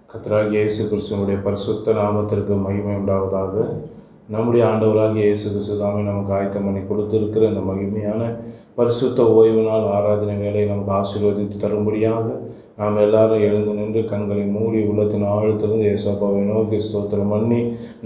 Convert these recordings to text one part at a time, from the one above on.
கர்த்தராகிய இயேசு கிறிஸ்துவினுடைய பரிசுத்த நாமத்திற்கு மகிமை உண்டாவதாக. நம்முடைய ஆண்டவராகிய இயேசு கிறிஸ்து தாமே நமக்கு ஆயத்தம் பண்ணி கொடுத்திருக்கிற இந்த மகிமையான பரிசுத்த ஓய்வு நாள் ஆராதனை வேலை நமக்கு ஆசீர்வதித்து தரும்படியாக நாம் எல்லாரும் எழுந்து நின்று கண்களை மூடி உள்ளத்தின் ஆழத்திலிருந்து ஏசப்பாவை நோக்கி ஸ்தோத்திரம் பண்ணி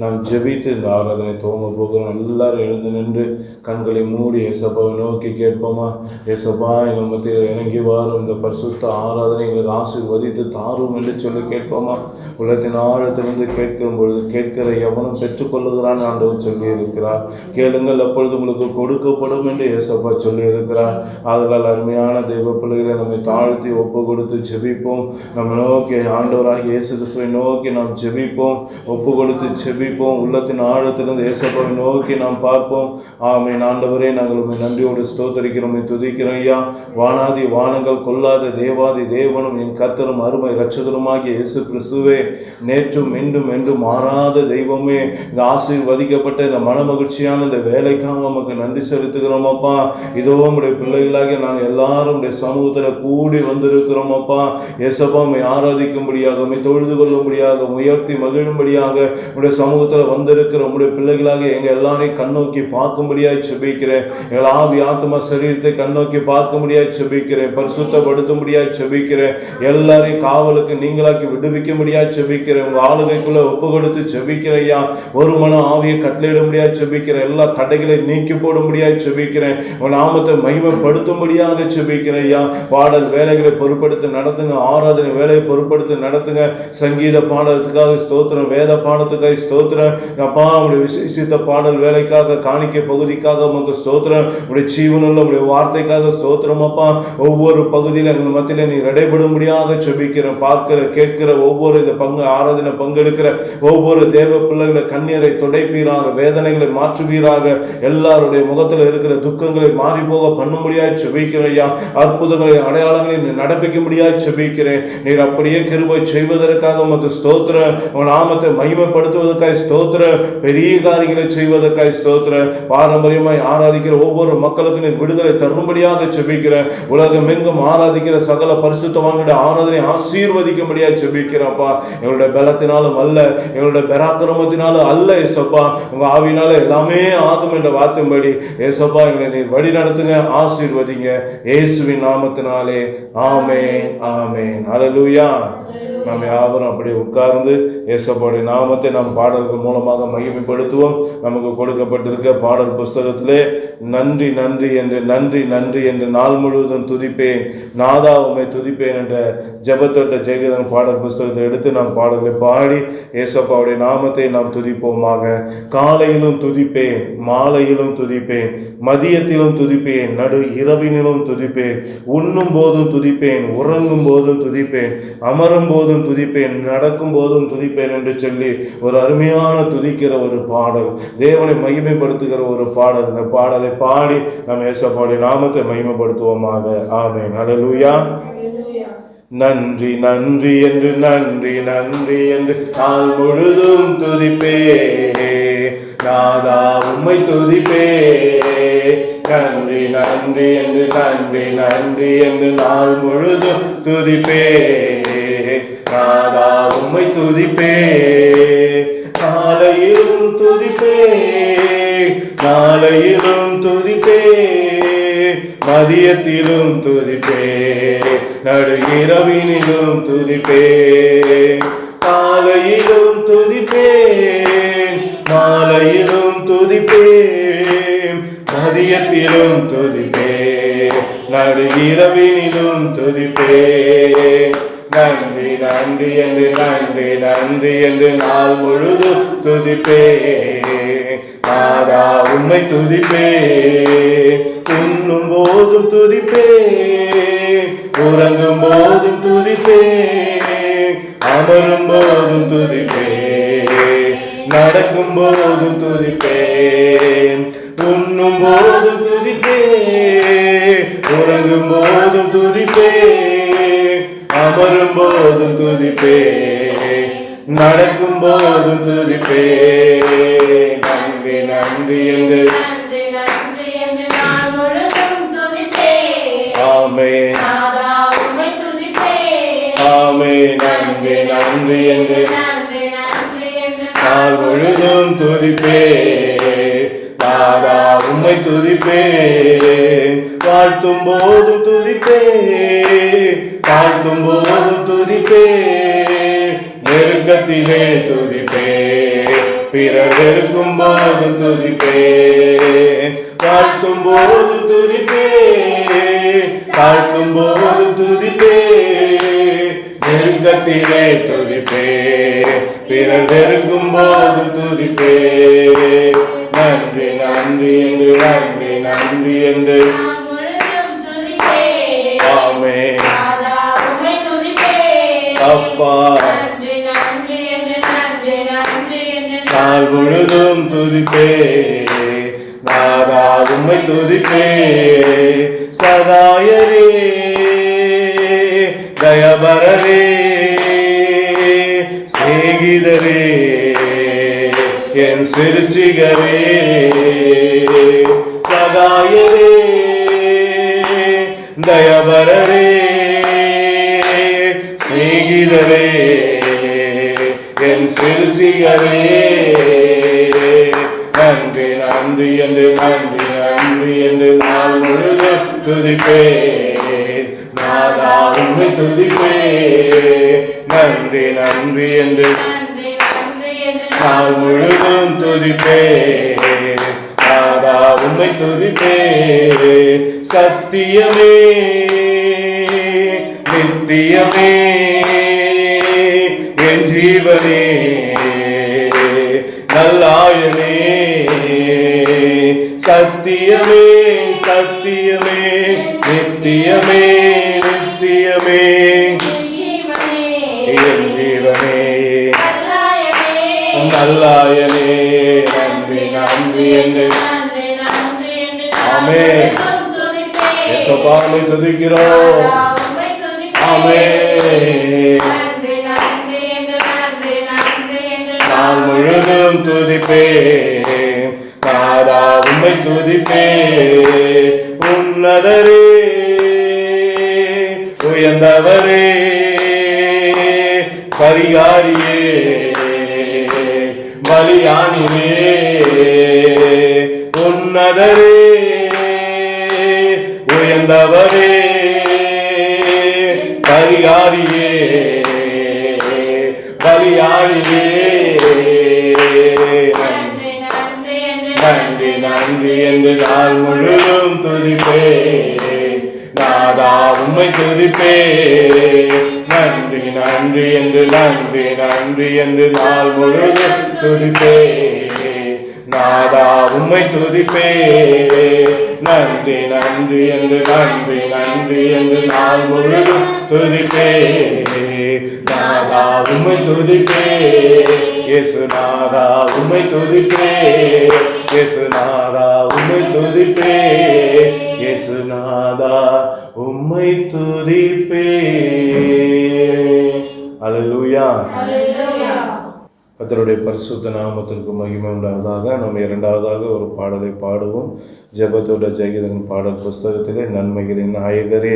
நாம் ஜெபித்து இந்த ஆராதனை துவங்க போகிறோம். எல்லாரும் எழுந்து நின்று கண்களை மூடி ஏசப்பாவை நோக்கி கேட்போமா? ஏசப்பா, எங்கள் மத்தியில் இறங்கி வாரும், இந்த பரிசுத்த ஆராதனை எங்களுக்கு ஆசீர்வதித்து தாரும் என்று சொல்லி கேட்போமா? உள்ளத்தின் ஆழத்திலிருந்து கேட்கும் பொழுது கேட்கிற எவனும் பெற்றுக்கொள்ளுகிறான் ஆண்டவர் சொல்லி இருக்கிறார். கேளுங்கள், அப்பொழுது உங்களுக்கு கொடுக்கப்படும் என்று ஏசப்பா சொல்லி இருக்கிறார். ஆதலால் அருமையான தெய்வ பிள்ளைகளை நம்மை தாழ்த்தி ஒப்பு கொடுத்து ஜெபிப்போம். நம்ம நோக்கி ஆண்டவராக இயேசு கிறிஸ்துவை நோக்கி நாம் ஜெபிப்போம், ஒப்பு கொடுத்து ஜெபிப்போம். உள்ளத்தின் ஆழத்திலிருந்து ஏசப்பாவை நோக்கி நாம் பார்ப்போம். ஆமென். ஆண்டவரே, நாங்கள் உண்மை நன்றியோடு ஸ்தோத்தரிக்கிறோம், துதிக்கிறோம் ஐயா. வானாதி வானங்கள் கொள்ளாத தேவாதி தேவனும் என் கர்த்தரும் அருமை இரட்சகருமாகிய இயேசு கிறிஸ்துவே, நேற்றும் இன்றும் என்றும் மாறாத தெய்வமே, இந்த ஆசீர்வதிக்கப்பட்ட இந்த மனமகிழ்ச்சியான இந்த வேலைக்காக நமக்கு நன்றி செலுத்துகிறோம் அப்பா. இதோ உடைய பிள்ளைகளாக நாங்கள் எல்லாரும் உடைய சமூகத்தில் கூடி வந்திருக்கிறோம் அப்பா. ஏசப்பா, உம்மை ஆராதிக்கும்படியாக, உம்மை தொழுது கொள்ளும்படியாக, உயர்த்தி மகிழும்படியாக உடைய சமூகத்தில் வந்திருக்கிற உடைய பிள்ளைகளாக எங்கள் எல்லாரையும் கண்ணோக்கி பார்க்கும்படியாக செபிக்கிறேன். எங்கள் ஆவி ஆத்மா சரீரத்தை கண்ணோக்கி பார்க்கும்படியாக செபிக்கிறேன். பரிசுத்தப்படுத்தும்படியாக செபிக்கிறேன். எல்லாரையும் காவலுக்கு நீங்களாக்கி விடுவிக்கும்படியாக செபிக்கிறேன். உங்கள் ஆளுகைக்குள்ள ஒப்பு கொடுத்து செபிக்கிறையா. ஒரு மன ஆவியை கட்டளையிடும்படியாக செபிக்கிறேன். எல்லா தடைகளை நீக்கி போடும்படியாக செபிக்கிறேன். உன் நாமத்தை மகிமைப்படுத்தும்படியாக செபிக்கிறையா. பாடல் வேலைகளை பொறுப்படுத்தி நடத்துங்க, ஆராதனை வேலையை பொறுப்படுத்தி நடத்துங்க. சங்கீத பாடத்துக்காக ஸ்தோத்திரம், வேத பாடத்துக்காக ஸ்தோத்திரம் அப்பா. உடைய விசேஷித்த பாடல் வேலைக்காக, காணிக்கை பகுதிக்காக உமக்கு ஸ்தோத்திரம். உடைய ஜீவனுள்ள உடைய வார்த்தைக்காக ஸ்தோத்திரம் அப்பா. ஒவ்வொரு பகுதியில் எங்கள் மத்தியில் நீ இடைபடும்படியாக செபிக்கிறேன். பார்க்கிற கேட்கிற ஒவ்வொரு இந்த ஆராதனை பங்கெடுக்கிற ஒவ்வொரு தேவ பிள்ளைகளை கண்ணீரை துடைப்பீராக, வேதனைகளை மாற்றுவீராக, எல்லாருடைய முகத்தில் இருக்கிற துக்கங்களை மாறி போக பண்ணும்படியாக செபிக்கிறையா. அற்புதங்களை அடையாளங்களை நீ நடப்பிக்கும்படியாக செபிக்கிறேன். நீர் அப்படியே கிருபை செய்வதற்காக உமக்கு ஸ்தோத்திரம். உன் நாமத்தை மகிமைப்படுத்துவதற்காக ஸ்தோத்திரம். பெரிய காரியங்களை செய்வதற்காக ஸ்தோத்திரம். பாரம்பரியமாய் ஆராதிக்கிற ஒவ்வொரு மக்களுக்கு நீர் விடுதலை தரும்படியாக செபிக்கிறேன். உலகம் எங்கும் ஆராதிக்கிற சகல பரிசுத்தவான்களுடைய ஆராதனை ஆசீர்வதிக்கும்படியாக செபிக்கிறப்பா. எங்களுடைய பலத்தினாலும் அல்ல, எங்களுடைய பராக்கிரமத்தினாலும் அல்ல ஏசப்பா, உங்க ஆவினால எல்லாமே ஆகும் என்ற வார்த்தைப்படி ஏசப்பா எங்களை நீர் வழி நடத்துங்க, ஆசீர்வதிங்க இயேசுவின் நாமத்தினாலே. ஆமென், ஆமென், ஹல்லேலூயா. நாம் யாவரும் அப்படியே உட்கார்ந்து ஏசப்பாவுடைய நாமத்தை நாம் பாடல்கள் மூலமாக மகிமைப்படுத்துவோம். நமக்கு கொடுக்கப்பட்டிருக்க பாடல் புஸ்தகத்திலே நன்றி நன்றி என்று நன்றி நன்றி என்று நாள் முழுவதும் துதிப்பேன், நாதா உம்மை துதிப்பேன் என்ற ஜெபத்தொட்ட ஜெயகீதன் பாடல் புஸ்தகத்தை எடுத்து நாம் பாடல்களை பாடி ஏசப்பாவுடைய நாமத்தை நாம் துதிப்போமாக. காலையிலும் துதிப்பேன், மாலையிலும் துதிப்பேன், மதியத்திலும் துதிப்பேன், நடு இரவினிலும் துதிப்பேன், உண்ணும் போதும் துதிப்பேன், உறங்கும் போதும் துதிப்பேன், அமரும் போதும் துதிப்பேன், நடக்கும் போதும் துதிப்பேன் என்று சொல்லி ஒரு அருமையான துதிக்கிற ஒரு பாடல், தேவனை மகிமைப்படுத்துகிற ஒரு பாடல். இந்த பாடலை பாடி நாம் ஏசப்பாவுடைய நாமத்தை மகிமைப்படுத்துவோமாக. ஆமென், ஹல்லேலூயா. நன்றி நன்றி என்று நன்றி நன்றி என்று நாள் முழுதும் துதிப்பே, நாதா உம்மை துதிப்பே. நன்றி நன்றி என்று நன்றி நன்றி என்று நாள் முழுதும் துதிப்பே, நாதா உம்மை துதிப்பே. நாளையிலும் துதிப்பே, நாளையிலும் துதிப்பே, மதியத்திலும் துதிப்பே, நடு இரவினிலும் துதிப்பே. காலையிலும் துதிப்பேன், மாலையிலும் துதிப்பேன், மதியத்திலும் துதிப்பேன், நடு இரவினிலும் துதிப்பேன். நன்றி நன்றி என்று நன்றி நன்றி என்று நாள் முழுதும் துதிப்பேன். நாதா உம்மை துதிப்பேன். உண்ணும் போதும் துதிப்பேன், உறங்கும் போதும் துதிப்பேன், அமரும் போதும் துதிப்பேன், நடக்கும் போதும் துதிப்பேன். உண்ணும் போதும் துதிப்பேன், உறங்கும் போதும் துதிப்பேன், அமரும் போதும் துதிப்பேன், நடக்கும் போதும் துதிப்பேன். நன்றி நன்றி என்று ஆமென் ஆமென். நன்றி நன்றி என்று நாள் முழுதும் துதிப்பேன். நாதா உம்மை துதிப்பேன். வாழ்த்தும் போதும் துதிப்பேன், தாழ்த்தும் போதும் துதிப்பேன், நெருக்கத்திலே துதிப்பேன், பிறர் வெறுக்கும் போதும் துதிப்பேன். வாழ்த்தும் போதும் துதிப்பேன், தாழ்த்தும் போதும் துதிப்பேன், நெருக்கத்திலே துதிப்பேன், பிறர் வெறுக்கும் போதும் துதிப்பேன். நன்றி நன்றி என்று நன்றி நன்றி என்று ஆமென். அப்பா நாள் முழுதும் துதிப்பேன். நாதா உம்மை துதிப்பேன். சகாயரே தயபரரே சிநேகிதரே என் சிருஷ்டிகரே. சகாயரே தயபரரே சிநேகிதரே என் சிருஷ்டிகரே. நன்றி நன்றி என்று நன்றி நன்றி என்று நாள் முழுதும் துதிப்பேன். நாதா உம்மை துதிப்பேன். நன்றி நன்றி என்று நாள் முழுதும் துதிப்பேன். நாதா உம்மை துதிப்பேன். சத்தியமே நித்தியமே என் ஜீவனே நல்லாயனே. சத்தியமே சத்தியமே நித்தியமே நித்தியமே என் ஜீவனே நல்லாயனே. நன்றி நன்றி என்று ஆமென். யேசுவை துதிக்கிறோம். ஆமென். நாள் முழுதும் துதிப்பேன். நாதா உம்மை துதிப்பேன். உன்னதரே உயர்ந்தவரே பரிகாரியே பலியானிலே. உன்னதரே உயர்ந்தவரே பரிகாரியே பலியானிலே. நன்றி நன்றி என்று நாள் முழுதும் துதிப்பேன். நாதா உம்மை துதிப்பேன். நன்றி நன்றி என்று நன்றி நன்றி என்று நாள் முழுதும் துதிப்பேன். நாதா உம்மை துதிப்பேன். நன்றி நன்றி என்று நன்றி நன்றி என்று நாள் முழுதும் துதிப்பேன். நாதா உம்மை துதிப்பேன். இயேசுநாதா உம்மை துதிப்பேன். இயேசுநாதா உம்மை துதிப்பேன். இயேசுநாதா உம்மை துதிப்பேன். அல்லேலூயா. கர்த்தருடைய பரிசுத்த நாமத்திற்கு மகிமை உண்டாவதாக. நம்ம இரண்டாவதாக ஒரு பாடலை பாடுவோம். ஜெபத்தோட ஜெயகீதன் பாடல் புஸ்தகத்திலே நன்மைகளின் நாயகரே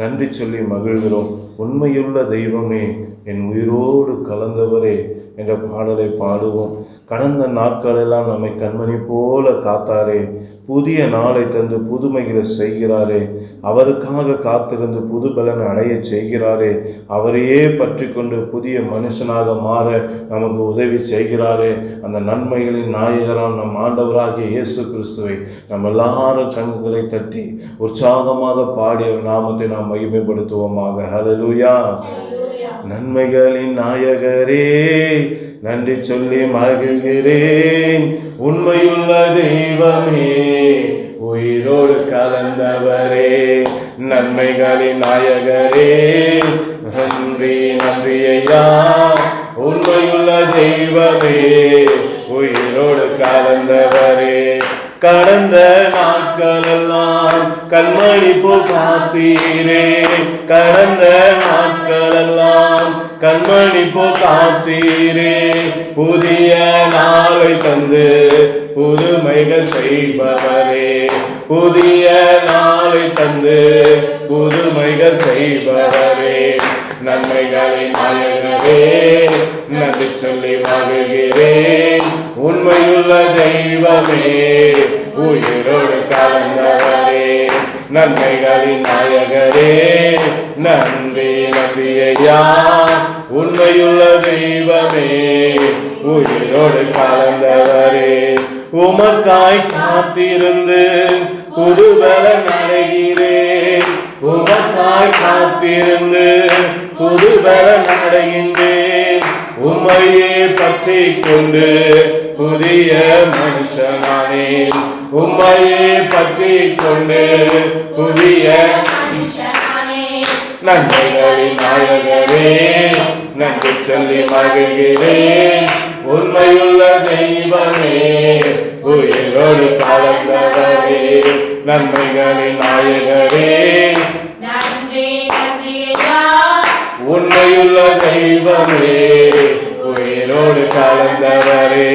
நன்றி சொல்லி மகிழ்கிறோம். உண்மையுள்ள தெய்வமே என் உயிரோடு கலந்தவரே என்ற பாடலை பாடுவோம். கடந்த நாட்களெல்லாம் நம்மை கண்மணி போல காத்தாரே, புதிய நாளை தந்து புதுமைகளை செய்கிறாரே, அவருக்காக காத்திருந்து புது பலனை அடைய செய்கிறாரே, அவரையே பற்றி கொண்டு புதிய மனுஷனாக மாற நமக்கு உதவி செய்கிறாரே. அந்த நன்மைகளின் நாயகரான நம் ஆண்டவராகிய இயேசு கிறிஸ்துவை நம்ம எல்லாரும் கண்களை தட்டி உற்சாகமாக பாடிய நாமத்தை நாம் மகிமைப்படுத்துவோமாக. ஹல்லேலூயா. நன்மைகளின் நாயகரே, நன்றி சொல்லி மகிழ்கிறேன். உண்மையுள்ள தெய்வமே, உயிரோடு கலந்தவரே, நன்மைகளின் நாயகரே, நன்றி நன்றி ஐயா. உண்மையுள்ள தெய்வமே, உயிரோடு கலந்தவரே, கடந்த நாட்களெல்லாம் கண்மணி போல் காத்தீரே, கடந்த நாட்களெல்லாம் கண்மணி போல் காத்தீரே, புதிய நாளை தந்து புதுமைகள் செய்பவரே, புதிய நாளை தந்து புதுமைகள் செய்பவரே, நன்மைகளின் நாயகரே, நன்றி சொல்லி மகிழ்கிறேன். உண்மையுள்ள தெய்வமே, உயிரோடு கலந்தவரே, நன்மைகளின் நாயகரே, நன்றி நன்றி ஐயா. உண்மையுள்ள தெய்வமே, உயிரோடு கலந்தவரே, உமக்காய் காத்திருந்து புதுபலன் அடைகிறேன், உமக்காய் காத்திருந்து புதுபலன் அடைகின்றேன், உம்மையே பற்றி கொண்டு புதிய மனுஷனானேன், உம்மையே பற்றி கொண்டு புதிய நன்மைகளின் நாயகரே, நன்றி சொல்லி மகிழ்கிறேன். உண்மையுள்ள தெய்வமே, உயிரோடு கலந்தவரே, நன்மைகளின் நாயகரே, உண்மையுள்ள தெய்வமே, உயிரோடு கலந்தவரே,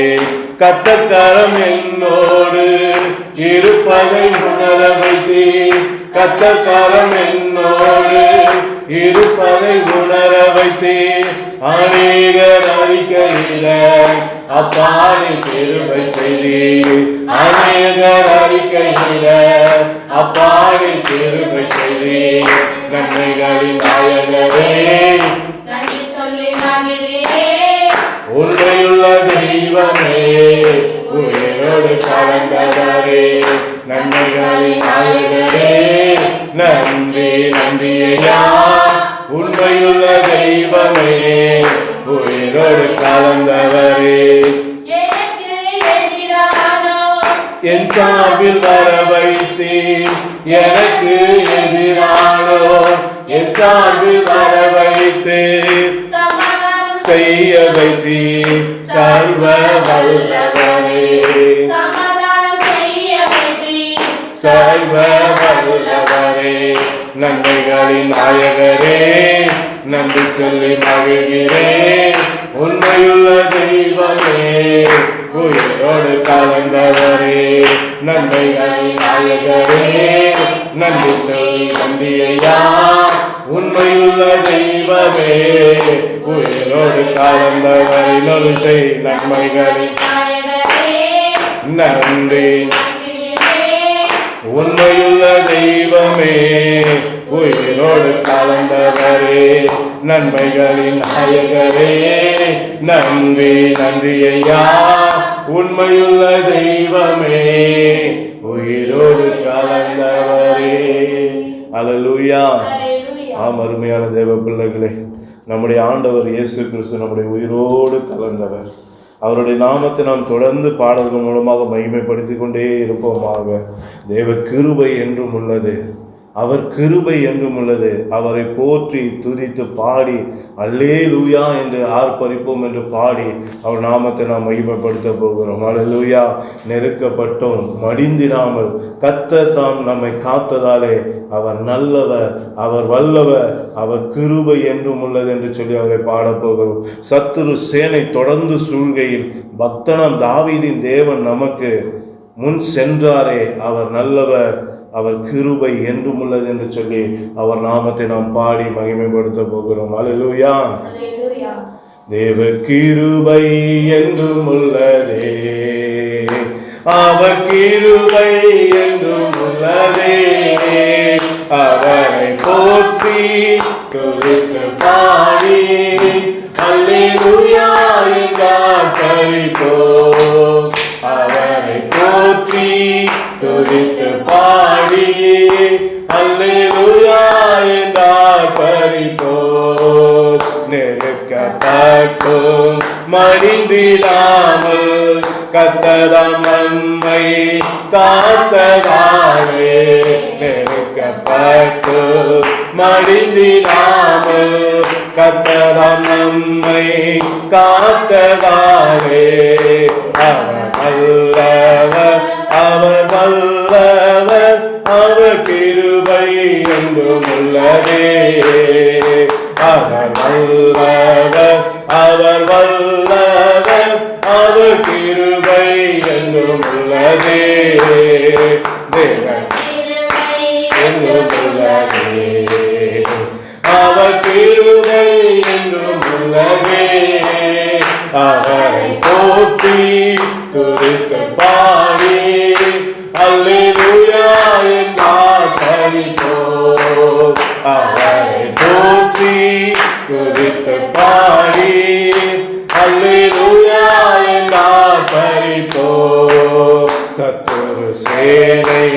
கத்தக்கரம் என்னோடு இருப்பதை உணர வைத்தீர், கத்தக்கரம் என்னோடு இருப்பதை உணர வைத்தீர், அநேகர் அறிக்கையில அப்பானை கிருபை செய்தீர், அநேகர் அறிக்கையில அப்பானை கிருபை செய்தீர், நன்மைகளின் நாயகரே, உண்மையுள்ள தெய்வமே, உயிரோடு கலந்தவரே, நன்மைகளின் நாயகரே, நன்றி நன்றி ஐயா. உண்மையுள்ள தெய்வமே, உயிரோடு கலந்தவரே, என் சார்பில் வர வைத்தீர், எனக்கு எதிரானோ என் சார்பில் வர வைத்தீர், செய்ய வைத்தீர் சர்வ வல்லவரே, சர்வ வல்லவரே, நன்மைகளின் நாயகரே, நன்றி சொல்லி மகிழ்கிறேன். உண்மையுள்ள தெய்வமே, உயிரோடு கலந்தவரே, நன்மைகளின் நாயகரே, நன்றி சொல்லி நன்றி ஐயா. உண்மையுள்ள தெய்வமே, உயிரோடு கலந்தவரை நொல்சை நன்மைகளின் நன்றி. உண்மையுள்ள தெய்வமே, உயிரோடு கலந்தவரே, நன்மைகளின் நாயகரே, நன்றி நன்றி ஐயா. உண்மையுள்ள தெய்வமே, உயிரோடு கலந்தவரே. அல்லேலூயா. ஆம், அருமையான தேவ பிள்ளைகளே, நம்முடைய ஆண்டவர் இயேசு கிறிஸ்து நம்முடைய உயிரோடு கலந்தவர். அவருடைய நாமத்தை நாம் தொடர்ந்து பாடல்கள் மூலமாக மகிமைப்படுத்தி கொண்டே இருப்போமாக. தேவ கிருபை என்றும் உள்ளது, அவர் கிருபை என்றும் உள்ளது. அவரை போற்றி துதித்து பாடி அல்லேலூயா என்று ஆர்ப்பரிப்போம் என்று பாடி அவர் நாமத்தை நாம் மகிமைப்படுத்த போகிறோம். அல்லேலூயா. நெருக்கப்பட்டோம், மடிந்திடாமல் கர்த்தர் தாம் நம்மை காத்ததாலே அவர் நல்லவர், அவர் வல்லவர், அவர் கிருபை என்றும் உள்ளது என்று சொல்லி அவரை பாடப்போகிறோம். சத்துரு சேனை தொடர்ந்து சூழ்கையில் பக்தனாம் தாவீதின் தேவன் நமக்கு முன் சென்றாரே, அவர் நல்லவர், அவர் கிருபை என்றும் உள்ளது என்று சொல்லி அவர் நாமத்தை நாம் பாடி மகிமைப்படுத்த போகிறோம். அல்லேலூயா. தேவ கிருபை என்றும் உள்ளதே, அவர் கிருபை என்றும் உள்ளதே, அவரை போற்றி துதித்து பாடி அல்லேலூயா என்றார் பரிபோம். அவரை போற்றி துதித்து பாடி அல்லேலூயா என்றார் பரிபோம். மடிந்திடாமல் கர்த்தர் நம்மை காத்ததாலே நெருக்கப்பட்டு மடிந்திடாமல் கர்த்தர் நம்மை காத்ததாலே அவர் வல்லவர், அவர் வல்லவர், அவர் கிருபை என்றும் உள்ளதே. அவர் வல்லவர், அவர் வல்லவர், அவர் கிருபை என்றும் உள்ளதே. தேவன் என்றும் உள்ளதே, அவர் கிருபை என்றும் உள்ளதே. அவரை போற்றி துதித்து பாடி அல்லேலூயா என்றார் பரிபோம். அவரை போற்றி துதித்து பாடி அல்லேலூயா என்றார் பரிபோம். சத்துரு சேனை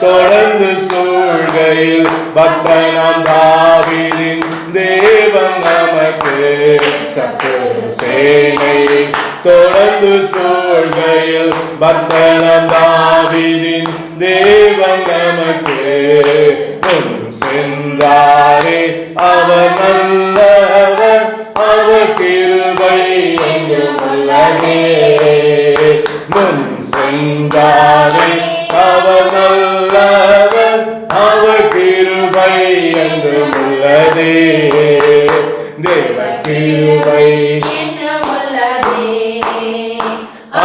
தொடர்ந்து சூழ்கையில் பக்தனாம் தாவீதின் தேவன் நமக்கு. சத்துரு சேனை தொடர்ந்து சூழ்கையில் பக்தனாம் தாவீதின் தேவன் நமக்கு. முன் சென்றாரே அவர் நல்லவர், அவர் கிருபை என்றும் உள்ளதே. முன் சென்றாரே அவர் நல்லவர், அவர் கிருபை என்றும் உள்ளதே. தேவ கிருபை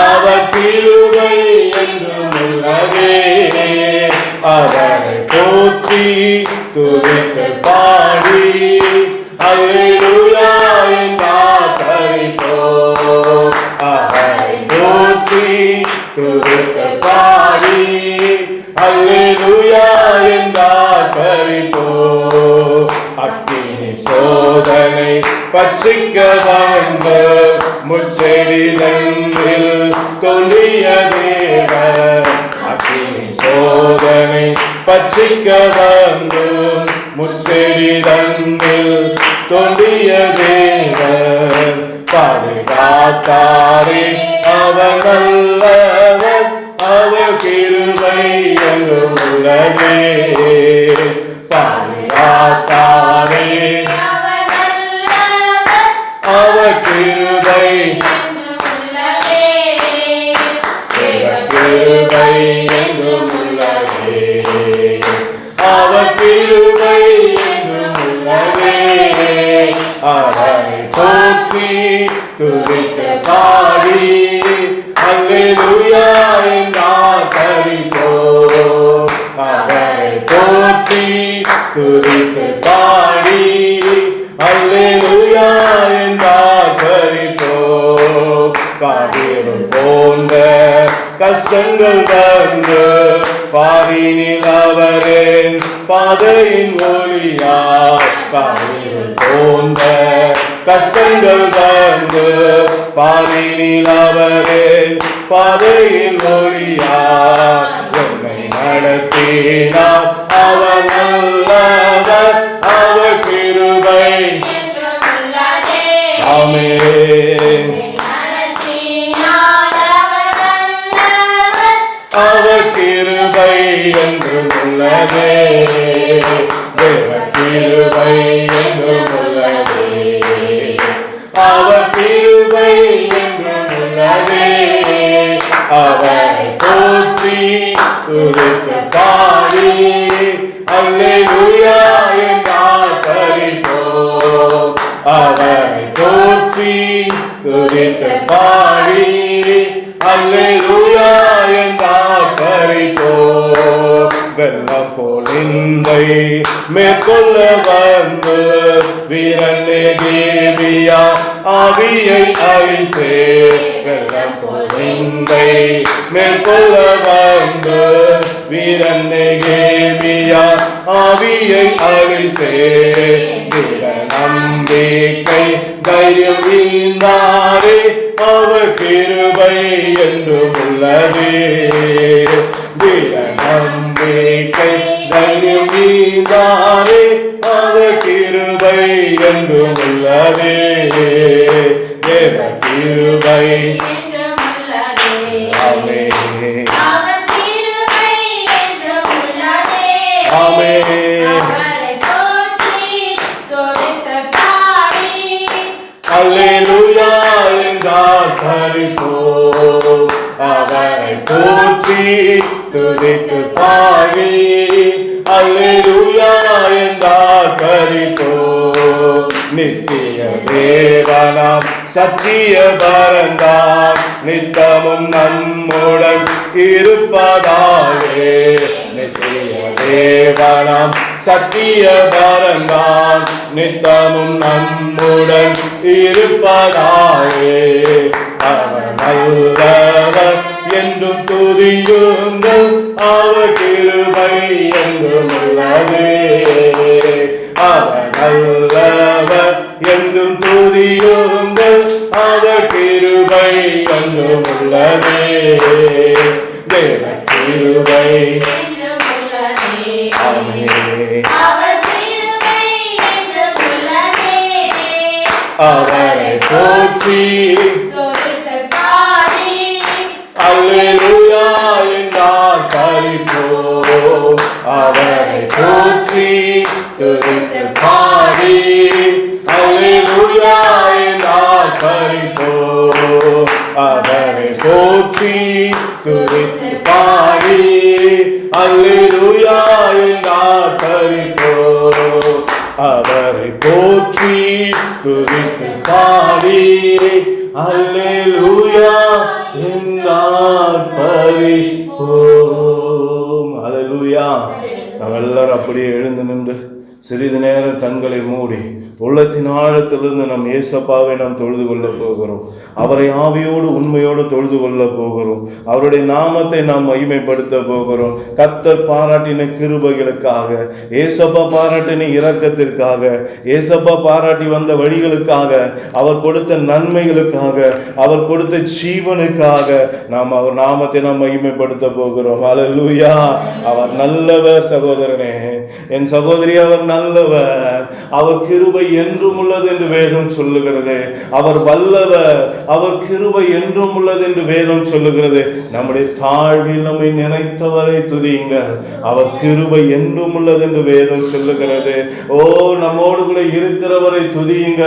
அவர் கிருபை என்றும் உள்ளதே. அவரை போற்றி துதித்து பாடி அல்லேலூயா என்றார் பரிபோம். அவரை போற்றி துதித்து பாடி அல்லேலூயா என்றார் பரிபோம். அக்கினி சோதனை பட்சிக்க வந்து முச்செடிதன்றில் தொழிய தேவர். அக்கினி சோதனை பட்சிக்க வந்து முச்செடிதன்றில் தொழிய தேவர். பாதுகாத்தாரே அவர் நல்லவர், அவர் கிருபை என்றும் உள்ளதே. பாதுகாத்தாரே அவர் கிருபை, கிருபை என்றும் உள்ளதே. அவர் கிருபை என்றும் உள்ளதே. அவரை போற்றி துதித்து பாடி அல்லேலூயா என்றார் பரிபோம். அவரை போற்றி துதித்து பாடி அல்லேலூயா என்றார் பரிபோம். காவியம் போன்ற கஷ்டங்கள் வந்து பாரினில் அவரின் பாதையின் ஒளியார். காவியம் போன்ற கஷ்டங்கள் வந்து பாரினில் அவரின் பாதையின் ஒளியார். என்னை நடத்தினார் அவர் நல்லவர், அவர் கிருபை. ஆமென். அவர் கிருபை என்றும் உள்ளதே. தேவ கிருபை என்றும் உள்ளதே. அவர் கிருபை என்றும் உள்ளதே. அவரை போற்றி துதித்து பாடி அல்லேலூயா என்றார் பரிபோம். அவரை போற்றி துதித்து பாடி அல்லேலூயா என்றார் பரிபோம். வெள்ளம் போல் நிந்தை மேற்கொள்ள வந்து வீரன் நெகேமியா ஆவியை அழித்தே. வெள்ளம் போல் நிந்தை மேற்கொள்ள வந்து வீரன் நெகேமியா ஆவியை அழித்தே. வீர நம்பிக்கை தைரியம் வீழ்ந்தாரே, அவர் கிருபை என்றும் உள்ளதே. வீர நம்பிக்கை தைரியம் வீழ்ந்தாரே, அவர் கிருபை என்றும் உள்ளதே. தேவ கிருபை கிருபை ஆமே ஆமே அல்லேலூயா என்றால் பரிபோம் அவரை போற்றி துதித்து பாடி அல்லேலூயா என்றால் பரிபோம் நித்திய தேவனாம் சத்திய பரந்தான் நித்தமும் நம்முடன் இருப்பதாலே நித்திய தேவனாம் சத்திய பரந்தான் நித்தமும் நம்முடன் இருப்பதாலே அவர் நல்லவர் என்றும் துதியுங்கள் அவர் கிருபை என்றும் உள்ளதே அவர் நல்லவர் என்றும் துதியுங்கள் அவர் கிருபை என்றும் உள்ளதே தேவ கிருபை அவரை போற்றி அல்லேலூயா என்றால் பரிபோம் அவரை போற்றி துதித்து பாடி அல்லேலூயா என்றால் பரிபோம் அவரை போற்றி துதித்து பாடி அல்லேலூயா என்றால் பரிபோம் அவரை போற்றி துதித்து பாடி அல்லேலூயா என்றால் பரிபோம். அல்லேலூயா. நாம் எல்லாரும் அப்படியே எழுந்து நின்று சிறிது நேரம் கண்களை மூடி உள்ளத்தின் ஆழத்திலிருந்து நம் ஏசப்பாவை நாம் தொழுது கொள்ள போகிறோம். அவரை ஆவியோடு உண்மையோடு தொழுது கொள்ள போகிறோம். அவருடைய நாமத்தை நாம் மகிமைப்படுத்த போகிறோம். கர்த்தர் பாராட்டின கிருபைகளுக்காக, ஏசப்பா பாராட்டின இரக்கத்திற்காக, ஏசப்பா பாராட்டி வந்த வழிகளுக்காக, அவர் கொடுத்த நன்மைகளுக்காக, அவர் கொடுத்த ஜீவனுக்காக நாம் அவர் நாமத்தை நாம் மகிமைப்படுத்த போகிறோம். அல்லேலூயா. அவர் நல்லவர் சகோதரனே, என் சகோதரி, அவர் நல்லவர். அவர் கிருபை என்றும் உள்ளது என்று வேதம் சொல்லுகிறது. அவர் வல்லவர். அவர் கிருபை என்றும் உள்ளது என்று வேதம் சொல்லுகிறது. நம்முடைய தாழ்வில் நம்மை நினைத்தவரை துதியுங்க. அவர் கிருபை என்றும் உள்ளது என்று வேதம் சொல்லுகிறது. ஓ, நம்மோடு கூட இருக்கிறவரை துதியுங்க.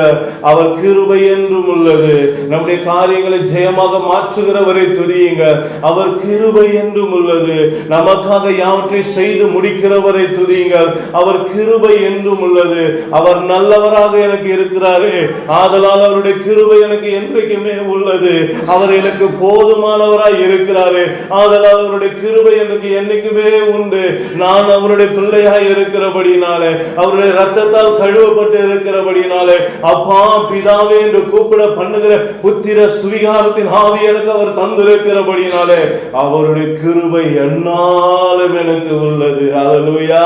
அவர் கிருபை என்றும் உள்ளது. நம்முடைய காரியங்களை ஜெயமாக மாற்றுகிறவரை துதியுங்க. அவர் கிருபை என்றும் உள்ளது. நமக்காக யாவற்றை செய்து முடிக்கிறவரை துதியுங்க. அவர் கிருபை என்றும் உள்ளது. அவர் நல்லவராக எனக்கு இருக்கிறாரே, ஆதலால் அவருடைய கிருபை எனக்கு என்றைக்குமே உள்ளது. அவர் எனக்கு போதுமானவராய் இருக்கிறாரே, ஆதலால் அவருடைய கிருபை எனக்கு என்னைக்குமே உண்டு. நான் அவருடைய பிள்ளையாய் இருக்கிறபடினாலே, அவருடைய இரத்தத்தால் கழுவப்பட்டு இருக்கிறபடினாலே, அப்பா பிதாவே என்று கூப்பிட பண்ணுகிற புத்திர சுவிகாரத்தின் ஆவி எனக்கு அவர் தந்திருக்கிறபடினாலே அவருடைய கிருபை என்னாலும் எனக்கு உள்ளது. அல்லேலூயா.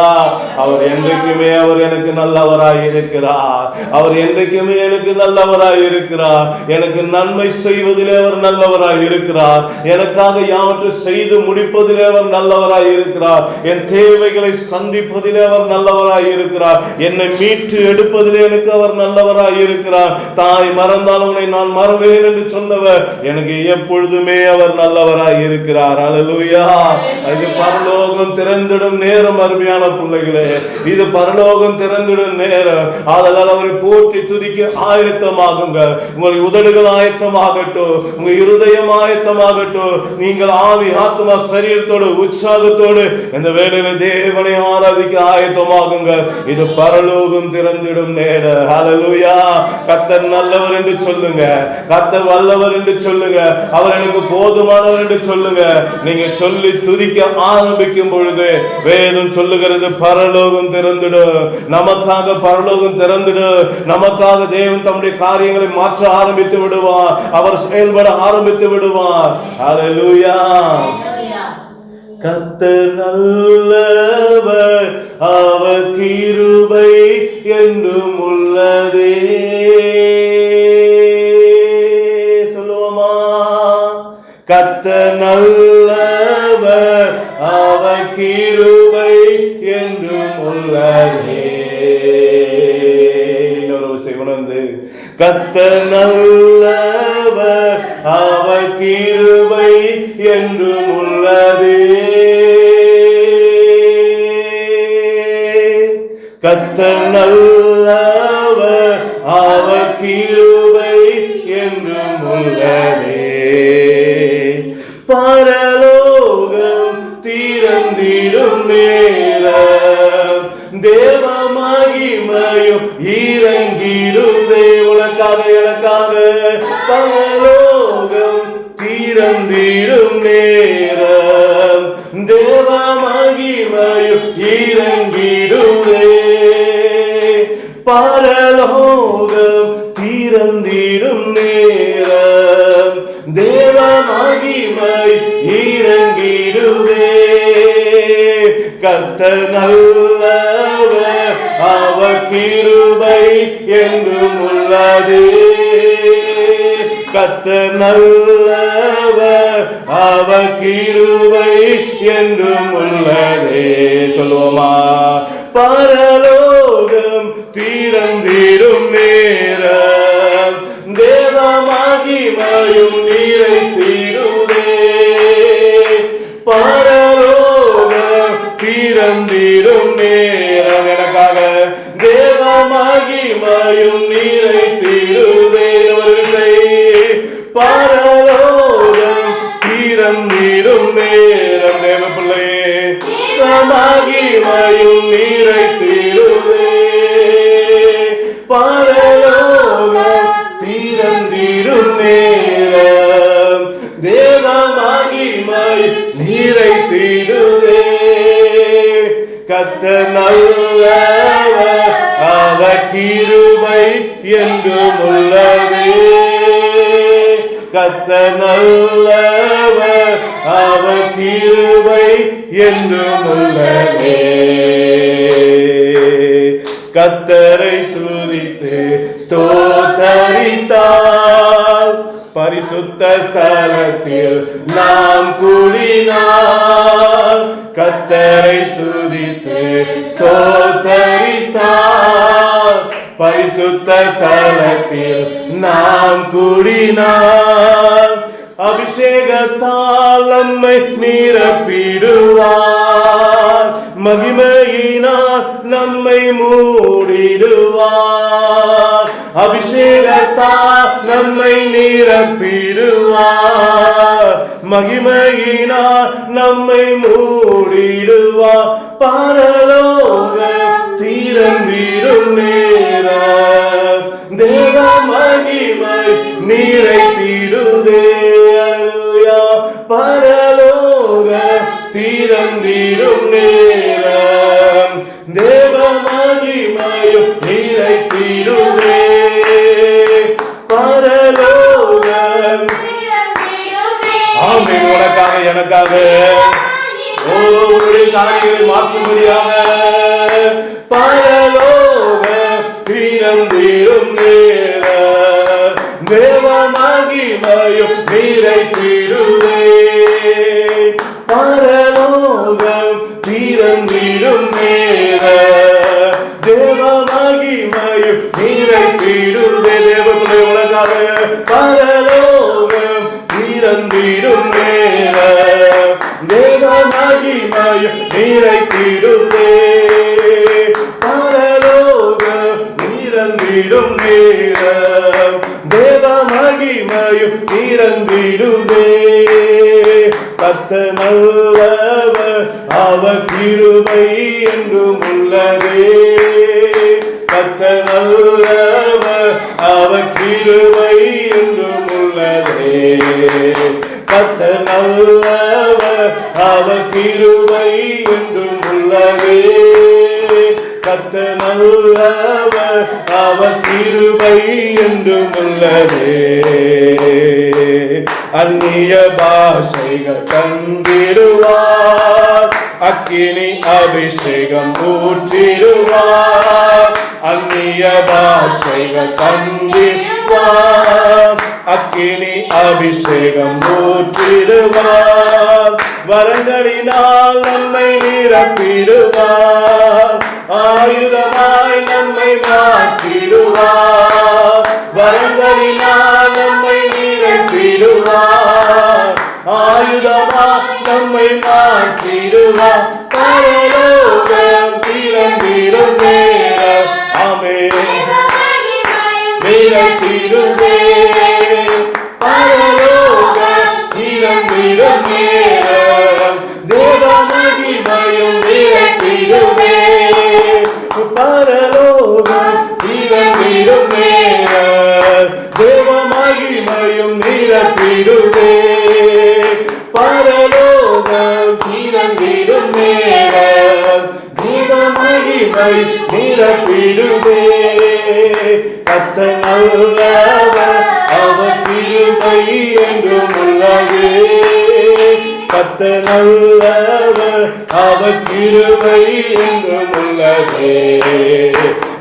அவர் என்றைக்குமே அவர் எனக்கு நல்லவராய் இருக்கிறார். அவர் என்றைக்குமே எனக்கு நல்லவராய் இருக்கிறார். எனக்கு நன்மை செய்வதிலே அவர் நல்லவராய் இருக்கிறார். எனக்காக யாவற்றை செய்து முடிப்பதிலே அவர் நல்லவராய் இருக்கிறார். என் தேவைகளை சந்திப்பதிலே அவர் நல்லவராய் இருக்கிறார். என்னை மீட்டு எடுப்பதிலே எனக்கு அவர் நல்லவராய் இருக்கிறார். தாய் மறந்தால் அவனை நான் மறவேன் என்று சொன்னவர் எனக்கு எப்பொழுதுமே அவர் நல்லவராய் இருக்கிறார். அல்லேலூயா. இது பரலோகம் திறந்திடும் நேரம் அருமையான பிள்ளைகளே, இது பரலோகம் திறந்திடும் நேரம். ஆதலால் அவரை போற்றி துதிக்க ஆயத்தமாகுங்க. உங்களுடைய உதடுகள் ஆயத்தமாகட்டும், உங்க இருதயம் ஆயத்தமாகட்டும். நீங்கள் ஆவி ஆத்மா சரீரத்தோடு உற்சாகத்தோடு இந்த வேளையில தேவனை ஆராதிக்க ஆயத்தமாகுங்க. இது பரலோகம் திறந்திடும் நேரம். ஹல்லேலூயா. கர்த்தர் நல்லவர் என்று சொல்லுங்க. கர்த்தர் வல்லவர் என்று சொல்லுங்க. அவர் எனக்கு போதுமானவர் என்று சொல்லுங்க. நீங்க சொல்லி துதிக்க ஆரம்பிக்கும் பொழுது வேதம் சொல்லுகிறது பரலோகம் திறந்திடும். நமக்காக பரலோகம் திறந்திடும். நமக்காக தேவன் தம்முடைய காரியங்களை மாற்ற ஆரம்பித்து விடுவார். அவர் செயல்பட ஆரம்பித்து விடுவார். அல்லேலூயா. கர்த்தர் நல்லவர், அவர் கிருபை என்றும் உள்ளதே. சொல்லுவோமா? கர்த்தர் நல்லவர், அவர் கிருபை என்றும் உள்ளதே. இன்னொரு உணர்ந்து, கர்த்தர் நல்லவர், அவர் கிருபை என்றும் உள்ளதே. கர்த்தர் நல்லவர், அவர் கிருபை என்றும் உள்ளதே. பரலோகம் திறந்திடும் நேரம் தேவ மகிமையும் இறங்கிடுதே. உனக்காக எனக்காக பரலோகம் திறந்திடும் நேரம் தேவ மகிமையும் இறங்கிடுதே. பரலோகம் திறந்திடும் நேரம் தேவ மகிமை இறங்கிடுதே. கர்த்தர் நல்லவர், அவர் கிருபை என்றும் உள்ளதே. கர்த்தர் நல்லவர், அவர் கிருபை என்றும் உள்ளதே. சொல்லுவோமா? பரலோகம் திறந்திடும் நேரம் தேவ மகிமையும் நிறைத்திடுதே. பரலோகம் திறந்திடும் நேரம் எனக்காக தேவ மகிமையும் நிறைத்திடுதே. ஒரு விசை பரலோகம் திறந்திடும் நேரம் தேவ பிள்ளையே மகிமையும் நிறைத்திடுதே. பரலோகம் திறந்திடும் நேரம் தேவ மகிமை நிறைத்திடுதே. கர்த்தர் நல்லவர், அவர் கிருபை என்றும் உள்ளதே. கர்த்தர் நல்லவர், அவர் கிருபை என்றும் உள்ளதே. கர்த்தரை துதித்து ஸ்தோத்தரித்தால் பரிசுத்த ஸ்தலத்தில் நாம் கூடினால். கர்த்தரை துதித்து ஸ்தோத்தரித்தால் பரிசுத்த ஸ்தலத்தில் நாம் கூடினால். அபிஷேகத்தால் நம்மை நிரப்பிடுவார், மகிமையினால் நம்மை மூடிடுவார். அபிஷேகத்தால் நம்மை நிரப்பிடுவார், மகிமையினால் நம்மை மூடிடுவார். பரலோகம் திறந்திடும் நேரம் தேவ மகிமை நிறைத்திடுதே. அல்லேலூயா. பரலோகம் திறந்திடும் நேரம் தேவ மகிமையும் நிறைத்திடுதே. பரலோகம் ஆமென். உனக்காக எனக்காக ஒவ்வொரு காரியங்களை மாற்றும்படியாக பரலோகம் திறந்திடும் நேரம் தேவ மகிமையும் நிறைத்திடுதே. பரலோகம் திறந்திடும் நேரம் தேவ மகிமையும் நிறைத்திடுதே. தேவனுடைய உலகாக பரலோகம் திறந்திடும் நேரம் தேவ மகிமையும் நிறைத்திடுதே. பரலோகம் திறந்திடும் நேரம் தேவ மகிமையும் நிறைந்திடுதே. கர்த்தர் நல்லவர், அவர் கிருபை என்றும் உள்ளதே. கர்த்தர் நல்லவர், அவர் கிருபை என்றும் உள்ளதே. கர்த்தர் நல்லவர், அவர் கிருபை என்றும் உள்ளதே. கர்த்தர் நல்லவர், அவர் கிருபை என்றும் உள்ளதே. அந்நிய பாஷைகள் தந்திடுவார், அக்கினி அபிஷேகம் ஊற்றிடுவார். அந்நிய பாஷைகள் தந்திடுவார், அக்கினி அபிஷேகம் ஊற்றிடுவார். வரங்களினால் நம்மை நிரப்பிடுவார், ஆயுதமாய் நம்மை மாற்றிடுவார். வரங்களினால் நம்மை நிரப்பி நிரப்பிடுவார். ஆயுதமாய் நம்மை மாற்றிடுவார். பரலோகம் திறந்திடும் நேரம். ஆமென். நிரப்பிடுவே. பரலோகம் திறந்திடும் நேரம். தேவ மகிமையும் நிரப்பிடுவே. பரலோகம் திறந்திடும் நேரம். தேவ மகிமையும் நிரப்பிடுவே. பரலோகம் திறந்திடும் நேரம். தேவ மகிமை நிரப்பிடுவே. கர்த்தர் நல்லவர், அவர் கிருபை என்றும் உள்ளது. கர்த்தர் நல்லவர், அவர் கிருபை என்றும் உள்ளது.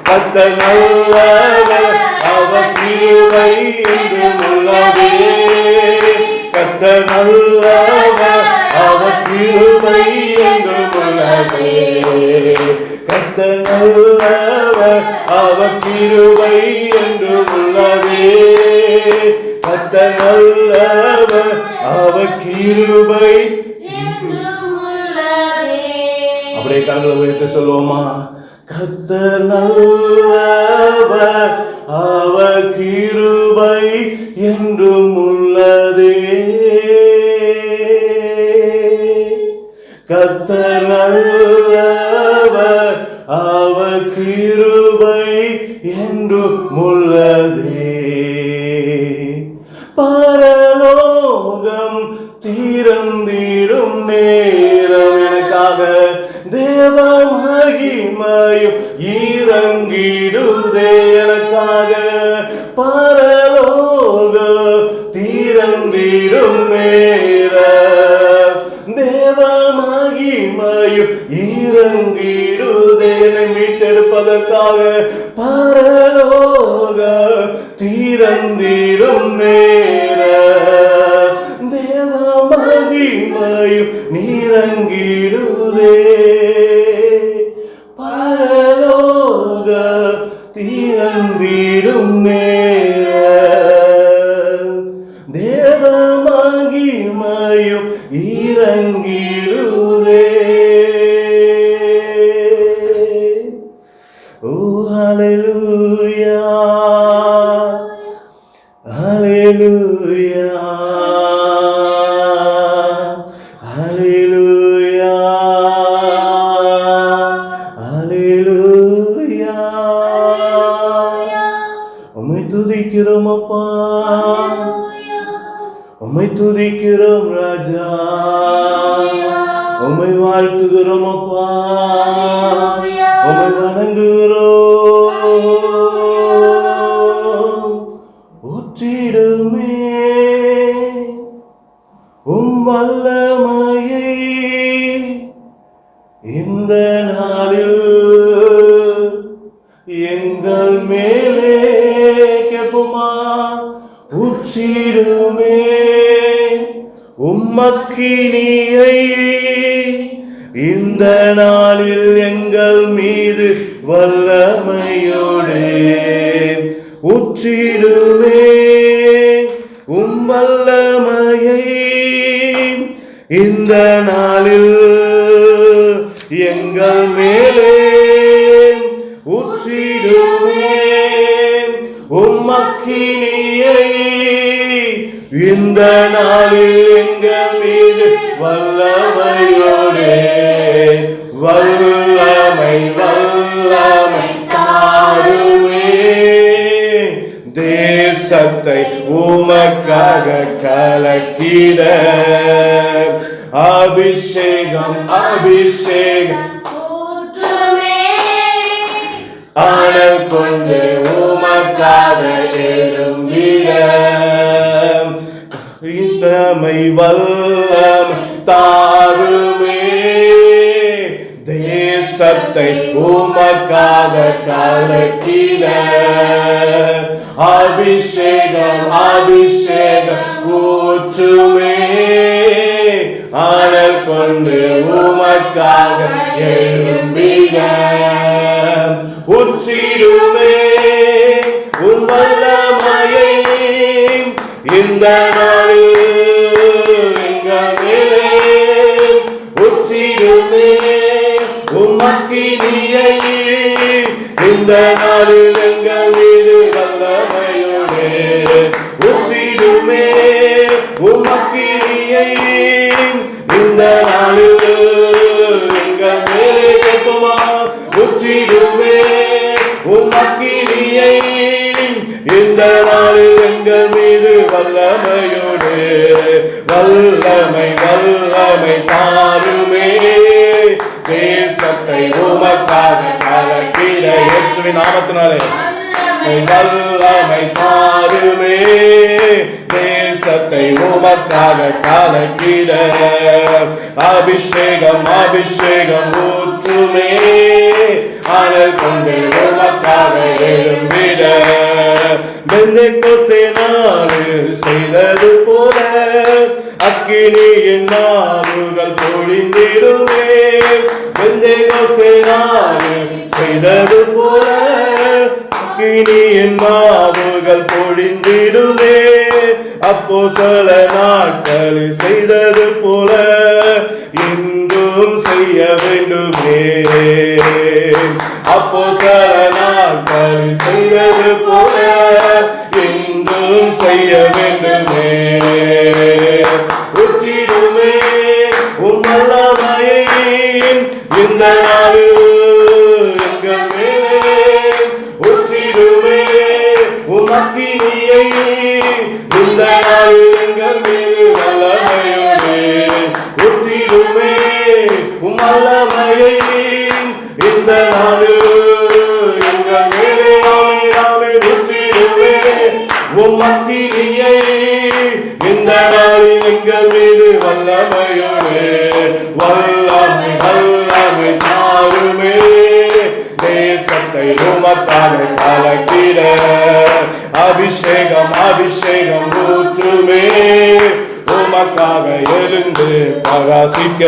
கர்த்தர் நல்லவர், அவர் கிருபை என்றும் உள்ளது. கர்த்தர் நல்லவர், அவர் கிருபை என்றும் உள்ளது. கர்த்தர் நல்லவர், அவர் கிருபை என்றும் உள்ளது. கர்த்தர் நல்லவர், அவர் கிருபை என்றும் உள்ளது. அப்படியே கரங்களை உயர்த்தி சொல்லுவோமா? கர்த்தர் நல்லவர், அவர் கிருபை என்றும் உள்ளதே. கர்த்தர் நல்லவர், அவர் கிருபை என்றும் உள்ளதே. பரலோகம் திறந்திடும் நேரம். எனக்காக தேவ மகிமையும் இறங்கிடுதே. எனக்காக பரலோகம் திறந்திடும் நேரம். தேவ மகிமையும் இறங்கிடுதே. என்னை மீட்டெடுப்பதற்காக பரலோகம் திறந்திடும் நேரம். தேவ மகிமையும் இறங்கிடுதே. பரலோகம் திறந்திடும் நேரம். தேவ மகிமையும் இறங்கிடுதே. ஓ ஹல்லேலூயா, ஹல்லேலூயா, ஹல்லேலூயா, ஹல்லேலூயா. உம்மை துதிக்கிறோம் அப்பா, உம்மை துதிக்கிறோம் ராஜா, உம்மை வாழ்த்துகிறோம் அப்பா, உம்மை வணங்குகிறோம். ஊற்றிடுமே உம் வல்லமையை இந்த நாளில் எங்கள் மேலே. கேட்போமா? ஊற்றிடுமே உம்மக்கினியை இந்த நாளில் எங்கள் மீது வல்லமையோடு. ஊற்றிடுமே உம் வல்லமையை இந்த நாளில் எங்கள் மேலே. ஊற்றிடுமே உம்மக்கினியை இந்த நாளில் எங்கள் மீது வல்லமையோடு. வல்லமை வல்லமை தாருமே. தேசத்தை உமக்காக கலக்கிட அபிஷேகம் அபிஷேகம் ஆனல் கொண்டு உமக்காக எழும்பிட. கிருஷ்ணமை வல்லமை தாருமே. தேசத்தை உமக்காக கலக்கிட அபிஷேகம் அபிஷேகம் ஊற்றுமே. ஆனல் கொண்டு உமக்காக எழும்பிட. ஊற்றிடுமே உம் வல்லமையை இந்த வல்லமையோடு வல்லமை வல்லமை தாருமே தேசத்தை உமக்காக கலக்கிட இயேசுவின் நாமத்தினாலே வல்லமை தாருமே தேசத்தை உமக்காக கலக்கிட அபிஷேகம் அபிஷேகம் ஊற்றுமே அனல் கொண்டு உமக்காக எழும்பிட பெந்தெக்கோஸ்தே நாளில் செய்தது போல அக்கினியின் நாவுகள் பொழிந்திடுமே பெந்தெக்கோஸ்தே நாளில் செய்தது போல அக்கினியின் நாவுகள் பொழிந்திடுமே அப்போஸ்தல நாட்களில் செய்தது போல இன்றும் செய்ய வேண்டுமே அப்போஸ்தல நாட்களில் செய்தது போல இன்றும் செய்ய வேண்டுமே உச்சிடுமே உம் வல்லமையை இந்த நாளில் எங்கள் மேலே உச்சிடுமே உம் அக்கினியை இந்த நாளில் எங்கள் மீது வல்லமையோடு உச்சிடுமே உம் வல்லமையை இந்த நாளில் எங்கள் மேலே உச்சிடுமே உம் அக்கினியை இந்த நாளில் எங்கள் மீது வல்லமையோடு வல்லமை வல்லமை தாருமே தேசத்தை உமக்காக கலக்கிட அபிஷேகம் அபிஷேகம் ஊற்றுமே உமக்காக எழுந்து பிரகாசிக்க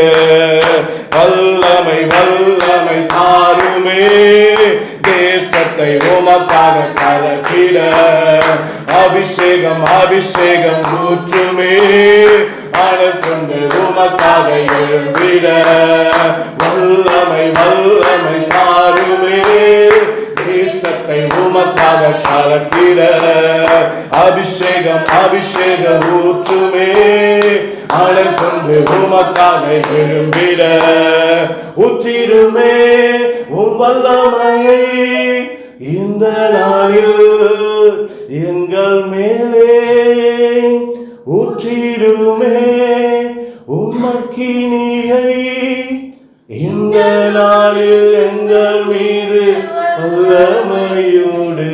வல்லமை வல்லமை தாருமே தேசத்தை உமக்காக கலக்கிட அபிஷேகம் அபிஷேகம் ஊற்றுமே அனல் கொண்டு உமக்காக எழும்பிட வல்லமை வல்லமை தாருமே தேசத்தை உமக்காக கலக்கிட அபிஷேகம் அபிஷேகம் ஊற்றுமே அனல் கொண்டு உமக்காக எழும்பிட ஊற்றிடுமே உம் வல்லமையை இந்த நாளில் எங்கள் மேலே ஊற்றிடுமே உம் அக்கினியை இந்த நாளில் எங்கள் மீது வல்லமையோடு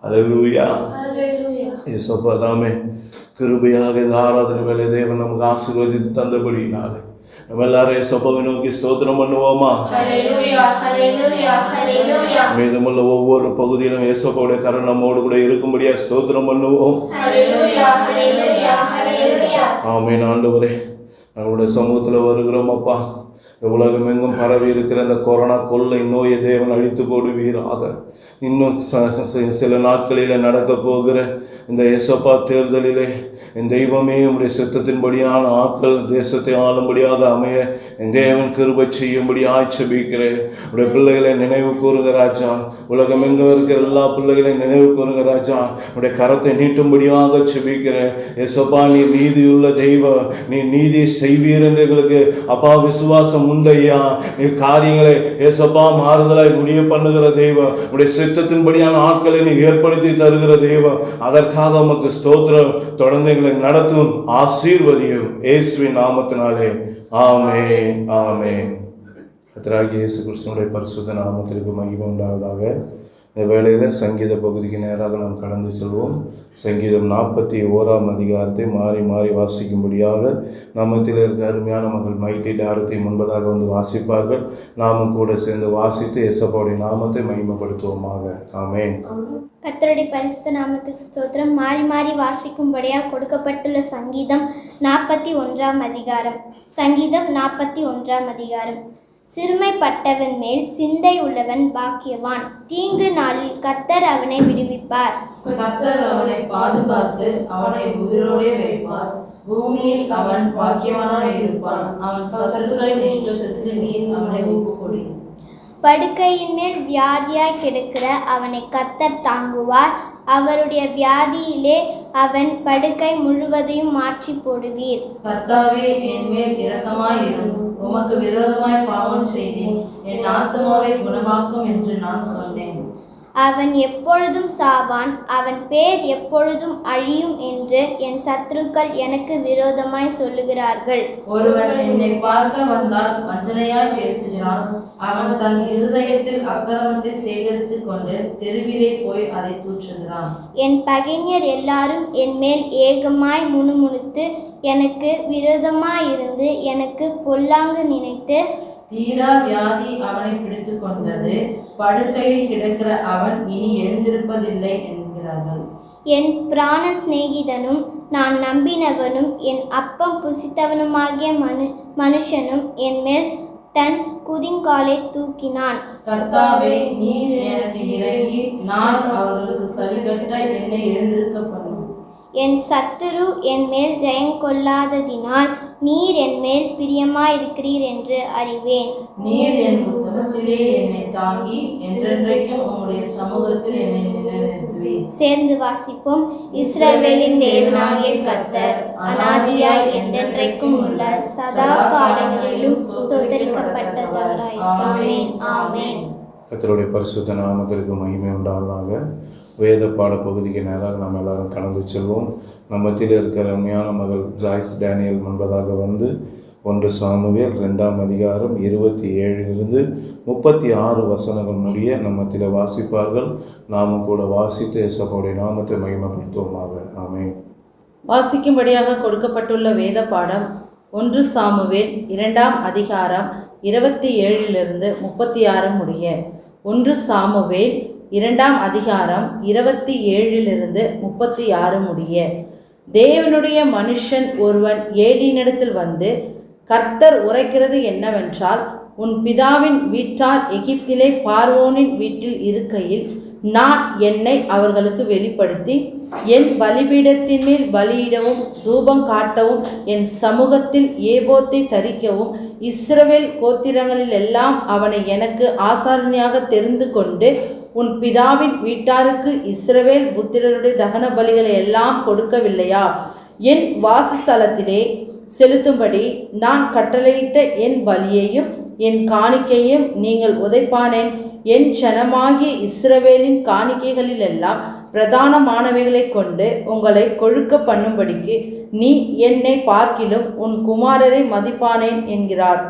அல்லேலூயா இயேசுப்பா தாமே கிருபையாக இந்த ஆராதனை வேலை தேவன் நமக்கு ஆசீர்வதித்து தந்தபடினாலே நம்ம எல்லாரும் இயேசுவை நோக்கி ஸ்தோத்திரம் பண்ணுவோமா? மீதமுள்ள ஒவ்வொரு பகுதியிலும் இயேசுவோடைய கரம் நம்மோடு கூட இருக்கும்படியா ஸ்தோத்திரம் பண்ணுவோம். ஆமென். ஆண்டவரே, நம்மளுடைய சமூகத்தில் வருகிறோம் அப்பா. உலகம் எங்கும் பரவி இருக்கிற இந்த கொரோனா கொள்ளை நோயை தேவன் அழித்து போடுவீராக. இன்னும் சில நாட்களில் நடக்க போகிற இந்த இயேசுப்பா தேர்தலிலே என் தெய்வமே உடைய சித்தத்தின்படியான ஆட்கள் தேசத்தை ஆளும்படியாக அமைய என் தேவன் கிருபை செய்யும்படி ஆட்சேபிக்கிறேன். உடைய பிள்ளைகளை நினைவு கூறுங்க ராஜா. உலகம் எங்கும் இருக்கிற எல்லா பிள்ளைகளையும் நினைவு கூறுங்க ராஜா. உடைய கரத்தை நீட்டும்படியாக செபிக்கிறேன். இயேசுப்பா, நீ நீதியுள்ள தெய்வம், நீ நீதியை செய்வீர் என்று எங்களுக்கு அப்பா விசுவாசம் உண்டையா. நீ காரியங்களை இயேசுப்பா மாறுதலாய் முடிய பண்ணுகிற தெய்வம். உடைய சித்தத்தின்படியான ஆட்களை நீ ஏற்படுத்தி தருகிற தெய்வம். அதற்காக உமக்கு ஸ்தோத்திரம். தொடர்ந்து எங்களை நடத்தும், ஆசீர்வதியும் இயேசுவின் நாமத்தினாலே. ஆமென், ஆமென். கர்த்தராகிய இயேசு கிறிஸ்துவினுடைய பரிசுத்த நாமத்திற்கு மகிமை உண்டாவதாக. இந்த வேளையில் சங்கீத பகுதிக்கு நேராக நாம் கடந்து செல்வோம். சங்கீதம் 41 அதிகாரத்தை மாறி மாறி வாசிக்கும்படியாக நம்மத்தில் இருக்க அருமையான மகள் மைட்டி டாரத்தை முன்பதாக வந்து வாசிப்பார்கள். நாமும் கூட சேர்ந்து வாசித்து இயேசுவோடைய நாமத்தை மகிமைப்படுத்துவோமாக. ஆமென். கர்த்தருடைய பரிசுத்த நாமத்துக்கு ஸ்தோத்திரம். மாறி மாறி வாசிக்கும்படியாக கொடுக்கப்பட்டுள்ள சங்கீதம் 41 அதிகாரம். சங்கீதம் 41 அதிகாரம். சிறுமைப்பட்டவன் மேல் சிந்தை உள்ளவன் பாக்கியவான். தீங்கு நாளில் கர்த்தர் அவனை விடுவிப்பார். கர்த்தர் அவனை பாதுகாத்து அவனை உயிரோடே வைப்பார். பூமியில் அவன் பாக்கியவானாய் இருப்பான். அவன் சத்துருக்களின் இஷ்டத்துக்கு நீர் அவனை ஒப்புக்கொடு. படுக்கையின் மேல் வியாதியாய் கிடக்கிற அவனை கர்த்தர் தாங்குவார். அவருடைய வியாதியிலே அவன் படுக்கை முழுவதையும் மாற்றி போடுவீர். கர்த்தாவே, என் மேல் இரக்கமாயிரும். உமக்கு விரோதமாய் பாவம் செய்தேன். என் ஆத்துமாவை குணமாக்கும் என்று நான் சொன்னேன். அவன் எப்பொழுதும் சாவான், அவன் பேர் எப்பொழுதும் அழியும் என்று என் சத்துருக்கள் எனக்கு விரோதமாய் சொல்லுகிறார்கள். ஒருவன் என்னை பார்க்க வந்தால் வஞ்சனையாய் பேசுகிறான். அவன் தன் இருதயத்தில் அக்கிரமத்தை சேகரித்துக் கொண்டு தெருவிலே போய் அதை தூற்றுகிறான். என் பகைஞர் எல்லாரும் என் மேல் ஏகமாய் முணுமுணுத்து எனக்கு விரோதமாயிருந்து எனக்கு பொல்லாங்கு நினைத்து, தீரா வியாதி அவனை பிடித்து கொண்டது, படுக்கையில் கிடக்கிற அவன் இனி எழுந்திருப்பதில்லை என்கிறார்கள். என் பிராண சிநேகிதனும் நான் நம்பினவனும் என் அப்பம் புசித்தவனுமாகிய மனுஷனும் என் மேல் தன் குதிங்காலை தூக்கினான். கர்த்தாவே, நீர் எனக்கு இறங்கி நான் அவர்களுக்கு சரிகட்ட என்னை எழுந்திருக்க பண்ணும். என் சத்துரு என் மேல் ஜெயங்கொள்ளாததினால் நீர் என் மேல் பிரியமாயிருக்கிறீர் என்று அறிவேன். நீர் என் புத்தகத்திலே என்னை தாங்கி என்றென்றைக்கும் உம்முடைய சமூகத்தில் என்னை நிலைநிறுத்துவீர். சேர்ந்து வாசிப்போம். இஸ்ரவேலின் தேவனாகிய கர்த்தர் அநாதியாய் என்றென்றைக்கும் உள்ள சதா காலங்களிலும் ஸ்தோத்தரிக்கப்பட்டவராய். ஆமென், ஆமென். கர்த்தருடைய பரிசுத்த நாமத்திற்கு மகிமை உண்டாவதாக. வேத பாட பகுதிக்கு நேராக நாம் எல்லாரும் கடந்து செல்வோம். நம்ம மத்தியில் இருக்கிற அருமையான மகள் ஜாய்ஸ் டேனியல் முன்பதாக வந்து 1 சாமுவேல் 2ஆம் அதிகாரம் 27 36 வசனங்கள் முடிய நம்ம மத்தியில் வாசிப்பார்கள். நாமும் கூட வாசித்து இயேசுவுடைய நாமத்தை மகிமைப்படுத்துவோமாக. ஆமென். வாசிக்கும்படியாக கொடுக்கப்பட்டுள்ள வேத பாடம் 1 சாமுவேல் 2ஆம் அதிகாரம் 27 36 முடிய. 1 சாமுவேல் 2ஆம் அதிகாரம் 27 36 முடிய. தேவனுடைய மனுஷன் ஒருவன் ஏலியினிடத்தில் வந்து, கர்த்தர் உரைக்கிறது என்னவென்றால், உன் பிதாவின் வீட்டார் எகிப்திலே பார்வோனின் வீட்டில் இருக்கையில் நான் என்னை அவர்களுக்கு வெளிப்படுத்தி என் பலிபீடத்தின் மேல் பலியிடவும் தூபம் காட்டவும் என் சமூகத்தில் ஏபோத்தை தரிக்கவும் இஸ்ரவேல் கோத்திரங்களில் எல்லாம் அவனை எனக்கு ஆசாரணியாக தெரிந்து கொண்டு உன் பிதாவின் வீட்டாருக்கு இஸ்ரவேல் புத்திரருடைய தகன பலிகளை எல்லாம் கொடுக்கவில்லையா? என் வாசஸ்தலத்திலே செலுத்தும்படி நான் கட்டளையிட்ட என் பலியையும் என் காணிக்கையும் நீங்கள் உதைப்பானேன். என் ஜனமாகிய இஸ்ரவேலின் காணிக்கைகளிலெல்லாம் பிரதானமானவைகளை கொண்டு உங்களை கொழுக்க பண்ணும்படிக்கு நீ என்னை பார்க்கிலும் உன் குமாரரை மதிப்பானேன் என்கிறார்.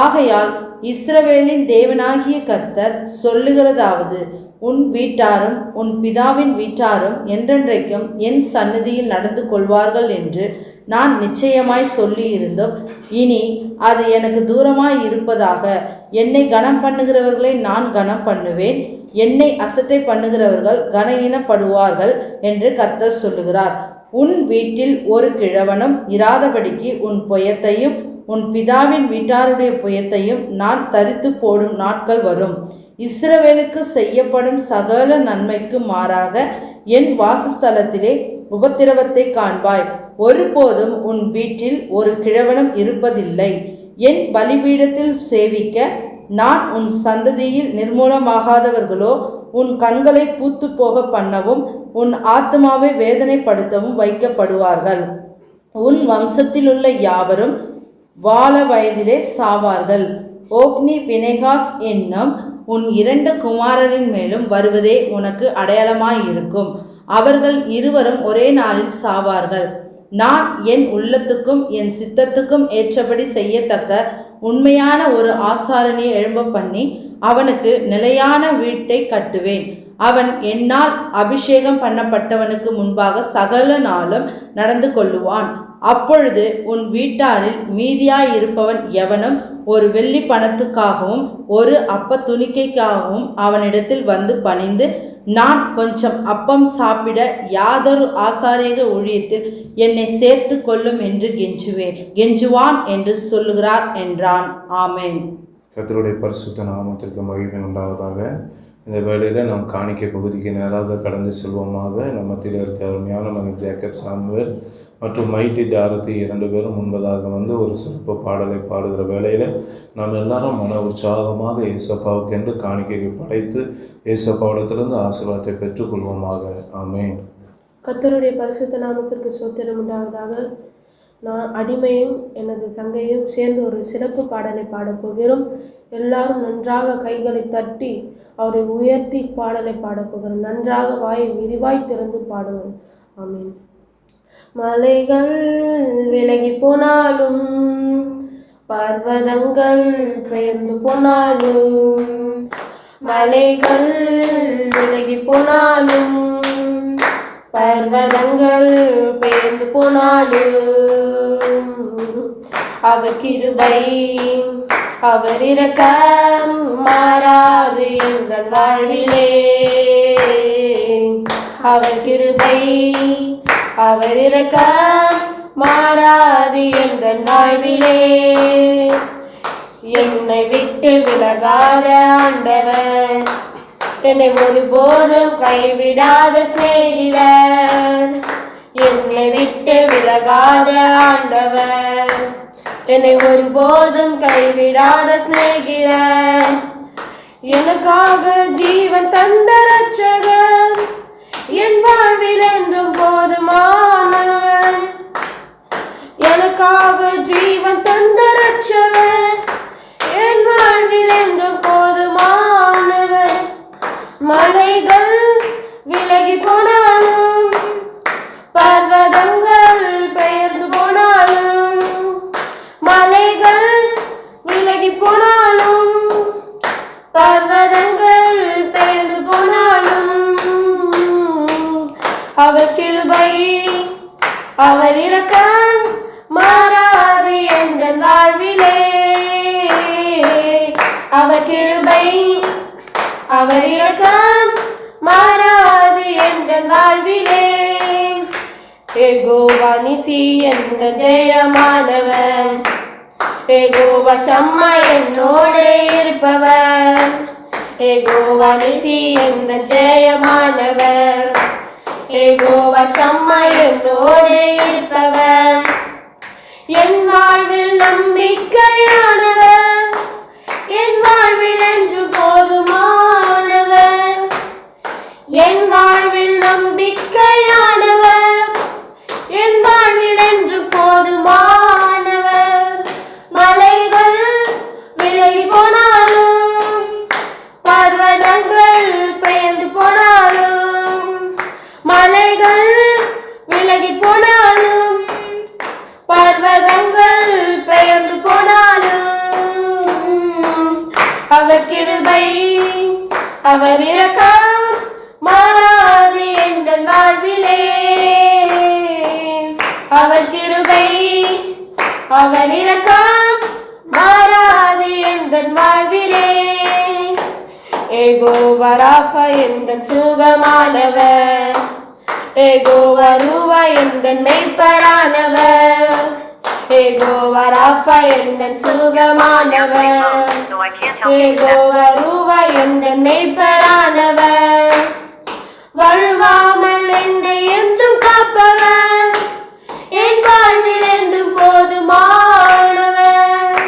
ஆகையால் இஸ்ரவேலின் தேவனாகிய கர்த்தர் சொல்லுகிறதாவது, உன் வீட்டாரும் உன் பிதாவின் வீட்டாரும் என்றென்றைக்கும் என் சந்நிதியில் நடந்து கொள்வார்கள் என்று நான் நிச்சயமாய் சொல்லியிருந்தோம். இனி அது எனக்கு தூரமாய் இருப்பதாக. என்னை கனம் பண்ணுகிறவர்களை நான் கனம் பண்ணுவேன், என்னை அசட்டை பண்ணுகிறவர்கள் கனஈனப்படுவார்கள் என்று கர்த்தர் சொல்லுகிறார். உன் வீட்டில் ஒரு கிழவனும் இராதபடிக்கு உன் புயத்தையும் உன் பிதாவின் வீட்டாருடைய புயத்தையும் நான் தரித்து போடும் நாட்கள் வரும். இஸ்ரவேலுக்கு செய்யப்படும் சகல நன்மைக்கு மாறாக என் வாசஸ்தலத்திலே உபத்திரவத்தை காண்பாய். ஒருபோதும் உன் வீட்டில் ஒரு கிழவனும் இருப்பதில்லை. என் பலிபீடத்தில் சேவிக்க நான் உன் சந்ததியில் நிர்மூலமாகாதவர்களோ உன் கண்களை பூத்து போக பண்ணவும் உன் ஆத்மாவை வேதனைப்படுத்தவும் வைக்கப்படுவார்கள். உன் வம்சத்திலுள்ள யாவரும் வால வயதிலே சாவார்கள். ஓப்னி பினெகாஸ் என்னும் உன் 2 குமாரரின் மேலும் வருவதே உனக்கு அடையாளமாயிருக்கும். அவர்கள் இருவரும் ஒரே நாளில் சாவார்கள். நான் என் உள்ளத்துக்கும் என் சித்தத்துக்கும் ஏற்றபடி செய்யத்தக்க உண்மையான ஒரு ஆசாரணியை எழும்ப பண்ணி அவனுக்கு நிலையான வீட்டை கட்டுவேன். அவன் என்னால் அபிஷேகம் பண்ணப்பட்டவனுக்கு முன்பாக சகல நாளும் நடந்து கொள்ளுவான். அப்பொழுது உன் வீட்டாரில் மீதியாயிருப்பவன் எவனும் ஒரு வெள்ளி பணத்துக்காகவும் ஒரு அப்ப துணிக்கைக்காகவும் அவனிடத்தில் வந்து பணிந்து, நான் கொஞ்சம் அப்பம் சாப்பிட யாதொரு ஆசாரியக ஊழியத்தில் என்னை சேர்த்து கொள்ளும் என்று கெஞ்சுவான் என்று சொல்லுகிறார் என்றான். ஆமென். கர்த்தருடைய பரிசுத்த நாமத்திற்கு மகிமை உண்டாவதாக. இந்த வேளையில் நாம் காணிக்கை பகுதிக்கு நேராக கடந்து செல்வோமாக. நம்ம மத்தியில் இருக்கிற அருமையான மகன் ஜேக்கப் சாமுவேல் மற்றும் மைட்டி டாரதி 2 பேரும் முன்பதாக வந்து ஒரு சிறப்பு பாடலை பாடுகிற வேளையில் நாம் எல்லாரும் மன உற்சாகமாக ஏசப்பாவுக்கென்று காணிக்கையை படைத்து ஏசப்பாவிடத்திலிருந்து ஆசீர்வாதத்தை பெற்றுக்கொள்வோமாக. ஆமென். கர்த்தருடைய பரிசுத்த நாமத்திற்கு ஸ்தோத்திரம் உண்டாவதாக. நான் அடிமையும் எனது தங்கையும் சேர்ந்து ஒரு சிறப்பு பாடலை பாடப்போகிறோம். எல்லாரும் நன்றாக கைகளை தட்டி அவரை உயர்த்தி பாடலை பாடப் போகிறோம். நன்றாக வாயை விரிவாய் திறந்து பாடுங்கள். ஆமென். மலைகள் விலகி போனாலும் பர்வதங்கள் பெயர்ந்து போனாலும், மலைகள் விலகி போனாலும் பர்வதங்கள் பெயர்ந்து போனாலும், அவர் கிருபை அவர் இரக்கம் மாறாது எங்கள் வாழ்விலே. அவர் கிருபை அவர் இரக்கம் மாறாது எங்கள் வாழ்விலே. என்னை விட்டு விலகாத ஆண்டவர், என்னை ஒருபோதும் கைவிடாத சிநேகிதர். என்னை விட்டு விலகாத ஆண்டவர், என்னை ஒருபோதும் கைவிடாத சிநேகிதர். எனக்காக ஜீவன் தந்த ரட்சகர், என் வாழ்வில் என்றும் போதுமானவர். எனக்காக ஜீவன் தந்த ரட்சகர், என் வாழ்வில் என்றும் போதுமானவர். மலைகள் விலகி போனாலும் பர்வதங்கள் பெயர்ந்து போனாலும், மலைகள் விலகி போனாலும் பர்வதங்கள் பெயர்ந்து போனாலும், அவர் கிருபை அவர் இரக்கம் மாறாது எங்கள் வாழ்விலே. அவர் கிருபை அவர் இரக்கம் மாறாது எங்கள் வாழ்விலே. யெகோவா நிசி என்ற ஜெயமானவர், யெகோவா ஷம்மா என்னோடு இருப்பவர். யெகோவா நிசி என்ற ஜெயமானவர், யெகோவா ஷம்மா என்னோடு இருப்பவர். என் வாழ்வில் நம்பிக்கையானவர், என் வாழ்வில் என்று போதுமானவர். என் வாழ்வில் நம்பிக்கையானவர், என் வாழ்வில் என்று போதுமானவர். மலைகள் விலகி போனாலும் பர்வதங்கள் பெயர்ந்து போனாலும், மலைகள் விலகி போனாலும் பர்வதங்கள் பெயர்ந்து போனாலும், அவர் கிருபை அவர் இரக்கம் மாறாது எங்கள் வாழ்விலே. அவர் கிருபை அவர் இரக்கம் மாறாது எங்கள் வாழ்விலே. யெகோவா ராஃபா எந்தன் சுகமானவர், யெகோவா ரூவா எந்தன் மெய்ப்பரானவர். யெகோவா ராஃபா எந்தன் சுகமானவர், யெகோவா ரூவா எந்தன் மெய்ப்பரானவர். வழுவாமல் என்னை என்றும் காப்பவர், என் வாழ்வில் என்றும் போதுமானவர்.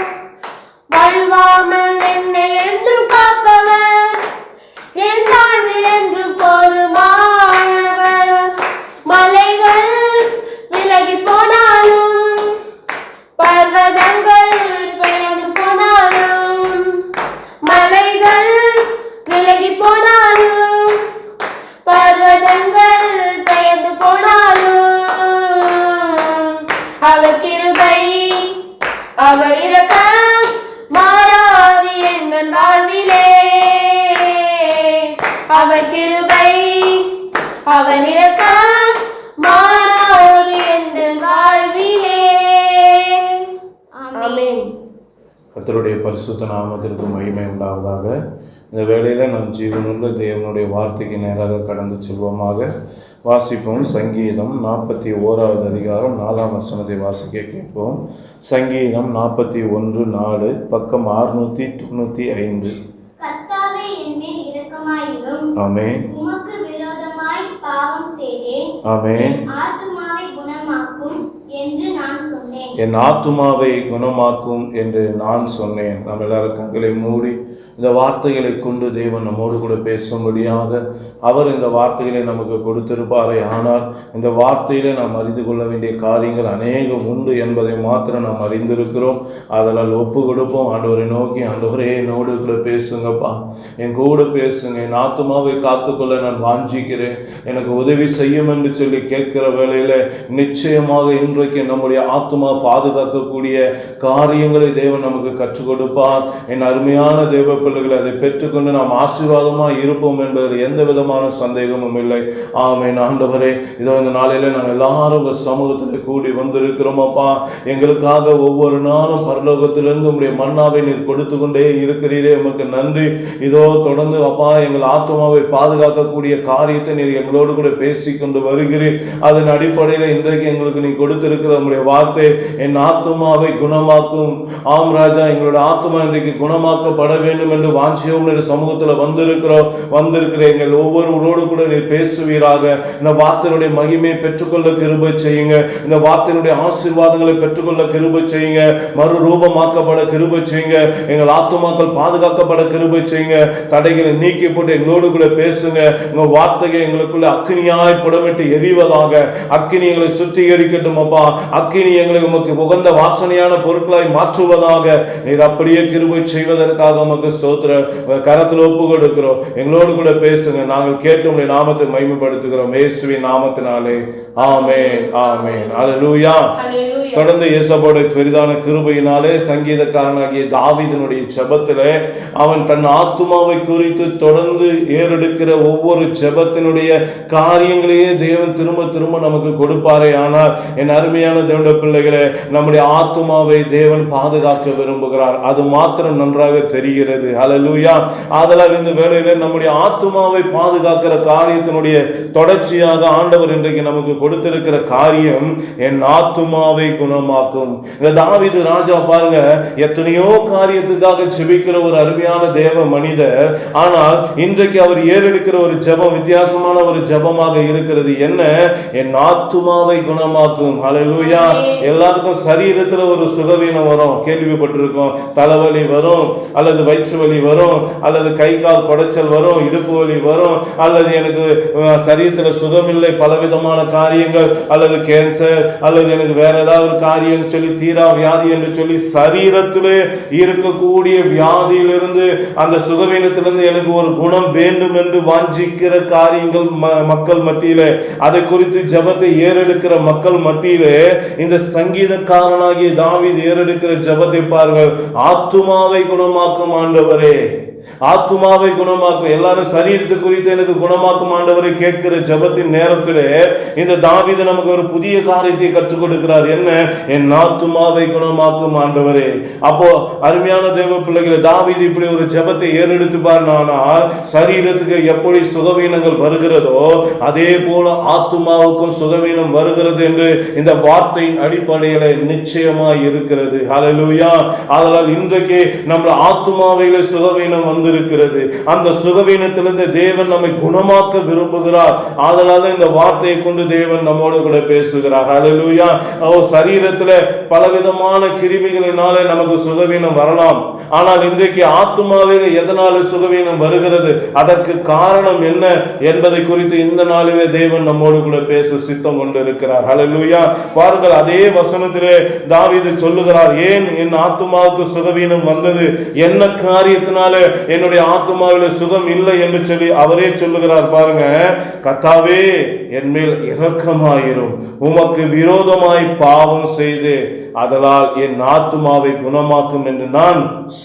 வழுவாமல் என்னை என்றும் காப்பவர், என் வாழ்வில் என்றும் போதுமானவர். மலைகள் விலகி போனாலும் பர்வதங்கள் பெயர்ந்து போனாலும், மலைகள் விலகி போனாலும் பர்வதங்கள் பெயர்ந்து போனாலும், அவர் கிருபை அவர் இரக்கம் மாறாது எங்கள் வாழ்விலே. அவர் கிருபை அவர் இரக்கம் மாறாது எங்கள் வாழ்விலே. ஆமென். கர்த்தருடைய பரிசுத்த நாமத்திற்கு மகிமை உண்டாவதாக. இந்த வேளையில் நாம் ஜீவனுள்ள தேவனுடைய வார்த்தைக்கு நேராக கடந்து செல்வோமாக. வாசிப்போம். சங்கீதம் 41 அதிகாரம் 4ஆம் வசனத்தை வாசிக்க கேட்போம். சங்கீதம் 41:4, பக்கம் 695. கர்த்தாவே என் மேல் இரக்கமாயிரும். ஆமென். உமக்கு விரோதமாய் பாவம் செய்தேன். ஆமென். என் ஆத்துமாவை குணமாக்கும் என்று நான் சொன்னேன். என் ஆத்துமாவை குணமாக்கும் என்று நான் சொன்னேன். நாம் எல்லாரும் கண்களை மூடி இந்த வார்த்தைகளை கொண்டு தேவன் நம்மோடு கூட பேசும்படியாக அவர் இந்த வார்த்தைகளை நமக்கு கொடுத்திருப்பாரே. ஆனால் இந்த வார்த்தையிலே நாம் அறிந்து கொள்ள வேண்டிய காரியங்கள் அநேகம் உண்டு என்பதை மாத்திரம் நாம் அறிந்திருக்கிறோம். அதனால் ஒப்பு கொடுப்போம். ஆண்டவரை நோக்கி, ஆண்டவரே என்னோடு கூட பேசுங்கப்பா, என் கூட பேசுங்க, என் ஆத்துமாவை காத்துக்கொள்ள நான் வாஞ்சிக்கிறேன், எனக்கு உதவி செய்யும் என்று சொல்லி கேட்கிற வேளையில் நிச்சயமாக இன்றைக்கு நம்முடைய ஆத்துமா பாதுகாக்கக்கூடிய காரியங்களை தேவன் நமக்கு கற்றுக் கொடுப்பார். என் அருமையான தேவ பிள்ளைகளை அதை பெற்றுக்கொண்டு நாம் ஆசீர்வாதமாக இருப்போம் என்பதில் எந்த விதமான சந்தேகமும் இல்லை. ஆமென். ஆண்டவரே, இதோ இந்த நாளிலே நாங்கள் எல்லாரும் உங்கள் சமூகத்தில் கூடி வந்திருக்கிறோம் அப்பா. எங்களுக்காக ஒவ்வொரு நாளும் பரலோகத்திலிருந்து உங்களுடைய மன்னாவை நீர் கொடுத்து கொண்டே இருக்கிறீரே, உமக்கு நன்றி. இதோ தொடர்ந்து அப்பா எங்கள் ஆத்துமாவை பாதுகாக்கக்கூடிய காரியத்தை நீர் எங்களோடு கூட பேசிக்கொண்டு வருகிறீர். அதன் அடிப்படையில் இன்றைக்கு எங்களுக்கு நீ கொடுத்திருக்கிற நம்முடைய வார்த்தை என் ஆத்துமாவை குணமாக்கும். ஆம் ராஜா, எங்களுடைய ஆத்துமா இன்றைக்கு குணமாக்கப்பட வேண்டும் என்று வாஞ்சியோடு சமூகத்தில் வந்திருக்கிற எங்கள் ஒவ்வொருவரோடு கூட நீர் பேசுவீராக. இந்த வார்த்தையினுடைய மகிமையை பெற்றுக்கொள்ள கிருபை செய்யுங்க. இந்த வார்த்தையினுடைய ஆசீர்வாதங்களை பெற்றுக்கொள்ள கிருபை செய்யுங்க. மறுரூபமாக்கப்பட கிருபை செய்யுங்க. எங்கள் ஆத்துமாக்கள் பாதுகாக்கப்பட கிருபை செய்யுங்க. தடைகளை நீக்கி போட்டு எங்களோடு கூட பேசுங்க. உங்க வார்த்தையை எங்களுக்குள்ள அக்கினியாய் புடமிட்டு எரிவதாக. அக்கினி எங்களை சுத்திகரிக்கட்டும் அப்பா. அக்கினி எங்களை உமக்கு உகந்த வாசனையான பொருட்களாய் மாற்றுவதாக. நீர் அப்படியே கிருபை செய்வதற்காக உமக்கு ஸ்தோத்திர கரத்தில் ஒப்பு கொடுக்கிறோம். எங்களோடு கூட பேசுங்க. நாங்கள் கேட்டு உங்களுடைய நாமத்தை மகிமைப்படுத்துகிறோம் இயேசுவின் நாமத்தினாலே. ஆமென், ஆமென். அல்லேலூயா. தொடர்ந்து இயேசுவோட பெரிதான கிருபையினாலே சங்கீதக்காரனாகிய தாவீதினுடைய ஜெபத்திலே அவன் தன் ஆத்துமாவை குறித்து தொடர்ந்து ஏறெடுக்கிற ஒவ்வொரு ஜெபத்தினுடைய காரியங்களையே தேவன் திரும்ப திரும்ப நமக்கு கொடுப்பாரே. ஆனால் என் அருமையான தேவனுடைய பிள்ளைகளே, நம்முடைய ஆத்துமாவை தேவன் பாதுகாக்க விரும்புகிறார். அது மாத்திரம் நன்றாக தெரிகிறது. அல்லேலூயா. ஆதலால் இந்த வேளையிலே நம்முடைய ஆத்துமாவை பாதுகாக்கிற காரியத்தினுடைய தொடர்ச்சியாக ஆண்டவர் இன்றைக்கு நமக்கு கொடுத்திருக்கிற காரியம் என் ஆத்துமாவை குணமாக்கும். இந்த தாவீது ராஜா பாருங்க, எத்தனையோ காரியத்துக்காக ஜெபிக்கிற ஒரு அருமையான தேவ மனிதர். ஆனால் இன்றைக்கு அவர் ஏறெடுக்கிற ஒரு ஜெபம் வித்தியாசமான ஒரு ஜெபமாக இருக்கிறது. என்ன? என் ஆத்துமாவை குணமாக்கும். அல்லேலூயா. எல்லாருக்கும் சரீரத்தில் ஒரு சுகவீனம் வரும், கேள்விப்பட்டிருக்கோம். தலைவலி வரும், அல்லது வயிற்று வலி வரும், அல்லது கை கால் குடைச்சல் வரும், இடுப்பு வலி வரும், அல்லது எனக்கு சரீரத்தில் சுகமில்லை, பலவிதமான காரியங்கள், அல்லது கேன்சர், அல்லது எனக்கு வேற ஏதாவது ஒரு காரியம் சொல்லி தீரா வியாதி என்று சொல்லி சரீரத்திலே இருக்கக்கூடிய வியாதியிலிருந்து அந்த சுகவீனத்திலிருந்து எனக்கு ஒரு குணம் வேண்டும் என்று வாஞ்சிக்கிற காரியங்கள் மக்கள் மத்தியிலே, அதை குறித்து ஜெபத்தை ஏறெடுக்கிற மக்கள் மத்தியிலே இந்த சங்கீதக்காரனாகிய தாவீது ஏறெடுக்கிற ஜெபத்தை பாருங்கள். ஆத்துமாவை குணமாக்கும் ஆண்டவரே, ஆத்துமாவை குணமாக்கும். எல்லாரும் சரீரத்தை குறித்து எனக்கு குணமாக்கும் ஆண்டவரை கேட்கிற ஜெபத்தின் நேரத்திலே இந்த தாவீது நமக்கு ஒரு புதிய காரியத்தை கற்றுக் கொடுக்கிறார். என்ன? என் ஆத்துமாவை குணமாக்கும் ஆண்டவரே. அப்போ அருமையான தேவ பிள்ளைகளை, தாவீது இப்படி ஒரு ஜெபத்தை ஏறெடுத்து பாருனால் சரீரத்துக்கு எப்படி சுகவீனங்கள் வருகிறதோ அதே போல ஆத்துமாவுக்கும் சுகவீனம் வருகிறது என்று இந்த வார்த்தையின் அடிப்படையில் நிச்சயமாய் இருக்கிறது. ஹல்லேலூயா. அதனால் இன்றைக்கு நம்ம ஆத்துமாவிலே சுகவீனம் வந்திருக்கிறது. அந்த சுகவீனத்திலிருந்து தேவன் நம்மை குணமாக்க விரும்புகிறார். அதனால இந்த வார்த்தையை கொண்டு தேவன் நம்மோடு கூட பேசுகிறார். ஹல்லேலூயா. சரீரத்தில் பலவிதமான கிருமிகளினாலே நமக்கு சுகவீனம் வரலாம். ஆனால் இன்றைக்கு ஆத்துமாவிலே எதனால சுகவீனம் வருகிறது, அதற்கு காரணம் என்ன என்பதை குறித்து இந்த நாளிலே தேவன் நம்மோடு கூட பேச சித்தம் கொண்டிருக்கிறார். ஹல்லேலூயா. பாருங்கள், அதே வசனத்திலே தாவீது சொல்லுகிறார், ஏன் என் ஆத்துமாவுக்கு சுகவீனம் வந்தது, என்ன காரியத்தினால என்னுடைய ஆத்துமாவில் சுகம் இல்லை என்று சொல்லி அவரே சொல்லுகிறார். பாருங்க, கர்த்தாவே என் மேல் இரக்கமாயிரும், உமக்கு விரோதமாய் பாவம் செய்து அதனால் என் ஆத்துமாவை குணமாக்கும் என்று நான்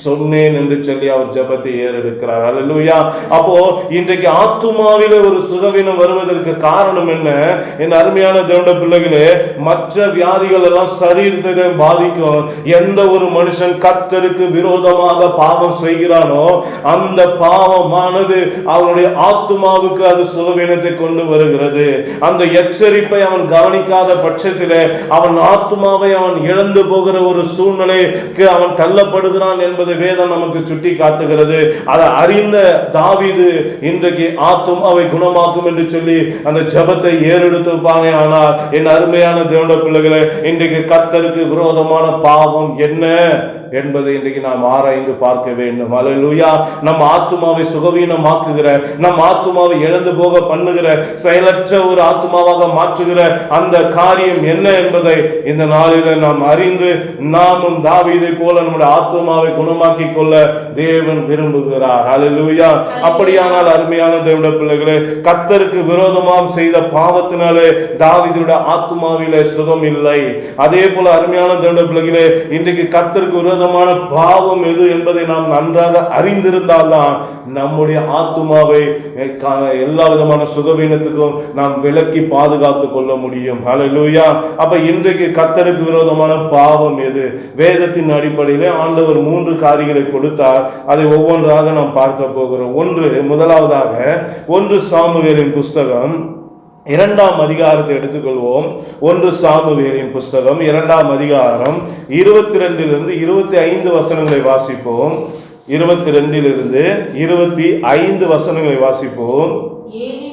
சொன்னேன் என்று சொல்லி அவர் ஜெபத்தை ஏறெடுக்கிறார். அல்லேலூயா. அப்போ இன்றைக்கு ஆத்துமாவிலே ஒரு சுகவீனம் வருவதற்கு காரணம் என்ன? என் அருமையான தேவனுடைய பிள்ளைகளே, மற்ற வியாதிகள் எல்லாம் சரீரத்தை பாதிக்கும். எந்த ஒரு மனுஷன் கர்த்தருக்கு விரோதமாக பாவம் செய்கிறானோ அந்த பாவமானது அவனுடைய ஆத்துமாவுக்கு அது சுகவீனத்தை கொண்டு வருகிறது. அந்த எச்சரிப்பை அவன் கவனிக்காத பட்சத்திலே அவன் ஆத்துமாவை அவன் இழந்து போகிற ஒரு சூழ்நிலைக்கு அவன் தள்ளப்படுகிறான் என்பது வேதம் நமக்கு சுட்டி காட்டுகிறது. அதை அறிந்த தாவீது இன்றைக்கு ஆத்துமாவை குணமாக்கும் என்று சொல்லி அந்த ஜெபத்தை ஏறெடுத்திருப்பானே. ஆனால் என் அருமையான தேவனுடைய பிள்ளைகளே, இன்றைக்கு கர்த்தருக்கு விரோதமான பாவம் என்ன என்பதை இன்றைக்கு நாம் ஆராய்ந்து பார்க்க வேண்டும். அல்லேலூயா. நம் ஆத்துமாவை சுகவீனமாக்குகிற, நம் ஆத்துமாவை இழந்து போக பண்ணுகிற, செயலற்ற ஒரு ஆத்துமாவாக மாற்றுகிற அந்த காரியம் என்ன என்பதை இந்த நாளில் நாம் அறிந்து நாமும் தாவீதை போல நம்முடைய ஆத்துமாவை குணமாக்கி கொள்ள தேவன் விரும்புகிறார். அல்லேலூயா. அப்படியானால் அருமையான தேவனுடைய பிள்ளைகளே, கர்த்தருக்கு விரோதமாக செய்த பாவத்தினாலே தாவீதுடைய ஆத்துமாவிலே சுகம் இல்லை. அதே போல அருமையான தேவனுடைய பிள்ளைகளே, இன்றைக்கு கர்த்தருக்கு விரோதமான பாவம் எது என்பதை நாம் நன்றாக அறிந்திருந்தால்தான் நம்முடைய ஆத்துமாவை எல்லா விதமான சுகவீனத்துக்கும் நாம் விலக்கி பாதுகாத்து கொள்ள முடியும். அல்லேலூயா. அப்ப இன்றைக்கு கர்த்தருக்கு விரோதமான பாவம் எது? வேதத்தின் அடிப்படையிலே ஆண்டவர் 3 காரியங்களை கொடுத்தார். அதை ஒவ்வொன்றாக நாம் பார்க்க போகிறோம். முதலாவதாக 1 சாமுவேலின் புஸ்தகம் 2ஆம் அதிகாரத்தை எடுத்துக்கொள்வோம். 1 சாமுவேலின் புஸ்தகம் 2ஆம் அதிகாரம் 22 25 வசனங்களை வாசிப்போம். 22 25 வசனங்களை வாசிப்போம். ஏலி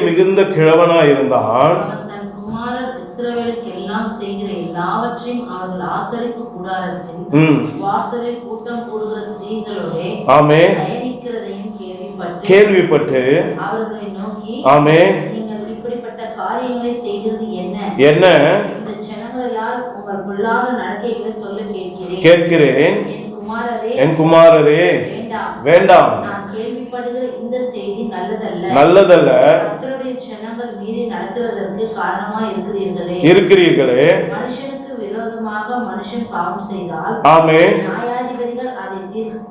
மிகுந்த கிழவனாயிருந்தான். தன் குமாரர் இஸ்ரவேலுக்கு எல்லாம் செய்கிற எல்லாவற்றையும் அவர்கள் ஆசரிப்பு கூடாரத்தின் வாசலில் கூட்டம் கூடுகிற ஸ்திரீகளோட பயணிக்கிறதையும் கேள்விப்பட்டு அவர்களை நோக்கி, நீங்கள் இப்படிப்பட்ட காரியங்களை செய்கிறது என்ன? இந்த ஜனங்களால் உங்கள் பொல்லாத நடக்கைகளை சொல்ல கேட்கிறேன். என் குமாரரே, வேண்டாம். நான் கேள்விப்படுகிற இந்த செய்தி நல்லதல்ல. கர்த்தருடைய ஜனங்கள் மீறி நடக்கிறதற்கு காரணமா இருக்கிறீர்களே. மனுஷனுக்கு விரோதமாக மனுஷன் பாவம் செய்தால் நியாயாதிபதிகள் அதை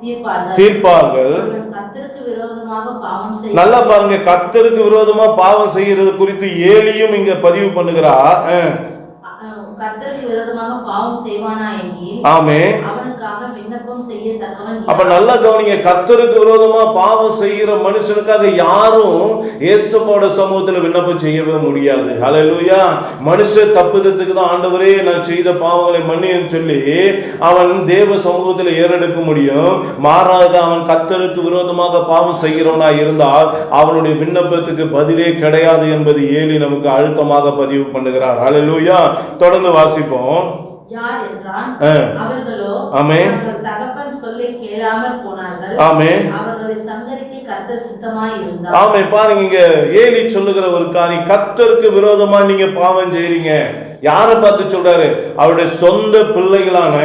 தீர்ப்பார்கள். கர்த்தருக்கு விரோதமாக பாவம் செய்ய நல்லா பாருங்க, கர்த்தருக்கு விரோதமா பாவம் செய்யறது குறித்து ஏலியும் இங்க பதிவு பண்ணுகிறார். கர்த்தருக்கு விரோதமாக பாவம் செய்வானா எனில் அவனுக்காக விண்ணப்பம் செய்யத்தக்கவன். அப்ப நல்லா கவனிங்க, கர்த்தருக்கு விரோதமா பாவம் செய்கிற மனுஷனுக்காக யாரும் இயேசுவோட சமூகத்துல விண்ணப்பம் செய்யவே முடியாது. ஹல்லேலூயா. மனுஷ தப்புதத்துக்கு தான் ஆண்டவரே நான் செய்த பாவங்களை மன்னின்னு சொல்லி அவன் தேவ சமூகத்துல ஏறெடுக்க முடியும். மாறாக அவன் கர்த்தருக்கு விரோதமாக பாவம் செய்கிறவனா இருந்தால் அவனுடைய விண்ணப்பத்துக்கு பதிலே கிடையாது என்பது ஏலி நமக்கு அழுத்தமாக பதிவு பண்ணுகிறார். ஹல்லேலூயா. தொடர்ந்து வாசிப்போம். யார் என்றான், அவர்களோ தங்கள் தகப்பன் சொல்லை கேளாமல் போனார்கள். அவர்களை சங்கரிக்க கர்த்தர் சித்தமாய் இருந்தார். பாருங்க, இங்க ஏலி சொல்லுகிற ஒரு காரியம், கர்த்தருக்கு விரோதமா நீங்க பாவம் செய்றீங்க. யாரை பார்த்து சொல்றாரு? அவருடைய சொந்த பிள்ளைகளான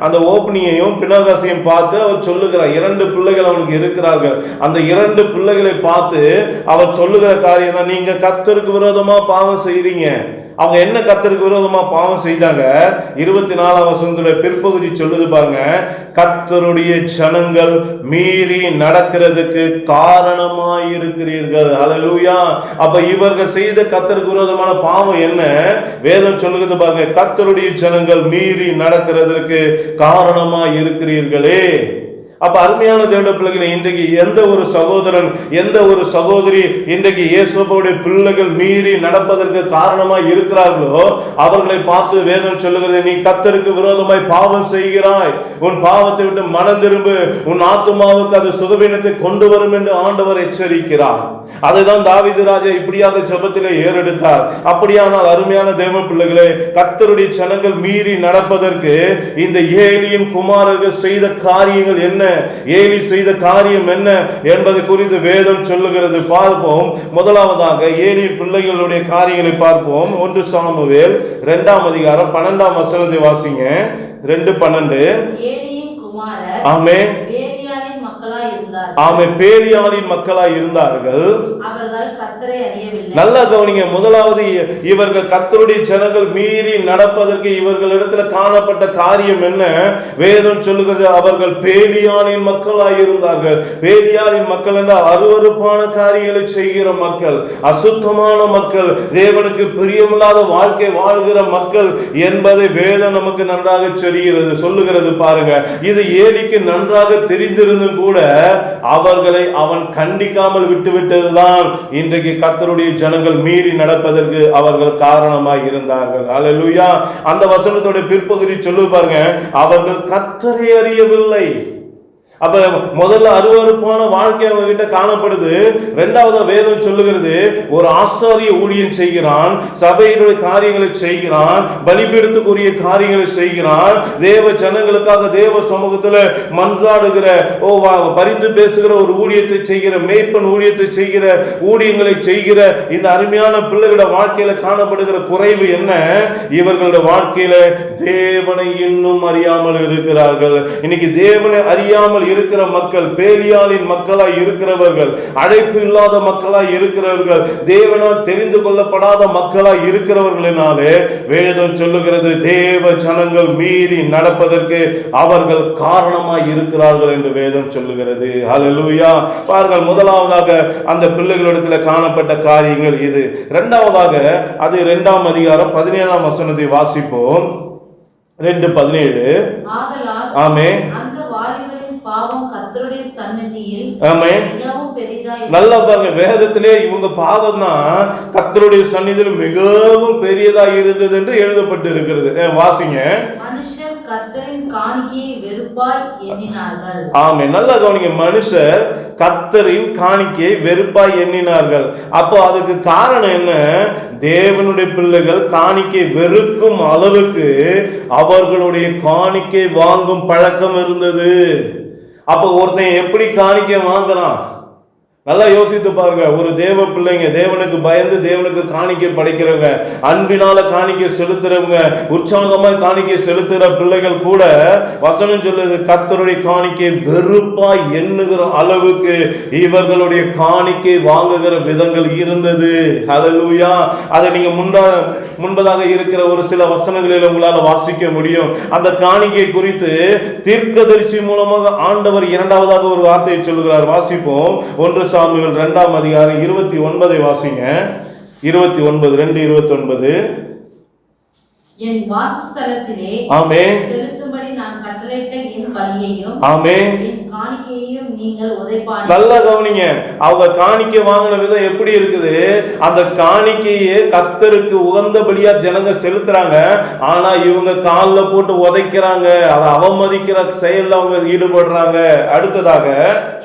அந்த ஓப்னியையும் பினகாசையும் பார்த்து அவர் சொல்லுகிறார். 2 பிள்ளைகள் அவனுக்கு இருக்கிறார்கள். அந்த 2 பிள்ளைகளை பார்த்து அவர் சொல்லுகிற காரியம் தான், நீங்க கர்த்தருக்கு விரோதமா பாவம் செய்றீங்க. அவங்க என்ன கர்த்தருக்கு விரோதமா பாவம் செய்தாங்க? 24ஆம் வசனத்துடைய பிற்பகுதி சொல்லுது பாருங்க, கர்த்தருடைய ஜனங்கள் மீறி நடக்கிறதுக்கு காரணமாய் இருக்கிறீர்கள். அல்லேலூயா. அப்ப இவர்கள் செய்த கர்த்தருக்கு விரோதமான பாவம் என்ன? வேதம் சொல்லுகிறது பாருங்க, கர்த்தருடைய ஜனங்கள் மீறி நடக்கிறதுக்கு காரணமாய் இருக்கிறீர்களே. அப்ப அருமையான தேவனுடைய பிள்ளைகளை, இன்றைக்கு எந்த ஒரு சகோதரன், எந்த ஒரு சகோதரி இன்றைக்கு இயேசுவோடைய பிள்ளைகள் மீறி நடப்பதற்கு காரணமாய் இருக்கிறார்களோ அவர்களை பார்த்து வேதம் சொல்லுகிறது, நீ கர்த்தருக்கு விரோதமாய் பாவம் செய்கிறாய், உன் பாவத்தை விட்டு மனம் திரும்பு, உன் ஆத்துமாவுக்கு அது சுகவீனத்தை கொண்டு வரும் என்று ஆண்டவர் எச்சரிக்கிறார். அதைதான் தாவீது ராஜா இப்படியாக ஜெபத்திலே ஏறெடுத்தார். அப்படியானால் அருமையான தேவ பிள்ளைகளே, கர்த்தருடைய ஜனங்கள் மீறி நடப்பதற்கு இந்த ஏலியின் குமாரர்கள் செய்த காரியங்கள் என்ன, ஏலி செய்த காரியம் என்ன என்பதை குறித்து வேதம் சொல்லுகிறது. பார்ப்போம். முதலாவதாக ஏலியின் பிள்ளைகளுடைய காரியங்களை பார்ப்போம். 1 சாமுவேல் 2ஆம் அதிகாரம் 12ஆம் வசனத்தை வாசிங்க. 2:12. ஏலியின் குமாரர் பேலியாளின் மக்களாய் இருந்தார்கள். அவர்கள் கர்த்தரை அறியவில்லை. நல்லா கவனிங்க, முதலாவது இவர்கள் கர்த்தருடைய ஜனங்கள் மீறி நடப்பதற்கு இவர்களிடத்தில் காணப்பட்ட காரியம் என்ன? வேதம் சொல்லுகிறது, அவர்கள் பேலியாளின் மக்களாய் இருந்தார்கள். பேலியாளின் மக்கள் என்றால் அருவருப்பான காரியங்களை செய்கிற மக்கள், அசுத்தமான மக்கள், தேவனுக்கு பிரியமில்லாத வாழ்க்கை வாழ்கிற மக்கள் என்பதை வேதம் நமக்கு நன்றாக சொல்லுகிறது. பாருங்க, இது ஏலிக்கு நன்றாக தெரிந்திருந்தும் கூட அவர்களை அவன் கண்டிக்காமல் விட்டுவிட்டதுதான் இன்றைக்கு கர்த்தருடைய ஜனங்கள் மீறி நடப்பதற்கு அவர்கள் காரணமாய் இருந்தார்கள். அல்லேலூயா. அந்த வசனத்தோட பிற்பகுதி சொல்லு பாருங்க, அவர்கள் கர்த்தரை அறியவில்லை. அப்ப முதல்ல அருவருப்பான வாழ்க்கை அவங்க கிட்ட காணப்படுது. இரண்டாவது வேதம் சொல்லுகிறது, ஒரு ஆசாரிய ஊழியம் செய்கிறான், சபையினுடைய காரியங்களை செய்கிறான், பலிபீடத்துக்குரிய காரியங்களை செய்கிறான், தேவ ஜனங்களுக்காக தேவ சமூகத்துல மன்றாடுகிற பரிந்து பேசுகிற ஒரு ஊழியத்தை செய்கிற, மேய்ப்பன் ஊழியத்தை செய்கிற, ஊழியங்களை செய்கிற இந்த அருமையான பிள்ளைகளோட வாழ்க்கையில காணப்படுகிற குறைவு என்ன? இவர்களுடைய வாழ்க்கையில தேவனை இன்னும் அறியாமல் இருக்கிறார்கள். இன்னைக்கு தேவனை அறியாமல் இருக்கிற மக்கள், பேலியாளின் மக்களாய் இருக்கிறவர்கள், அழைப்பு இல்லாத மக்களாய் இருக்கிறவர்கள், தேவனால் தெரிந்து கொள்ளப்படாத மக்களாய் இருக்கிறவர்களினாலே வேதம் சொல்லுகிறது, தேவ ஜனங்கள் மீறி நடப்பதற்கு அவர்கள் காரணமாய் இருக்கிறார்கள் என்று வேதம் சொல்லுகிறது. ஹல்லேலூயா. பாருங்கள், முதலாவதாக அந்த பிள்ளைகளிடத்தில் காணப்பட்ட காரியங்கள் இது. இரண்டாவதாக அது 2ஆம் அதிகாரம் 17ஆம் வசனத்தை வாசிப்போம். 2:17. ஆமென். அந்த வாலிபரின் பாவம் கர்த்தருடைய சந்நிதியில் ஆமென். மிகவும் பெரிதாய். நல்லா பாருங்க, வேதத்திலே இவங்க பாவம் தான் கர்த்தருடைய சந்நிதியில் மிகவும் பெரியதா இருந்தது என்று எழுதப்பட்டு இருக்கிறது. வாசிங்க. மனுஷர் கர்த்தரின் காணிக்கையை வெறுப்பாய் எண்ணினார்கள். ஆமே, நல்லா கவனிங்க. மனுஷர் கர்த்தரின் காணிக்கையை வெறுப்பாய் எண்ணினார்கள். அப்போ அதுக்கு காரணம் என்ன? தேவனுடைய பிள்ளைகள் காணிக்கை வெறுக்கும் அளவுக்கு அவர்களுடைய காணிக்கை வாங்கும் பழக்கம் இருந்தது. அப்போ ஒருத்தன் எப்படி காணிக்கை வாங்குறான்? நல்லா யோசித்து பாருங்க. ஒரு தேவ பிள்ளைங்க, தேவனுக்கு பயந்து தேவனுக்கு காணிக்கை படைக்கிறவங்க, அன்பினால காணிக்கை செலுத்துறவங்க, உற்சாகமாய் காணிக்கை செலுத்துகிற பிள்ளைகள் கூட வசனம் சொல்லுது, கர்த்தருடைய காணிக்கை வெறுப்பாய் எண்ணுகிற அளவுக்கு இவர்களுடைய காணிக்கை வாங்குகிற விதங்கள் இருந்தது. ஹல்லேலூயா. அதை நீங்க முன்பதாக இருக்கிற ஒரு சில வசனங்களில் உங்களால் வாசிக்க முடியும். அந்த காணிக்கை குறித்து தீர்க்கதரிசி மூலமாக ஆண்டவர் இரண்டாவதாக ஒரு வார்த்தையை சொல்லுகிறார். வாசிப்போம். 1 சாமுவேல் 2ஆம் அதிகாரம் 29 வாசிங்க. 2:29. என் வாசஸ்தலத்திலே ஆமென் செலுத்தும்படி நான் கட்டளையிட்ட என் பலியையும் ஆமென் என் காணிக்கையையும் நீங்கள் உதைப்பானீர்கள். நல்லா கவனிங்க. அவங்க காணிக்கை வாங்கின விதம் எப்படி இருக்குது? அந்த காணிக்கையே கர்த்தருக்கு உகந்தபடியா ஜனங்க செலுத்துறாங்க. ஆனா இவங்க காலில் போட்டு உதைக்கிறாங்க, அதை அவமதிக்கிற செயல்ல அவங்க ஈடுபடுறாங்க. அடுத்ததாக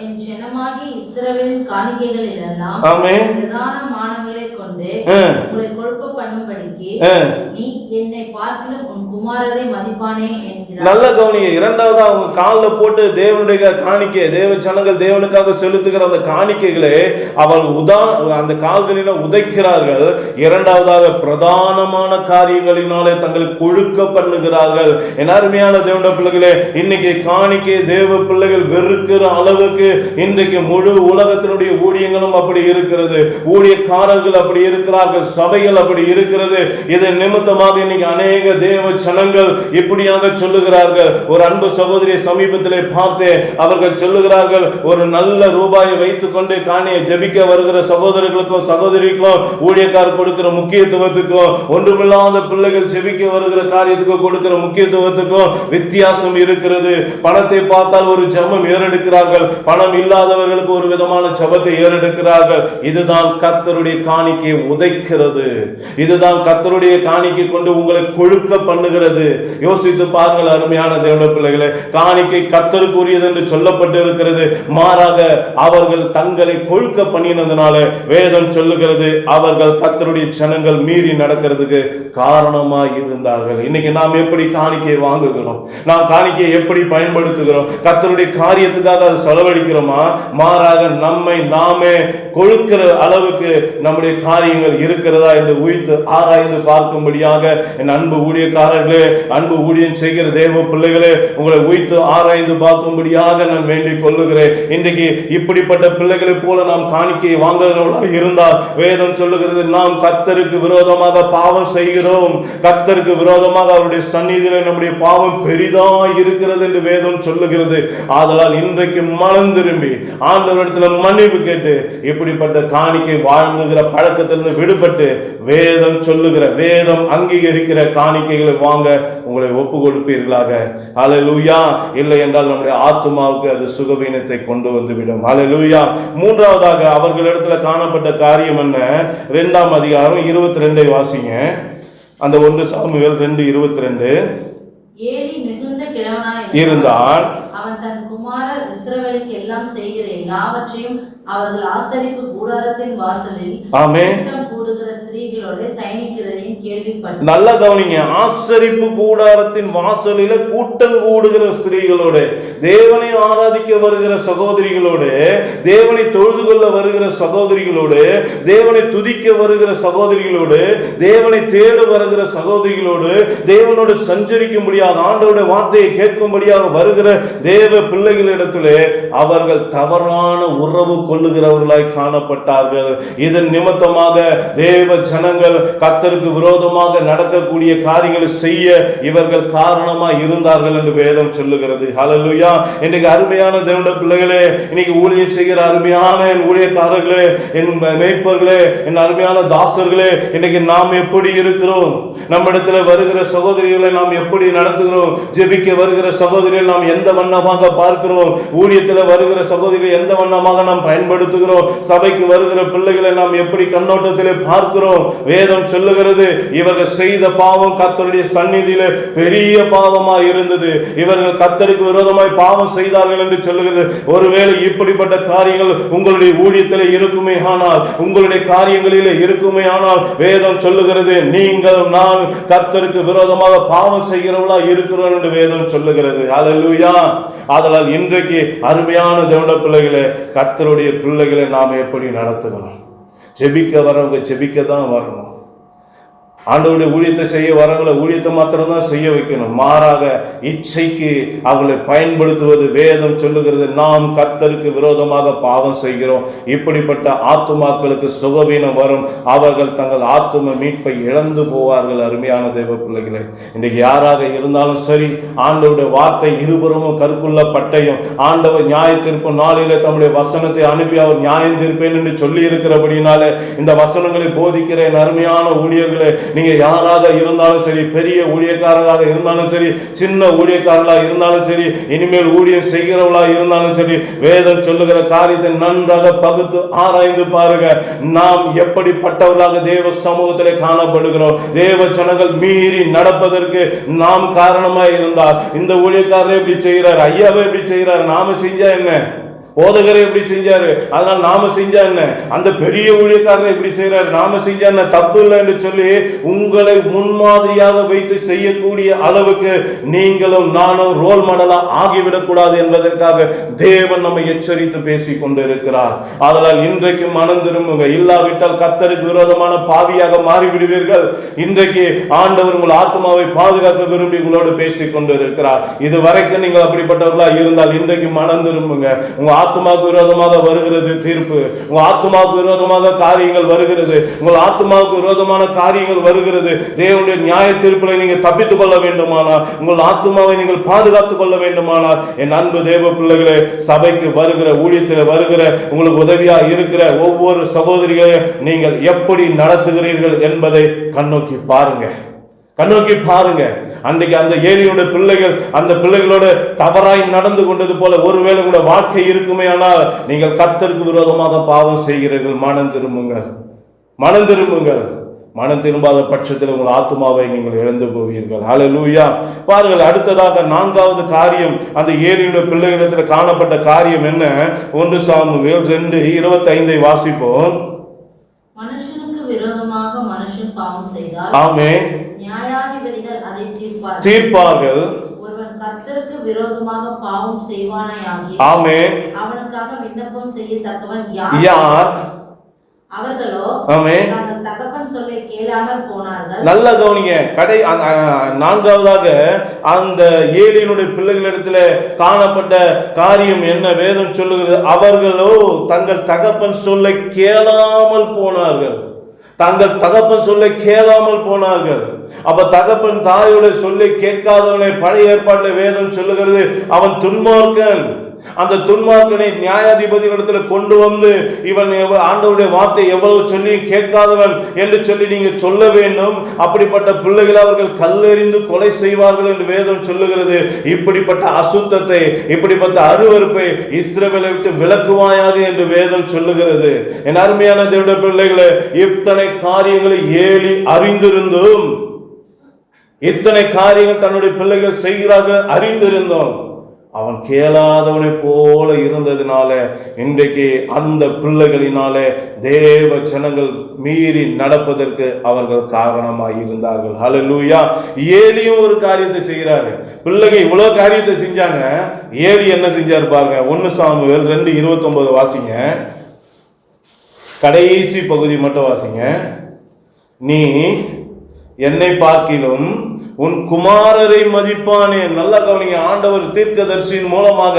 என் ஜனமாகி இஸ்ரவேலின் காணிக்கைகளில் எல்லாம் ஆமென் பிரதானமானவர்களை கொண்டு உங்களை கொழுப்பு பண்ணும்படிக்கு நீ என்னை பார்க்கிலும் உன் குமாரரை மதிப்பானே என்கிறார். நல்ல கவனிங்க. இரண்டாவது அவங்க காலில் போட்டு தேவனுடைய காணிக்கை, தேவ ஜனங்கள் தேவனுக்காக செலுத்துகிற அந்த காணிக்கைகளை அவர்கள் அந்த கால்களில உதைக்கிறார்கள். இரண்டாவதாக பிரதானமான காரியங்களினாலே தங்களை கொழுக்க பண்ணுகிறார்கள். என் அருமையான தேவனுடைய பிள்ளைகளே, இன்னைக்கு காணிக்கை தேவ பிள்ளைகள் வெறுக்கிற அளவுக்கு இன்றைக்கு முழு உலகத்தினுடைய ஊழியங்களும் அப்படி இருக்கிறது, ஊழியக்காரர்கள் அப்படி இருக்கிறார்கள், சபைகள் அப்படி இருக்கிறது. இதன் நிமித்தமாக இன்னைக்கு அநேக தேவ ஜனங்கள் இப்படியாக சொல்லுகிறார்கள். ஒரு அன்பு சகோதரியை சமீபத்திலே பார்த்தேன். அவர்கள் சொல்லுகிறார்கள், ஒரு நல்ல ரூபாயை வைத்துக் கொண்டு காணியை ஜெபிக்க வருகிற சகோதரர்களுக்கும் சகோதரிக்கும் ஊழியக்காரர் கொடுக்கிற முக்கியத்துவத்துக்கும் ஒன்றுமில்லாத பிள்ளைகள் ஜெபிக்க வருகிற காரியத்துக்கும் கொடுக்கிற முக்கியத்துவத்துக்கும் வித்தியாசம் இருக்கிறது. பணத்தை பார்த்தால் ஒரு ஜெபம் ஏறெடுக்கிறார்கள், பணம் இல்லாதவர்களுக்கு ஒரு விதமான ஜெபத்தை ஏறெடுக்கிறார்கள். இதுதான் கர்த்தருடைய காணிக்கை உதைக்கிறது. இதுதான் கர்த்தருடைய காணிக்கை கொண்டு உங்களை கொழுக்க பண்ணுகிறது. யோசித்து பாருங்கள் அருமையான தேவனுடைய பிள்ளைகளே, காணிக்கை கர்த்தருக்குரியது என்று சொல்லப்பட்டு இருக்கிறது. மாறாக அவர்கள் தங்களை கொழுக்க பண்ணினதுனால வேதம் சொல்லுகிறது, அவர்கள் கர்த்தருடைய ஜனங்கள் மீறி நடக்கிறதுக்கு காரணமாய் இருந்தார்கள். இன்னைக்கு நாம் எப்படி காணிக்கை வாங்குகிறோம்? நாம் காணிக்கையை எப்படி பயன்படுத்துகிறோம்? கர்த்தருடைய காரியத்துக்காக அதை செலவழிக்கிறோமா? மாறாக நம்மை நாமே கொழுக்கிற அளவுக்கு நம்முடைய காரியங்கள் இருக்கிறதா என்று உய்த்து ஆராய்ந்து பார்க்கும்படியாக என் அன்பு ஊழியக்காரர்களே, அன்பு ஊழியம் செய்கிற தேவ பிள்ளைகளே, உங்களை உய்த்து ஆராய்ந்து பார்க்கும்படியாக நான் வேண்டிக் கொள்ளுகிறேன். இன்றைக்கு இப்படிப்பட்ட பிள்ளைகளை போல நாம் காணிக்கையை வாங்குகிறவர்களாக இருந்தால் வேதம் சொல்லுகிறது, நாம் கர்த்தருக்கு விரோதமாக பாவம் செய்கிறோம், கர்த்தருக்கு விரோதமாக அவருடைய சந்நிதியிலே நம்முடைய பாவம் பெரிதாக இருக்கிறது என்று வேதம் சொல்லுகிறது. ஆதலால் இன்றைக்கு மனம் திரும்பி ஆண்டவரிடத்தில் மன்னிப்பு கேட்டு இப்படிப்பட்ட காணிக்கை வாங்குகிற பழக்கத்திலிருந்து விடுபட்டு வேதம் சொல்லுகிற, வேதம் அங்கீகரிக்கிற காணிக்கைகளை வாங்க உங்களை ஒப்பு கொடுப்பீர்களாக. ஹல்லேலூயா. இல்லை என்றால் நம்முடைய ஆத்துமாவுக்கு அது சுகவீனத்தை கொண்டு வந்துவிடும். ஹல்லேலூயா. மூன்றாவதாக அவர்களிடத்தில் காணப்பட்ட காரியம் என்ன? 2ஆம் அதிகாரம் 22 வாசிங்க. அந்த 1 சாமுவேல் 2:22. ஏலி மிகுந்த கிழவனாய் இருந்தால் அவன் தன் குமாரர் இஸ்ரவேலுக்கு எல்லாம் செய்கிற எல்லாவற்றையும் அவர்கள் ஆசரிப்பு கூடாரத்தின் வாசலில் ஆமென். கூடுகிற ஸ்திரீகளோடு சயனிக்கிறதையும் கேள்விப்பட்டேன். நல்லா கவனிங்க. ஆசரிப்பு கூடாரத்தின் வாசலில கூட்டம் கூடுகிற ஸ்திரீகளோடு, தேவனை ஆராதிக்க வருகிற சகோதரிகளோடு, தேவனை தொழுது கொள்ள வருகிற சகோதரிகளோடு, தேவனை துதிக்க வருகிற சகோதரிகளோடு, தேவனை தேட வருகிற சகோதரிகளோடு, தேவனோடு சஞ்சரிக்கும்படியாக ஆண்டவருடைய வார்த்தையை கேட்கும்படியாக வருகிற தேவ பிள்ளைகளிடத்திலே அவர்கள் தவறான உறவு கொள்ளுகிறவர்களாய் காணப்பட்டார்கள். இதன் நிமித்தமாக தேவ ஜனங்கள் கர்த்தருக்கு விரோதமாக நடக்கக்கூடிய காரியங்களை செய்ய இவர்கள் காரணமாய் இருந்தார்கள் என்று வேதம் சொல்லுகிறது. ஹல்லேலூயா. இன்னைக்கு அருமையான தேவனுடைய பிள்ளைகளே, இன்னைக்கு ஊழியம் செய்கிற அருமையான என் ஊழியக்காரர்களே, என் மேய்ப்பர்களே, என் அருமையான தாசர்களே, இன்னைக்கு நாம் எப்படி இருக்கிறோம்? நம்மிடத்தில் வருகிற சகோதரிகளை நாம் எப்படி நடத்துகிறோம்? ஜெபிக்க வருகிற சகோதரிகளை நாம் எந்த வண்ணமாக பார்க்கிறோம்? ஊழியத்தில் வருகிற சகோதரிகளை எந்த வண்ணமாக நாம் பயன்படுத்துகிறோம்? சபைக்கு வருகிற பிள்ளைகளை நாம் எப்படி கண்ணோட்டத்திலே பார்க்கிறோம்? வேதம் சொல்லுகிறது, இவர்கள் செய்த பாவம் கர்த்தருடைய சந்நிதியிலே பெரிய பாவமாய் இருந்தது. இவர்கள் கர்த்தருக்கு விரோதமாய் பாவம் செய்தார்கள் என்று சொல்லுகிறது. ஒருவேளை இப்படிப்பட்ட காரியங்கள் உங்களுடைய ஊழியத்திலே இருக்குமே ஆனால், உங்களுடைய காரியங்களிலே இருக்குமே ஆனால், வேதம் சொல்லுகிறது நீங்கள் நான் கர்த்தருக்கு விரோதமாக பாவம் செய்கிறவர்களா இருக்கிறோம் என்று வேதம் சொல்லுகிறது. ஹல்லேலூயா. ஆதலால் இன்றைக்கு அருமையான தேவனுடைய பிள்ளைகளே, கர்த்தருடைய பிள்ளைகளை நாம் எப்படி நடத்துகிறோம்? ஜெபிக்க வரவங்க ஜெபிக்க தான் வரணும். ஆண்டவருடைய ஊழியத்தை செய்ய வரவங்களை ஊழியத்தை மாத்திரம்தான் செய்ய வைக்கணும். மாறாக இச்சைக்கு அவர்களை பயன்படுத்துவது வேதம் சொல்லுகிறது. நாம் கர்த்தருக்கு விரோதமாக பாவம் செய்கிறோம். இப்படிப்பட்ட ஆத்துமாக்களுக்கு சுகவீனம் வரும். அவர்கள் தங்கள் ஆத்தும மீட்பை இழந்து போவார்கள். அருமையான தேவ பிள்ளைகளே, இன்றைக்கு யாராக இருந்தாலும் சரி, ஆண்டவருடைய வார்த்தை இருபுறமும் கற்குள்ள பட்டயம். ஆண்டவர் நியாய தீர்ப்பு நாளிலே தம்முடைய வசனத்தை அனுப்பி அவர் நியாயம் தீர்ப்பேன் என்று சொல்லி இருக்கிறபடினாலே இந்த வசனங்களை போதிக்கிற என் அருமையான ஊழியர்களே, நீங்க யாராக இருந்தாலும் சரி, பெரிய ஊழியக்காரராக இருந்தாலும் சரி, சின்ன ஊழியக்காரர்களாக இருந்தாலும் சரி, இனிமேல் ஊழியம் செய்கிறவர்களாக இருந்தாலும் சரி, வேதம் சொல்லுகிற காரியத்தை நன்றாக பகுத்து ஆராய்ந்து பாருங்க. நாம் எப்படிப்பட்டவர்களாக தேவ சமூகத்திலே காணப்படுகிறோம்? தேவ ஜனங்கள் மீறி நடப்பதற்கு நாம் காரணமாக இருந்தால், இந்த ஊழியக்காரரை எப்படி செய்கிறார், ஐயாவை எப்படி செய்கிறார், நாம செஞ்சா என்ன? போதகரை எப்படி செஞ்சாரு, அதனால நாம செஞ்சா என்ன? அந்த பெரிய ஊழியக்காரரை எப்படி செய்யறாரு, நாம செஞ்சா என்ன? தப்பு இல்லை என்று சொல்லி உங்களை முன்மாதிரியாக வைத்து செய்யக்கூடிய அளவுக்கு நீங்களும் நானும் ரோல் மாடலா ஆகிவிடக்கூடாது என்பதற்காக தேவன் நம்மை எச்சரித்து பேசிக் கொண்டு இருக்கிறார். அதனால் இன்றைக்கு மனம் திரும்புங்க. இல்லாவிட்டால் கர்த்தருக்கு விரோதமான பாவியாக மாறிவிடுவீர்கள். இன்றைக்கு ஆண்டவர் உங்கள் ஆத்மாவை பாதுகாக்க விரும்பி உங்களோடு பேசிக் கொண்டு இருக்கிறார். இது வரைக்கும் நீங்கள் அப்படிப்பட்டவர்களா இருந்தால் இன்றைக்கு மனம் திரும்புங்க. உங்க ஆத்துமாவுக்கு விரோதமாக வருகிறது தீர்ப்பு, உங்க ஆத்துமாவுக்கு விரோதமாக காரியங்கள் வருகிறது, உங்கள் ஆத்துமாவுக்கு விரோதமான காரியங்கள் வருகிறது. தேவனுடைய நியாய தீர்ப்பிலை நீங்கள் தப்பித்துக் கொள்ள வேண்டுமானால், உங்கள் ஆத்துமாவை நீங்கள் பாதுகாத்துக் கொள்ள வேண்டுமானால், என் அன்பு தேவ பிள்ளைகளே, சபைக்கு வருகிற, ஊழியத்தில் வருகிற, உங்களுக்கு உதவியா இருக்கிற ஒவ்வொரு சகோதரிகளையும் நீங்கள் எப்படி நடத்துகிறீர்கள் என்பதை கண்ணோக்கி பாருங்க. கண்ணோக்கி பாருங்க. அன்றைக்கு அந்த ஏலியுடைய பிள்ளைகள் அந்த பிள்ளைகளோட தவறாய் நடந்து கொண்டது போல ஒருவேளை உங்களுடைய வாழ்க்கை இருக்குமே ஆனால் நீங்கள் கர்த்தருக்கு விரோதமாக பாவம் செய்கிறீர்கள். மனம் திரும்புங்கள், மனம் திரும்புங்கள். மனம் திரும்பாத பட்சத்தில் உங்கள் ஆத்துமாவை நீங்கள் இழந்து போவீர்கள். ஹல்லேலூயா. பாருங்கள், அடுத்ததாக நான்காவது காரியம், அந்த ஏலியுடைய பிள்ளைகளிடத்தில் காணப்பட்ட காரியம் என்ன? 1 சாமுவேல் 2:25 வாசிப்போம். மனுஷனுக்கு விரோதமாக மனுஷன் பாவம் செய்தால் ஆமென், நியாயாதிபதிகள் அதை தீர்ப்பார்கள். ஒருவன் கர்த்தருக்கு விரோதமாக பாவம் செய்வானாயாகி ஆமென், அவனுக்காக விண்ணப்பம் செய்யத்தக்கவன் யார்? அவர்களோ ஆமென், தங்கள் தகப்பன் சொல்லை கேளாமல் போனார்கள். நல்ல கவனிங்க. நான்காவதாக அந்த ஏலியினுடைய பிள்ளைகளிடத்தில் காணப்பட்ட காரியம் என்ன? வேதம் சொல்லுகிறது, அவர்களோ தங்கள் தகப்பன் சொல்லை கேளாமல் போனார்கள். தங்கள் தகப்பன் சொல்லை கேளாமல் போனார்கள். அப்ப தகப்பன் தாயோட சொல்லை கேட்காதவனை பழைய ஏற்பாட்டில் வேதம் சொல்லுகிறது அவன் துன்மார்க்கன். அந்த துன்மார்க்கனை நியாயாதிபதிகளிடத்தில் கொண்டு வந்து இவன் ஆண்டவருடைய வார்த்தை எவ்வளவு சொல்லி கேட்காதவன் என்று சொல்லி நீங்க சொல்ல வேண்டும். அப்படிப்பட்ட பிள்ளைகளை அவர்கள் கல்லெறிந்து கொலை செய்வார்கள் என்று வேதம் சொல்லுகிறது. இப்படிப்பட்ட அசுத்தத்தை, இப்படிப்பட்ட அருவருப்பை இஸ்ரவேலை விட்டு விலக்குவாயாக என்று வேதம் சொல்லுகிறது. என் அருமையான தேவனுடைய பிள்ளைகளே, இத்தனை காரியங்களை ஏலி அறிந்திருந்தும், இத்தனை காரியங்கள் தன்னுடைய பிள்ளைகள் செய்கிறார்கள் அறிந்திருந்தோம், அவன் கேளாதவனை போல இருந்ததினால இன்றைக்கு அந்த பிள்ளைகளினாலே தேவ ஜனங்கள் மீறி நடப்பதற்கு அவர்கள் காரணமாய் இருந்தார்கள். ஹல்லேலூயா. ஏலியும் ஒரு காரியத்தை செய்கிறாரு. பிள்ளைங்க இவ்வளவு காரியத்தை செஞ்சாங்க, ஏலி என்ன செஞ்சாரு பாருங்க. 1 சாமுவேல் 2:29 வாசிங்க. கடைசி பகுதி மட்டும் வாசிங்க. நீ என்னை பார்க்கிலும் உன் குமாரரை மதிப்பானே. நல்லா கவனிங்க. ஆண்டவர் தீர்க்கதரிசியின் மூலமாக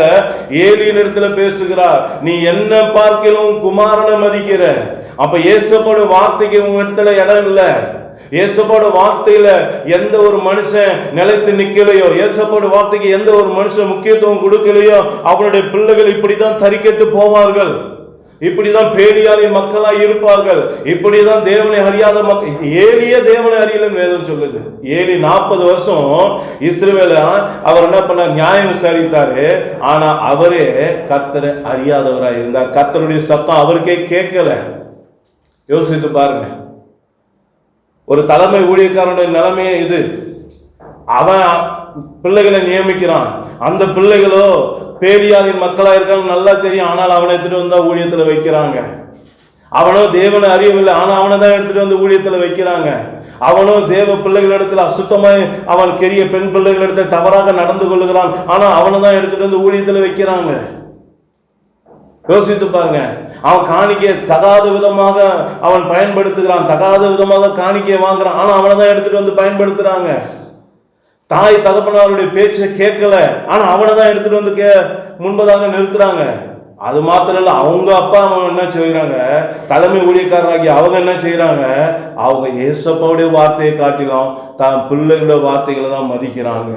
ஏலியின் இடத்துல பேசுகிறார். நீ என்ன பார்க்கிலும் குமாரனை மதிக்கிற. அப்ப இயேசுவோட வார்த்தைக்கு உங்க இடத்துல இடம் இல்லை. இயேசுவோட வார்த்தையில எந்த ஒரு மனுஷன் நிலைத்து நிக்கலையோ, இயேசுவோட வார்த்தைக்கு எந்த ஒரு மனுஷன் முக்கியத்துவம் கொடுக்கலையோ, அவனுடைய பிள்ளைகள் இப்படிதான் தரிக்கட்டு போவார்கள். இப்படிதான் பேலியாளின் மக்களாய் இருப்பார்கள். இப்படிதான் தேவனை அறியாத மக்கள். ஏலியே தேவனை அறியலன்னு வேதம் சொல்லுது. ஏலி 40 வருஷம் இஸ்ரவேல அவர் என்ன பண்ணார்? நியாயம் விசாரித்தாரு. ஆனா அவரே கர்த்தரை அறியாதவராய் இருந்தார். கர்த்தருடைய சத்தம் அவருக்கே கேட்கல. யோசித்து பாருங்க. ஒரு தலைமை ஊழியக்காரனுடைய நிலைமையே இது. அவன் பிள்ளைகளை நியமிக்கிறான். அந்த பிள்ளைகளோ பேலியாளின் மக்களா இருக்காங்க, நல்லா தெரியும். ஆனால் அவனை எடுத்துட்டு வந்தா ஊழியத்துல வைக்கிறாங்க. அவனோ தேவனை அறியவில்லை, ஆனா அவனை தான் எடுத்துட்டு வந்து ஊழியத்துல வைக்கிறாங்க. அவனோ தேவ பிள்ளைகளிடத்துல அசுத்தமாய் அவன் கெரிய பெண் பிள்ளைகளிடத்தில் தவறாக நடந்து கொள்ளுகிறான், ஆனா அவனை தான் எடுத்துட்டு வந்து ஊழியத்துல வைக்கிறாங்க. யோசித்து பாருங்க. அவன் காணிக்கையை தகாத விதமாக அவன் பயன்படுத்துகிறான், தகாத விதமாக காணிக்கையை வாங்குறான், ஆனா அவனை தான் எடுத்துட்டு வந்து பயன்படுத்துறாங்க. தாய் தகப்பனாருடைய பேச்சை கேட்கல, ஆனா அவனை தான் எடுத்துட்டு வந்து முன்பதாக நிறுத்துறாங்க. அது மாத்திரம் இல்ல, அவங்க அப்பா அம்மா என்ன செய்யறாங்க, தலைமை ஊழியக்காரராகி அவங்க என்ன செய்யறாங்க, அவங்க ஏசப்பாவுடைய வார்த்தையை காட்டிலும் தான் பிள்ளைகளோட வார்த்தைகளை தான் மதிக்கிறாங்க.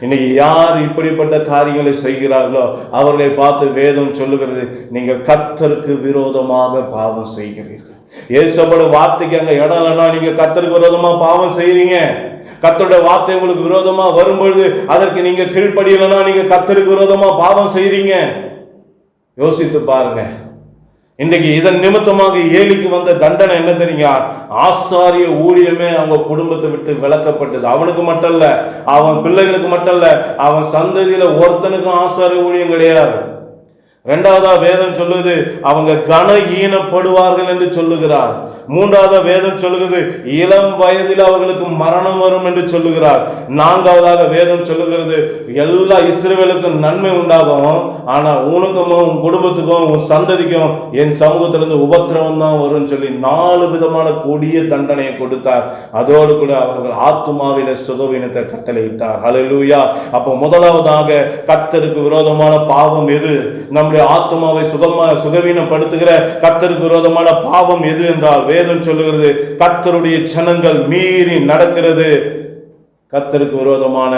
இன்னைக்கு யார் இப்படிப்பட்ட காரியங்களை செய்கிறார்களோ அவர்களை பார்த்து வேதம் சொல்லுகிறது, நீங்கள் கர்த்தருக்கு விரோதமாக பாவம் செய்கிறீர்கள். ஏசப்போட வார்த்தைக்கு அங்க இடம் இல்லைன்னா நீங்க கர்த்தருக்கு விரோதமா பாவம் செய்யறீங்க. கர்த்தருடைய வார்த்தை உங்களுக்கு விரோதமா வரும்பொழுது அதற்கு நீங்க கீழ்ப்படியலைன்னா நீங்க கர்த்தருக்கு விரோதமா பாவம் செய்றீங்க. யோசித்து பாருங்க. இன்றைக்கு இதன் நிமித்தமாக ஏலிக்கு வந்த தண்டனை என்ன தெரியுங்க? ஆசாரிய ஊழியமே அவங்க குடும்பத்தை விட்டு விலக்கப்பட்டது. அவனுக்கு மட்டும் இல்ல, அவன் பிள்ளைகளுக்கு மட்டும் இல்ல, அவன் சந்ததியில ஒருத்தனுக்கும் ஆசாரிய ஊழியம் கிடையாது. இரண்டாவதா வேதம் சொல்லுது அவங்க கன ஈனப்படுவார்கள் என்று சொல்லுகிறார். மூன்றாவதா வேதம் சொல்லுகிறது இளம் வயதில் அவர்களுக்கு மரணம் வரும் என்று சொல்லுகிறார். நான்காவதாக வேதம் சொல்லுகிறது எல்லா இஸ்ரவேலுக்கும் நன்மை உண்டாகும், ஆனா உனக்கும் உன் குடும்பத்துக்கும் உன் சந்ததிக்கும் என் சமூகத்திலிருந்து உபத்திரவம் தான் வரும் சொல்லி 4 விதமான கொடிய தண்டனையை கொடுத்தார். அதோடு கூட அவர்கள் ஆத்துமாவில சுகவீனத்தை கட்டளையிட்டார். ஹல்லேலூயா. அப்போ முதலாவதாக கர்த்தருக்கு விரோதமான பாவம் எது? நம்முடைய ஆத்துமாவை சுகவீனப்படுத்துகிற கர்த்தருக்கு விரோதமான பாவம் எது என்றால் வேதம் சொல்லுகிறது கர்த்தருடைய ஜனங்கள் மீறி நடக்கிறது கர்த்தருக்கு விரோதமான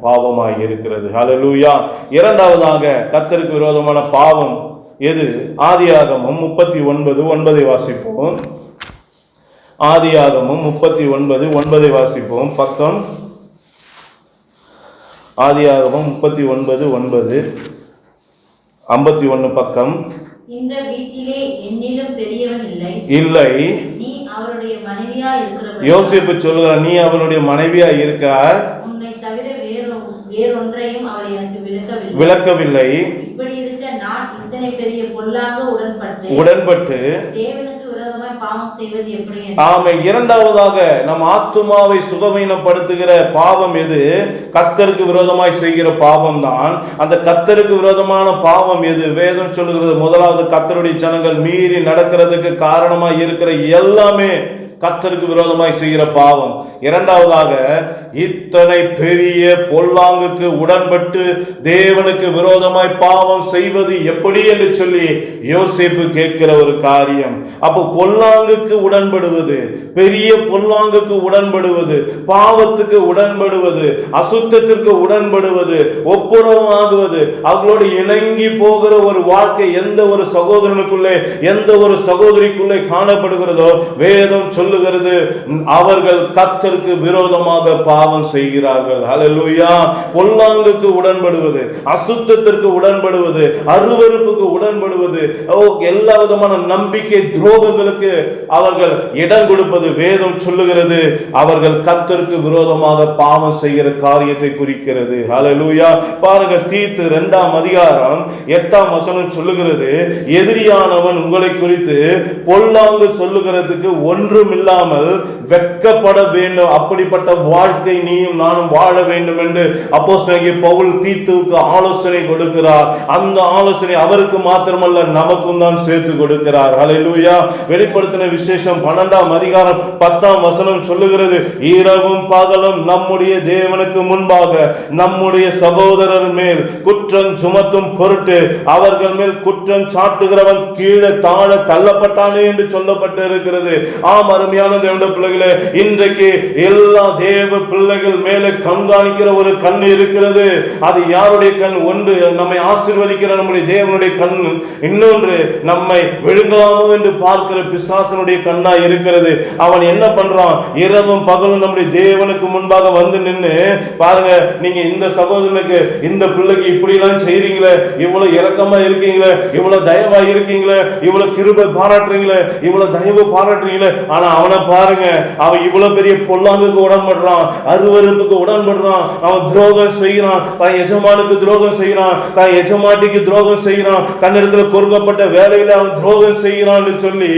பாவமாய் இருக்கிறது. ஹல்லேலூயா. இரண்டாவதாக கர்த்தருக்கு விரோதமான பாவம் எது? ஆதியாகமம் 39:9 வாசிப்போம். ஆதியாகமம் 39:9 வாசிப்போம். பக்கம் ஆதியாகமம் 39:9 51 பக்கம். இந்த வீட்டிலே என்னிலும் பெரியவன் இல்லை. நீ அவருடைய மனைவியா இருக்கிற யோசேப்பு சொல்லுகிறார், நீ அவருடைய மனைவியா இருக்க, உன்னை தவிர வேறொன்றையும் அவர் எனக்கு விளக்கவில்லை. இப்படி இருக்க நான் இத்தனை பெரிய பொல்லாங்க உடன்பட்டு தேவனுக்கு விரோதமாய் பாவம் செய்வது எப்படி? ஆமை. இரண்டாவதாக நம் ஆத்துமாவை சுகவீனப்படுத்துகிற பாவம் எது? கர்த்தருக்கு விரோதமாய் செய்கிற பாவம் தான். அந்த கர்த்தருக்கு விரோதமான பாவம் எது? வேதம் சொல்லுகிறது முதலாவது கர்த்தருடைய ஜனங்கள் மீறி நடக்கிறதுக்கு காரணமாய் இருக்கிற எல்லாமே கர்த்தருக்கு விரோதமாய் செய்கிற பாவம். இரண்டாவதாக இத்தனை பெரிய பொல்லாங்குக்கு உடன்பட்டு தேவனுக்கு விரோதமாய் பாவம் செய்வது எப்படி என்று சொல்லி யோசேப்பு கேட்கிற ஒரு காரியம். அப்போ பொல்லாங்குக்கு உடன்படுவது, பெரிய பொல்லாங்குக்கு உடன்படுவது, பாவத்துக்கு உடன்படுவது, அசுத்தத்திற்கு உடன்படுவது, ஒப்புரவாகுவது, அவர்களோடு இணங்கி போகிற ஒரு வாழ்க்கை எந்த ஒரு சகோதரனுக்குள்ளே எந்த ஒரு சகோதரிக்குள்ளே காணப்படுகிறதோ வேதம் சொல்லுகிறது, அவர்கள் கர்த்தருக்கு விரோதமாக பாவம் செய்கிறார்கள். ஹல்லேலூயா. பொல்லாங்குக்கு உடன்படுவது, அசுத்தத்திற்கு உடன்படுவது, அருவருப்புக்கு உடன்படுவது, எல்லா விதமான நம்பிக்கை துரோகங்களுக்கு அவர்கள் இடம் கொடுப்பது வேதம் சொல்லுகிறது அவர்கள் கர்த்தருக்கு விரோதமாக பாவம் செய்கிற காரியத்தை குறிக்கிறது. ஹல்லேலூயா. பாருங்க, தீத்து 2ஆம் அதிகாரம் 8ஆம் வசனம் சொல்லுகிறது, எதிரியானவன் உங்களை குறித்து பொல்லாங்கு சொல்லுகிறதுக்கு ஒன்றும் இல்லாமல் வெட்கப்பட வேண்டும். அப்படிப்பட்ட வாழ்க்கை நீயும் நானும் வாழ வேண்டும் என்று அப்போஸ்தலனாகிய பவுல் தீத்துவுக்கு ஆலோசனை கொடுக்கிறார். அந்த ஆலோசனை அவருக்கு மாத்திரமல்ல நமக்கும் தான் சேர்த்து கொடுக்கிறார். ஹல்லேலூயா. வெளிப்படுத்தின விசேஷம் 12ஆம் அதிகாரம் 10ஆம் வசனம் சொல்லுகிறது, இரவும் பகலும் நம்முடைய தேவனுக்கு முன்பாக நம்முடைய சகோதரர் மேல் குற்றம் சுமத்தும் பொருட்டு அவர்கள் மேல் குற்றம் சாட்டுகிறவன் கீழே தாழ தள்ளப்பட்டானே என்று சொல்லப்பட்டு இருக்கிறது. ஆம், அருமையான தேவனுடைய பிள்ளைகளே, இன்றைக்கு எல்லா தேவ பிள்ளைகள் மேலே கண்காணிக்கிற ஒரு கண் இருக்கிறது. அது யாருடைய கண்? ஒன்று நம்மை ஆசீர்வதிக்கிற நம்முடைய தேவனுடைய கண், இன்னொன்று நம்மை விழுங்கலாமோ என்று பார்க்கிற பிசாசனுடைய கண்ணா இருக்கிறது. அவன் என்ன பண்றான்? இரவும் பகலும் நம்முடைய தேவனுக்கு முன்பாக வந்து நின்று, பாருங்க, நீங்க இந்த சகோதரனுக்கு இந்த பிள்ளைக்கு இப்படி எல்லாம் செய்றீங்களே, இவ்வளவு இரக்கமா இருக்கீங்களே, இவ்வளவு தயவா இருக்கீங்களே, இவ்வளவு கிருபை பாராட்டுறீங்களே, இவ்வளவு தயவு பாராட்டுறீங்களே, ஆனா அவனை பாருங்க, அவன் இவ்வளவு பெரிய பொல்லாங்குக்கு உடன்படுறான், அருவருப்புக்கு உடன்படுறான், அவன் துரோகம் செய்யறான், தன் எஜமானுக்கு துரோகம் செய்யறான், தன் எஜமாட்டிக்கு துரோகம் செய்யறான், தன்னிடத்துல கொடுக்கப்பட்ட வேலையில அவன் துரோகம் செய்யறான்னு சொல்லி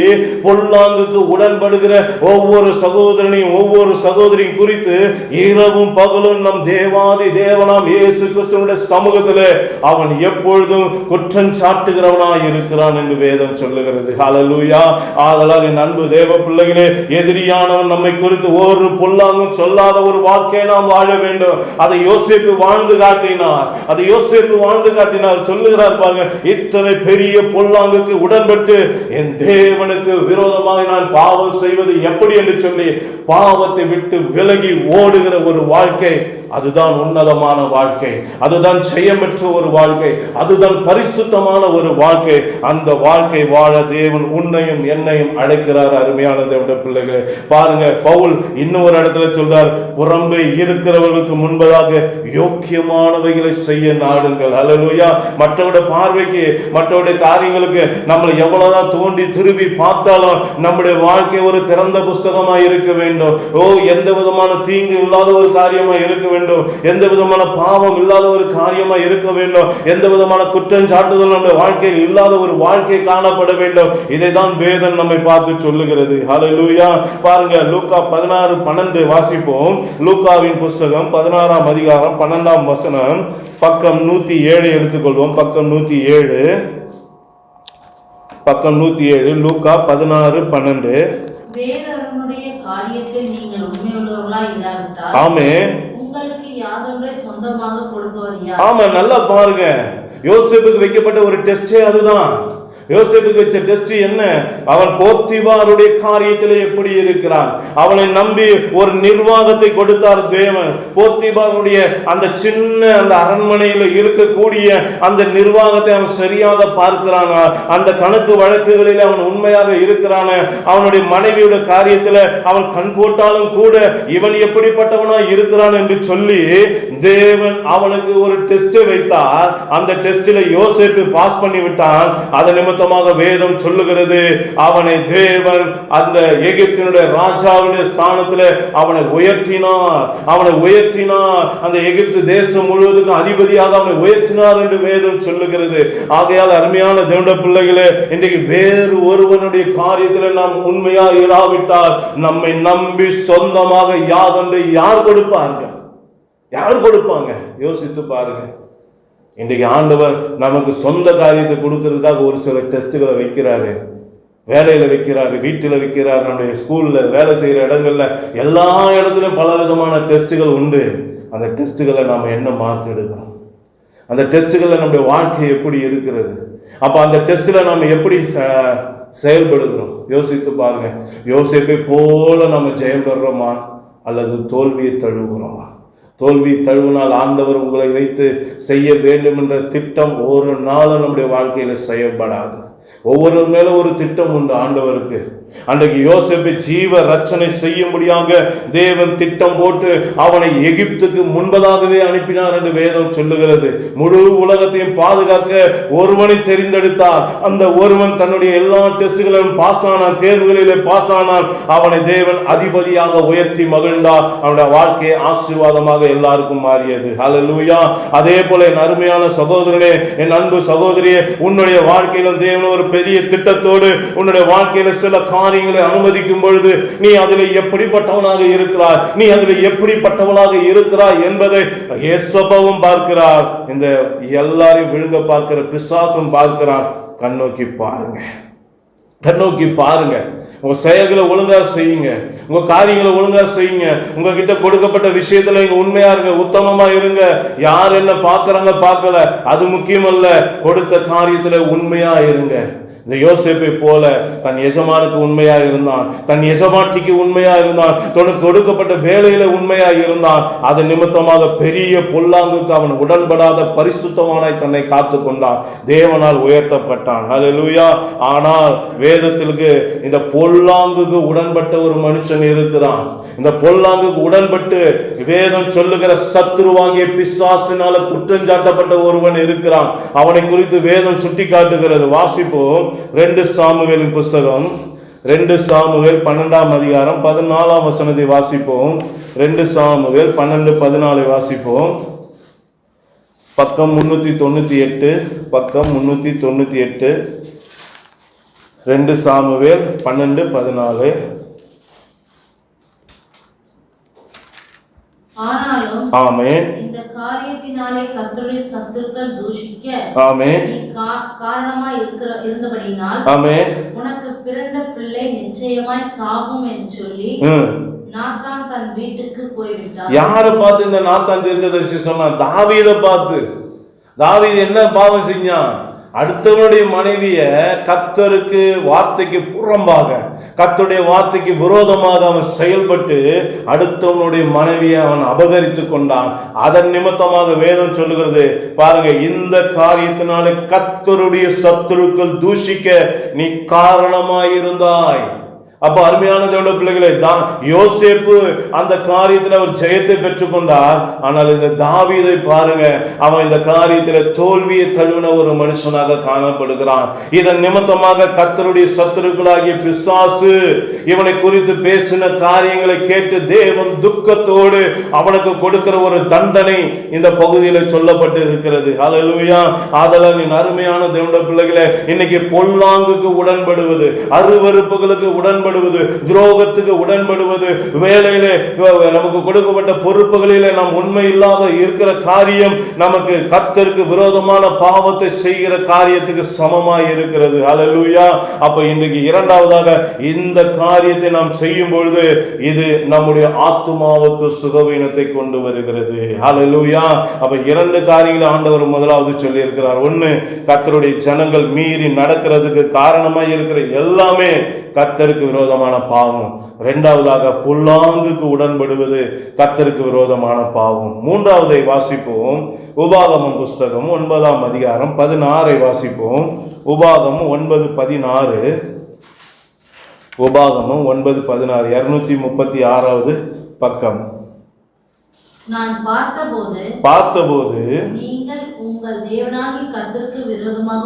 பொல்லாங்குக்கு உடன்படுகிற ஒவ்வொரு சகோதரனையும் ஒவ்வொரு சகோதரியும் குறித்து இரவும் பகலும் நம் தேவாதி தேவனாம் இயேசு கிறிஸ்துவினுடைய சமூகத்திலே அவன் எப்பொழுதும் குற்றம் சாட்டுகிறவனாய் இருக்கிறான் என்று வேதம் சொல்லுகிறது. ஹல்லேலூயா. ஆதலால் என் அன்பு தேவ பிள்ளைகளே, எதிரியானவன் நம்மை குறித்து ஒரு பொல்லாங்கும் சொல்லாத ஒரு வாழ்க்கையை நாம் வாழ வேண்டும். அதை யோசேப்பு வாழ்ந்து காட்டினார். அதை யோசேப்பு வாழ்ந்து காட்டினார். சொல்லுகிறார் பாருங்க, இத்தனை பெரிய பொல்லாங்குக்கு உடன்பட்டு என் தேவனுக்கு விரோதமாக நான் பாவம் செய்வது எப்படி என்று சொல்லி பாவத்தை விட்டு விலகி ஓடுகிற ஒரு வாழ்க்கை, அதுதான் உன்னதமான வாழ்க்கை, அதுதான் ஜெயம்பெற்ற ஒரு வாழ்க்கை, அதுதான் பரிசுத்தமான ஒரு வாழ்க்கை. அந்த வாழ்க்கை வாழ தேவன் உன்னையும் என்னையும் அழைக்கிறார். அருமையான தேவனுடைய பிள்ளைகளே, பாருங்க, பவுல் இன்னொரு இடத்துல சொல்றார், புறம்பே இருக்கிறவர்களுக்கு முன்பதாக யோக்கியமானவைகளை செய்ய நாடுங்கள். ஹல்லேலூயா. மற்றவருடைய பார்வைக்கு, மற்றவருடைய காரியங்களுக்கு நம்மளை எவ்வளவுதான் தோண்டி திருவி பார்த்தாலும் நம்முடைய வாழ்க்கை ஒரு திறந்த புஸ்தகமா இருக்க வேண்டும். எந்த விதமான தீங்கு இல்லாத ஒரு காரியமா இருக்க வேண்டும், எந்த விதமான பாவம் இல்லாத ஒரு காரியமா இருக்க வேண்டும், எந்த விதமான குற்றம் சாட்டுதல் நம்முடைய வாழ்க்கையில் இல்லாத ஒரு வாழ்க்கை காணப்பட வேண்டும். இதைதான் வேதம் நம்மை பார்த்து சொல்லுகிறது. ஹல்லேலூயா. பாருங்க, லூக்கா 16:12 வாசிப்போம். லூக்காவின் புஸ்தகம் 16ஆம் அதிகாரம் 12ஆம் வசனம், பக்கம் 107 எடுத்துக்கொள்வோம். பக்கம் 107 லூக்கா 16:12. வேறொருவனுடைய காரியத்தில் நீங்கள் உண்மையுள்ளவர்களாய் இராவிட்டால் ஆமென், உங்களுக்கு யாதொன்றை சொந்தமாக கொடுப்பவர் யார்? ஆமா, நல்லா பாருங்க, யோசேப்புக்கு வைக்கப்பட்ட ஒரு டெஸ்டே அதுதான். யோசேப்புக்கு வச்ச டெஸ்ட் என்ன? அவன் போத்திபாருடைய காரியத்திலே எப்படி இருக்கிறான். அவனை நம்பி ஒரு நிர்வாகத்தை கொடுத்தார் தேவன். போத்திபாருடைய அந்த சின்ன அந்த அரண்மனையில் இருக்கக்கூடிய அந்த நிர்வாகத்தை அவன் சரியாக பார்க்கிறானா? அந்த கணக்கு வழக்குகளில் அவன் உண்மையாக இருக்கிறான? அவனுடைய மனைவியோட காரியத்தில் அவன் கண் போட்டாலும் கூட இவன் எப்படிப்பட்டவனா இருக்கிறான் என்று சொல்லி தேவன் அவனுக்கு ஒரு டெஸ்ட் வைத்தார். அந்த டெஸ்டில் யோசேப்பு பாஸ் பண்ணி விட்டான். அதன் நிமித்தமாக வேதம் சொல்லுகிறது, அவனை தேவன் அந்த எகிப்தினுடைய ராஜாவுடைய ஸ்தானத்தில் அவனை உயர்த்தினார். அந்த எகிப்து தேசம் முழுவதுக்கும் அதிபதியாக அவனை உயர்த்தினார் என்று வேதம் சொல்லுகிறது. ஆகையால் அருமையான தேவனுடைய பிள்ளைகளே, இன்றைக்கு வேறு ஒருவனுடைய காரியத்தில் நாம் உண்மையா இராவிட்டால் நம்மை நம்பி சொந்தமாக யாதொன்றை யார் கொடுப்பாங்க? யோசித்து பாருங்க. இன்றைக்கு ஆண்டவர் நமக்கு சொந்த காரியத்தை கொடுக்கறதுக்காக ஒரு சில டெஸ்ட்டுகளை வைக்கிறாரு. வேலையில் வைக்கிறாரு, வீட்டில் வைக்கிறாரு, நம்முடைய ஸ்கூலில், வேலை செய்கிற இடங்கள்ல, எல்லா இடத்துலையும் பல விதமான டெஸ்ட்டுகள் உண்டு. அந்த டெஸ்ட்டுகளை நாம் என்ன மார்க் எடுக்கிறோம்? அந்த டெஸ்ட்டுகளில் நம்முடைய வாழ்க்கை எப்படி இருக்கிறது? அப்போ அந்த டெஸ்ட்டில் நாம் எப்படி செயல்படுகிறோம்? யோசித்து பாருங்க. யோசிப்பை போல நம்ம ஜெயம் பெறுறோமா அல்லது தோல்வியை தழுவுகிறோமா? தோல்வி தழுவினால் ஆண்டவர் உங்களை வைத்து செய்ய வேண்டும் என்ற திட்டம் ஒரு நாளும் நம்முடைய வாழ்க்கையில் செயல்படாது. ஒவ்வொரு மேலும் ஒரு திட்டம் உண்டு ஆண்டவருக்கு. அன்றைக்கு யோசேப்பை ஜீவ ரட்சனை செய்யும்படியாக தேவன் திட்டம் போட்டு அவனை எகிப்துக்கு முன்பதாகவே அனுப்பினார் என்று வேதம் சொல்லுகிறது. முழு உலகத்தையும் பாதுகாக்க ஒருவனை தெரிந்தெடுத்தார். அந்த ஒருவன் தன்னுடைய எல்லா டெஸ்டுகளிலும் பாஸ் ஆனான், தேர்வுகளிலே பாஸ் ஆனான். அவனை தேவன் அதிபதியாக உயர்த்தி மகிழ்ந்தார். அவனுடைய வாழ்க்கையை ஆசீர்வாதமாக எல்லாருக்கும் மாறியது. ஹல்லேலூயா. அதே போல என் அருமையான சகோதரனே, என் அன்பு சகோதரியே, உன்னுடைய வாழ்க்கையிலும் தேவன் ஒரு பெரிய திட்டத்தோடு உன்னுடைய வாழ்க்கையில சில காரியங்களை அனுமதிக்கும் பொழுது நீ அதில் எப்படிப்பட்டவனாக இருக்கிறாய், நீ அதில் எப்படிப்பட்டவனாக இருக்கிறாய் என்பதை இயேசுவும் பார்க்கிறார். இந்த எல்லாரையும் விழுங்க பார்க்கிற பிசாசும் பார்க்கிறான். கண்ணோக்கி பாருங்க, கண்ணோக்கி பாருங்க. உங்க செயல்களை ஒழுங்கா செய்யுங்க, உங்க காரியங்களை ஒழுங்கா செய்யுங்க. உங்ககிட்ட கொடுக்கப்பட்ட விஷயத்துல நீங்க உண்மையா இருங்க, உத்தமமா இருங்க. யார் என்ன பார்க்கறாங்க பார்க்கல அது முக்கியம் அல்ல, கொடுத்த காரியத்துல உண்மையா இருங்க. இந்த யோசேப்பை போல தன் எஜமானுக்கு உண்மையா இருந்தான், தன் எஜமாட்டிக்கு உண்மையா இருந்தான், தனக்கு கொடுக்கப்பட்ட வேலையில உண்மையா இருந்தான். அதன் நிமித்தமாக பெரிய பொல்லாங்குக்கு அவன் உடன்படாத பரிசுத்தமானாய் தன்னை காத்து கொண்டான், தேவனால் உயர்த்தப்பட்டான். ஹல்லேலூயா. ஆனால் வேதத்திற்கு இந்த பொல்லாங்குக்கு உடன்பட்ட ஒரு மனுஷன் இருக்கிறான். இந்த பொல்லாங்குக்கு உடன்பட்டு வேதம் சொல்லுகிற சத்துருவாகிய பிசாசினால குற்றஞ்சாட்டப்பட்ட ஒருவன் இருக்கிறான். அவனை குறித்து வேதம் சுட்டி காட்டுகிறது. வாசிப்போம். 2 சாமுவேலின் புஸ்தகம், 2 சாமுவேல் 12ஆம் அதிகாரம் 14ஆம் வசனத்தை வாசிப்போம். 2 சாமுவேல் 12-14 வாசிப்போம். பக்கம் 398, பக்கம் 398. 2 சாமுவேல் 12-14. ஆனாலும் ஆமென். இந்த காரியத்தினாலே கர்த்தருடைய சத்துருக்கள் தூஷிக்க ஆமென் நீ காரணமாய் இருந்தபடியினால் ஆமென் உனக்கு பிறந்த பிள்ளை நிச்சயமாய் சாகும் என்று சொல்லி நாத்தான் தன் வீட்டுக்கு போய்விட்டான். யாரை பார்த்து இந்த நாத்தான் தீர்க்கதரிசி சொன்னான்? தாவீதை பார்த்து. தாவீது என்ன பாவம் செஞ்சான்? அடுத்தவனுடைய மனைவிய கர்த்தருக்கு வார்த்தைக்கு புறம்பாக, கர்த்தருடைய வார்த்தைக்கு விரோதமாக அவன் செயல்பட்டு அடுத்தவனுடைய மனைவியை அவன் அபகரித்து கொண்டான். அதன் நிமித்தமாக வேதம் சொல்லுகிறது பாருங்க, இந்த காரியத்தினாலே கர்த்தருடைய சத்துருக்கள் தூஷிக்க நீ காரணமாயிருந்தாய். அப்ப அருமையான தேவனுடைய பிள்ளைகளே, யோசேப்பு அந்த காரியத்தில் அவர் ஜெயத்தை பெற்றுக்கொண்டார். ஆனால் இந்த தாவீதை பாருங்க, அவன் இந்த காரியத்தில் தோல்வியை தழுவின ஒரு மனுஷனாக காணப்படுகிறான். இதன் நிமித்தமாக கர்த்தருடைய சத்துருக்களாகிய பிசாசு இவனை குறித்து பேசின காரியங்களை கேட்டு தேவன் துக்கத்தோடு அவனுக்கு கொடுக்கிற ஒரு தண்டனை இந்த பகுதியில் சொல்லப்பட்டு இருக்கிறது. ஹல்லேலூயா. ஆதலால் நீ அருமையான தேவனுடைய பிள்ளைகளே, இன்னைக்கு பொல்லாங்குக்கு உடன்படுவது, அருவருப்புகளுக்கு உடன்படுவது, துரோகத்துக்கு உடன்படுவது, வேலையிலே நமக்கு கொடுக்கப்பட்ட பொறுப்புகளிலே நாம் உண்மை இல்லாத இருக்கிற காரியம் நமக்கு கர்த்தருக்கு விரோதமான பாவத்தை செய்கிற காரியத்துக்கு சமமாய் இருக்கிறது. ஹல்லேலூயா. அப்ப இன்றைக்கு இரண்டாவதாக இந்த காரியத்தை நாம் செய்யும் பொழுது இது நம்முடைய ஆத்துமாவுக்கு சுகவீனத்தை கொண்டு வருகிறது. ஹல்லேலூயா. அப்ப 2 காரியங்களை ஆண்டவர் முதலாவது சொல்லி இருக்கிறார். 1, கர்த்தருடைய ஜனங்கள் மீறி நடக்கிறதுக்கு காரணமாய் இருக்கிற எல்லாமே கர்த்தருக்கு விரோதமான பாவம். 2வதாக பொல்லாங்குக்கு உடன்படுவது கர்த்தருக்கு விரோதமான பாவம். 3வதை வாசிப்போம். உபாகமம் புஸ்தகம் 9ஆம் அதிகாரம் 16 வாசிப்போம். உபாகமம் 9:16. உபாகமம் 9:16, 236வது பக்கம். நான் பார்த்தபோது நீங்கள் உங்கள் தேவனாகிய கர்த்தருக்கு விரோதமாக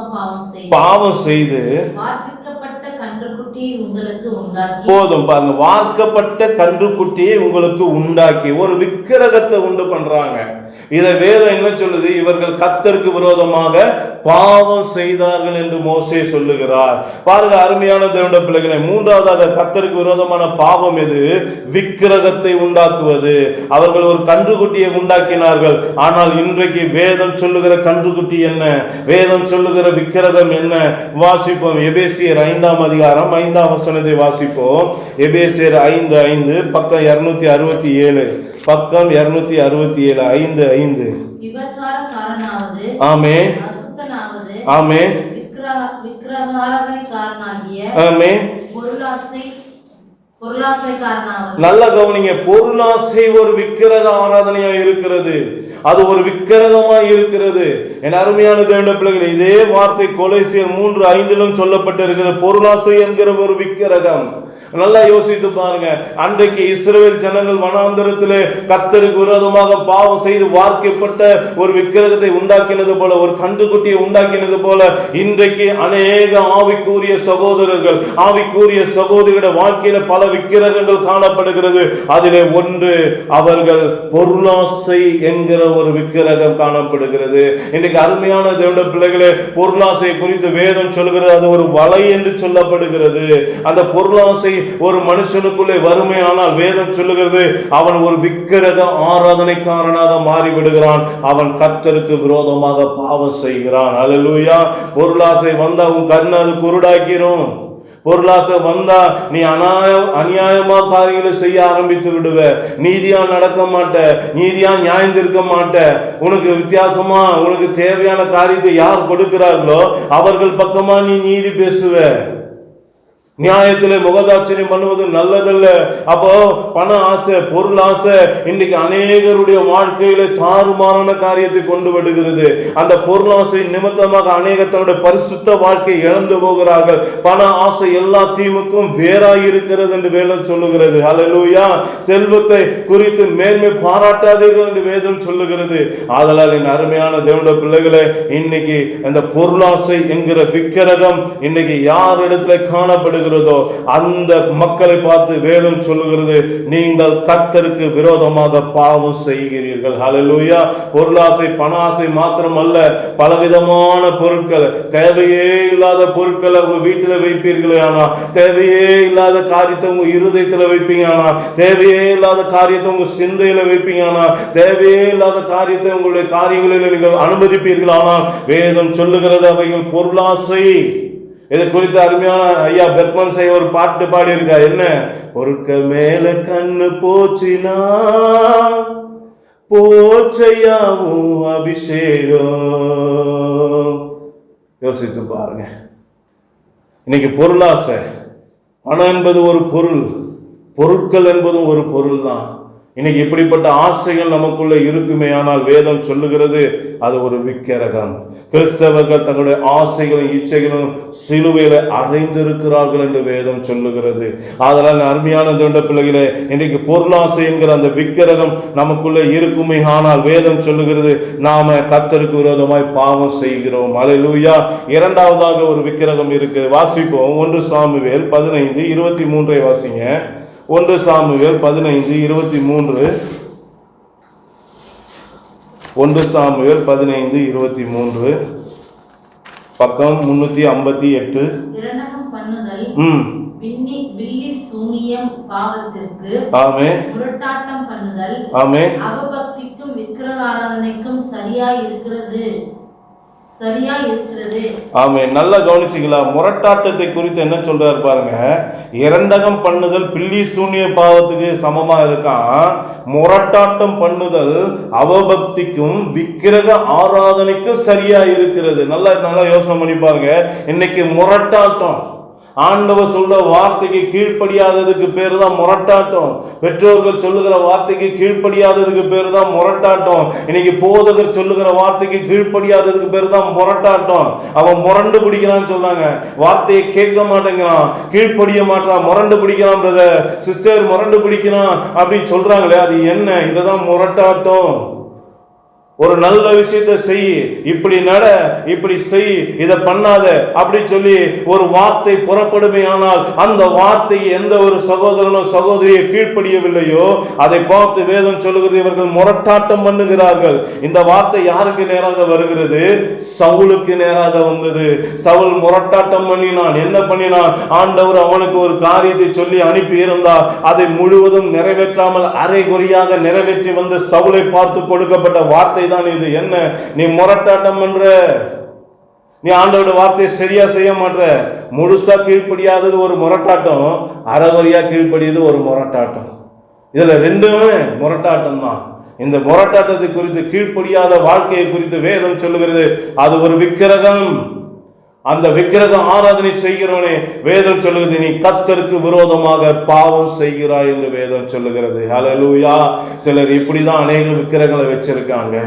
பாவம் செய்து வார்ப்பிக்கப்பட்ட கன்றுக்குட்டியை உங்களுக்கு உண்டாக்கி. போதும் பாருங்க, வார்க்கப்பட்ட கன்றுக்குட்டியை உங்களுக்கு உண்டாக்கி ஒரு விக்கிரகத்தை உண்டு பண்றாங்க. இதை வேதம் என்ன சொல்லுது? இவர்கள் கர்த்தருக்கு விரோதமாக பாவம் செய்தார்கள் என்று மோசே சொல்லுகிறார். பாருங்க அருமையான தேவனுடைய பிள்ளைகளே, 3வதாக கர்த்தருக்கு விரோதமான பாவம் எது? விக்கிரகத்தை உண்டாக்குவது. அவர்கள் ஒரு கன்றுக்குட்டியை உண்டாக்கினார்கள். ஆனால் இன்றைக்கு வேதம் சொல்லுகிற கன்றுக்குட்டி என்ன? வேதம் சொல்லுகிற விக்கிரகம் என்ன? வாசிப்போம். எபேசியர் 5ஆம் அதிகாரம் 5ஆம் வசனத்தை வாசிப்போம். எபேசியர் 5:5, பக்கம் 267, பக்கம் 267, 5:5. விபச்சாரக்காரனாவது, ஆமென், அசுத்தனாவது, ஆமென், விக்கிரகாராதனைக்காரனாகிய, ஆமென், பொருளாசைக்காரனாவது. நல்ல கவனிங்க, பொருளாசை ஒரு விக்கிரக ஆராதனையா இருக்கிறது. அது ஒரு விக்கிரகமா இருக்கிறது. என் அருமையான தேவனுடைய பிள்ளைகளே, இதே வார்த்தை கொலோசியர் 3:5 சொல்லப்பட்டு இருக்குது. பொருளாசை என்கிற ஒரு விக்கிரகம். நல்லா யோசித்து பாருங்க. அன்றைக்கு இஸ்ரவேல் ஜனங்கள் வனாந்தரத்திலே கர்த்தருக்கு விரோதமாக பாவம் செய்து வார்க்கப்பட்ட ஒரு விக்கிரகத்தை உண்டாக்கினது போல, ஒரு கன்றுக்குட்டியை உண்டாக்கினது போல, இன்றைக்கு அநேக ஆவிக்குரிய சகோதரர்கள், ஆவிக்குரிய சகோதரியோட வாழ்க்கையில பல விக்கிரகங்கள் காணப்படுகிறது. அதிலே ஒன்று அவர்கள் பொருளாசை என்கிற ஒரு விக்கிரகம் காணப்படுகிறது. இன்றைக்கு அருமையான தேவனுடைய பிள்ளைகளே, பொருளாசை குறித்து வேதம் சொல்கிறது அது ஒரு வலை என்று சொல்லப்படுகிறது. அந்த பொருளாசை ஒரு மனுஷனுக்குள்ளே வறுமையானால் வேதம் சொல்லுகிறது அவன் ஒரு விக்கிரக ஆராதனைக்காரனாக மாறிவிடுகிறான். அவன் கர்த்தருக்கு விரோதமாக பாவம் செய்கிறான். அல்லேலூயா. பொருளாசை வந்தா உன் கண்ணை அது குருடாக்கிரும். பொருளாசை வந்தா நீ அநியாயமா காரியங்களை செய்ய ஆரம்பித்து விடுவ. நீதியா நடக்க மாட்ட, நீதியா நியாயந்திருக்க மாட்ட. உனக்கு வித்தியாசமா உனக்கு தேவையான காரியத்தை யார் கொடுக்கிறார்களோ அவர்கள் பக்கமா நீ நீதி பேசுவ. நியாயத்திலே முகதாட்சணியம் பண்ணுவது நல்லதல்ல. அப்போ பண ஆசை, பொருள் ஆசை இன்னைக்கு அநேகருடைய வாழ்க்கையில தாறுமாறான காரியத்தை கொண்டு விடுகிறது. அந்த பொருள் ஆசை நிமித்தமாக அநேகர் தன்னுடைய பரிசுத்த வாழ்க்கையை இழந்து போகிறார்கள். பண ஆசை எல்லா தீமுக்கும் வேறாய் இருக்கிறது என்று வேதம் சொல்லுகிறது. அல்லேலூயா. செல்வத்தை குறித்து மேன்மை பாராட்டாதீர்கள் என்று வேதம் சொல்லுகிறது. ஆதலால் என் அருமையான தேவனுடைய பிள்ளைகளே, இன்னைக்கு அந்த பொருளாசை என்கிற விக்கிரகம் இன்னைக்கு யார் இடத்துல காணப்படுகிறது அந்த மக்களை பார்த்து வேதம் சொல்லுகிறது, நீங்கள் கர்த்தருக்கு விரோதமாக பாவம் செய்கிறீர்கள். ஹல்லேலூயா. பொருளாசை பண ஆசை மாத்திரம் அல்ல, பலவிதமான பொருட்கள், தேவையே இல்லாத பொருட்களை உங்க வீட்டில் வைப்பீர்களே, ஆனா தேவையே இல்லாத காரியத்தை உங்க இருதயத்தில் வைப்பீங்க, ஆனா தேவையே இல்லாத காரியத்தை உங்க சிந்தையில வைப்பீங்க, ஆனா தேவையே இல்லாத காரியத்தை உங்களுடைய காரியங்களில் நீங்கள் அனுமதிப்பீர்கள். ஆனால் வேதம் சொல்லுகிறது அவைகள் பொருளாசை. இதை குறித்து அருமையான ஐயா பெர்க்மன் செய்ய ஒரு பாட்டு பாடி இருக்கா. என்ன? பொருட்கள் மேல கண்ணு போச்சினா போச்சையாவும் அபிஷேகம். யோசித்து பாருங்க. இன்னைக்கு பொருளாசை, பணம் என்பது ஒரு பொருள், பொருட்கள் என்பதும் ஒரு பொருள் தான். இன்னைக்கு இப்படிப்பட்ட ஆசைகள் நமக்குள்ள இருக்குமே, ஆனால் வேதம் சொல்லுகிறது அது ஒரு விக்கிரகம். கிறிஸ்தவர்கள் தங்களுடைய ஆசைகளும் இச்சைகளும் சிலுவையில அறைந்திருக்கிறார்கள் என்று வேதம் சொல்லுகிறது. அதனால் அருமையான தேவனுடைய பிள்ளைகளே, இன்னைக்கு பொருளாசை என்கிற அந்த விக்கிரகம் நமக்குள்ள இருக்குமே, ஆனால் வேதம் சொல்லுகிறது நாம கர்த்தருக்கு விரோதமாய் பாவம் செய்கிறோம். அல்லேலூயா. இரண்டாவதாக ஒரு விக்கிரகம் இருக்கு. வாசிப்போம். 1 சாமுவேல் 15:23 வாசிங்க. 1 சாமுவேல் 15:23. 1 சாமுவேல் 15:23 பக்கம் 358. இரண்டகம் பண்ணுதல் பில்லி சூனியம் பாவத்திற்கு, ஆமென், முரட்டாட்டம் பண்ணுதல், ஆமென், அவபக்திக்கும் விக்கிரக ஆராதனைக்கும் சரியாய் இருக்கிறது. ஆமென். நல்லா கவனிச்சிங்களா? முரட்டாட்டத்தை குறித்து என்ன சொல்றாரு பாருங்க. இரண்டகம் பண்ணுதல் பில்லி சூனிய பாவத்துக்கு சமமா இருக்கான். முரட்டாட்டம் பண்ணுதல் அவபக்திக்கும் விக்கிரக ஆராதனைக்கும் சரியா இருக்கிறது. நல்லா நல்லா யோசனை பண்ணி பாருங்க. இன்னைக்கு முரட்டாட்டம், ஆண்டவர் சொல்ற வார்த்தைக்கு கீழ்ப்படியாததுக்கு பேர் தான் முரட்டாட்டம். பெற்றோர்கள் சொல்லுகிற வார்த்தைக்கு கீழ்ப்படியாததுக்கு பேர் தான் முரட்டாட்டம். இன்னைக்கு போதகர் சொல்லுகிற வார்த்தைக்கு கீழ்ப்படியாததுக்கு பேர் தான் முரட்டாட்டம். அவன் முரண்டு பிடிக்கிறான்னு சொன்னாங்க, வார்த்தையை கேட்க மாட்டேங்கிறான், கீழ்ப்படிய மாட்டான், முரண்டு பிடிக்கிறான். பிரதர் சிஸ்டர் முரண்டு பிடிக்கிறான் அப்படின்னு சொல்றாங்களே, அது என்ன? இதுதான் முரட்டாட்டம். ஒரு நல்ல விஷயத்தை செய், இப்படி நட, இப்படி செய், இதை பண்ணாத அப்படி சொல்லி ஒரு வார்த்தை புறப்படுமே, ஆனால் அந்த வார்த்தை எந்த ஒரு சகோதரனோ சகோதரியை கீழ்ப்படியவில்லையோ அதை பார்த்து வேதம் சொல்லுகிறது இவர்கள் முரட்டாட்டம் பண்ணுகிறார்கள். இந்த வார்த்தை யாருக்கு நேராக வருகிறது? சவுலுக்கு நேராக வந்தது. சவுல் முரட்டாட்டம் பண்ணினான். என்ன பண்ணினான்? ஆண்டவர் அவனுக்கு ஒரு காரியத்தை சொல்லி அனுப்பி இருந்தார். அதை முழுவதும் நிறைவேற்றாமல் அரைகுறையாக நிறைவேற்றி வந்த சவுலை பார்த்து கொடுக்கப்பட்ட வார்த்தை தான் இது. என்ன? நீ முரட்டாட்டம் பண்ற, நீ ஆண்டவருடைய வார்த்தையை சரியா செய்ய மாட்ட. முழுசா கீழ்ப்படியாதது ஒரு முரட்டாட்டம், அறகுறையா கீழ்ப்படியது ஒரு முரட்டாட்டம். இதுல ரெண்டுமே முரட்டாட்டம் தான். இந்த முரட்டாட்டத்தை குறித்து, கீழ்ப்படியாத வாழ்க்கையை குறித்து வேதம் சொல்லுகிறது அது ஒரு விக்கிரகம். அந்த விக்கிரக ஆராதனை செய்கிறவனே, வேதம் சொல்லுகிறது நீ கர்த்தருக்கு விரோதமாக பாவம் செய்கிறாய் என்று வேதம் சொல்லுகிறது. ஹல்லேலூயா. சிலர் இப்படிதான் அநேக விக்கிரகங்களை வச்சிருக்காங்க.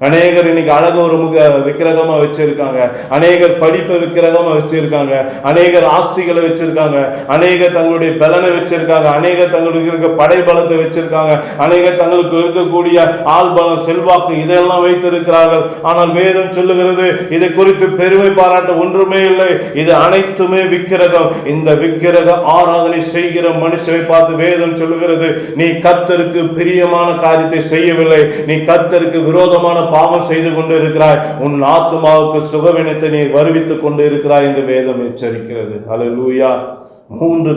அநேகர் இன்னைக்கு அழக ஒரு விக்கிரகமா வச்சிருக்காங்க. அநேகர் படிப்பை விக்கிரகமா வச்சிருக்காங்க. அநேகர் ஆஸ்திகளை வச்சிருக்காங்க. அநேகர் தங்களுடைய பலனை வச்சிருக்காங்க. அநேகர் தங்களுக்கு இருக்க படைபலத்தை வச்சிருக்காங்க. அநேகர் தங்களுக்கு இருக்கக்கூடிய ஆள் பலம், செல்வாக்கு இதெல்லாம் வைத்திருக்கிறார்கள். ஆனால் வேதம் சொல்லுகிறது இதை குறித்து பெருமை பாராட்ட ஒன்றுமே இல்லை. இது அனைத்துமே விக்கிரகம். இந்த விக்கிரக ஆராதனை செய்கிற மனுஷனை பார்த்து வேதம் சொல்லுகிறது நீ கர்த்தருக்கு பிரியமான காரியத்தை செய்யவில்லை, நீ கர்த்தருக்கு விரோதமான பாவம் செய்து கொண்டு இருக்கிறாய், உன் ஆத்துமாவுக்கு சுகவினத்தை நீ வருவித்துக் கொண்டு இருக்கிறாய் என்று வேதம் எச்சரிக்கிறது. ஹல்லேலூயா. மூன்று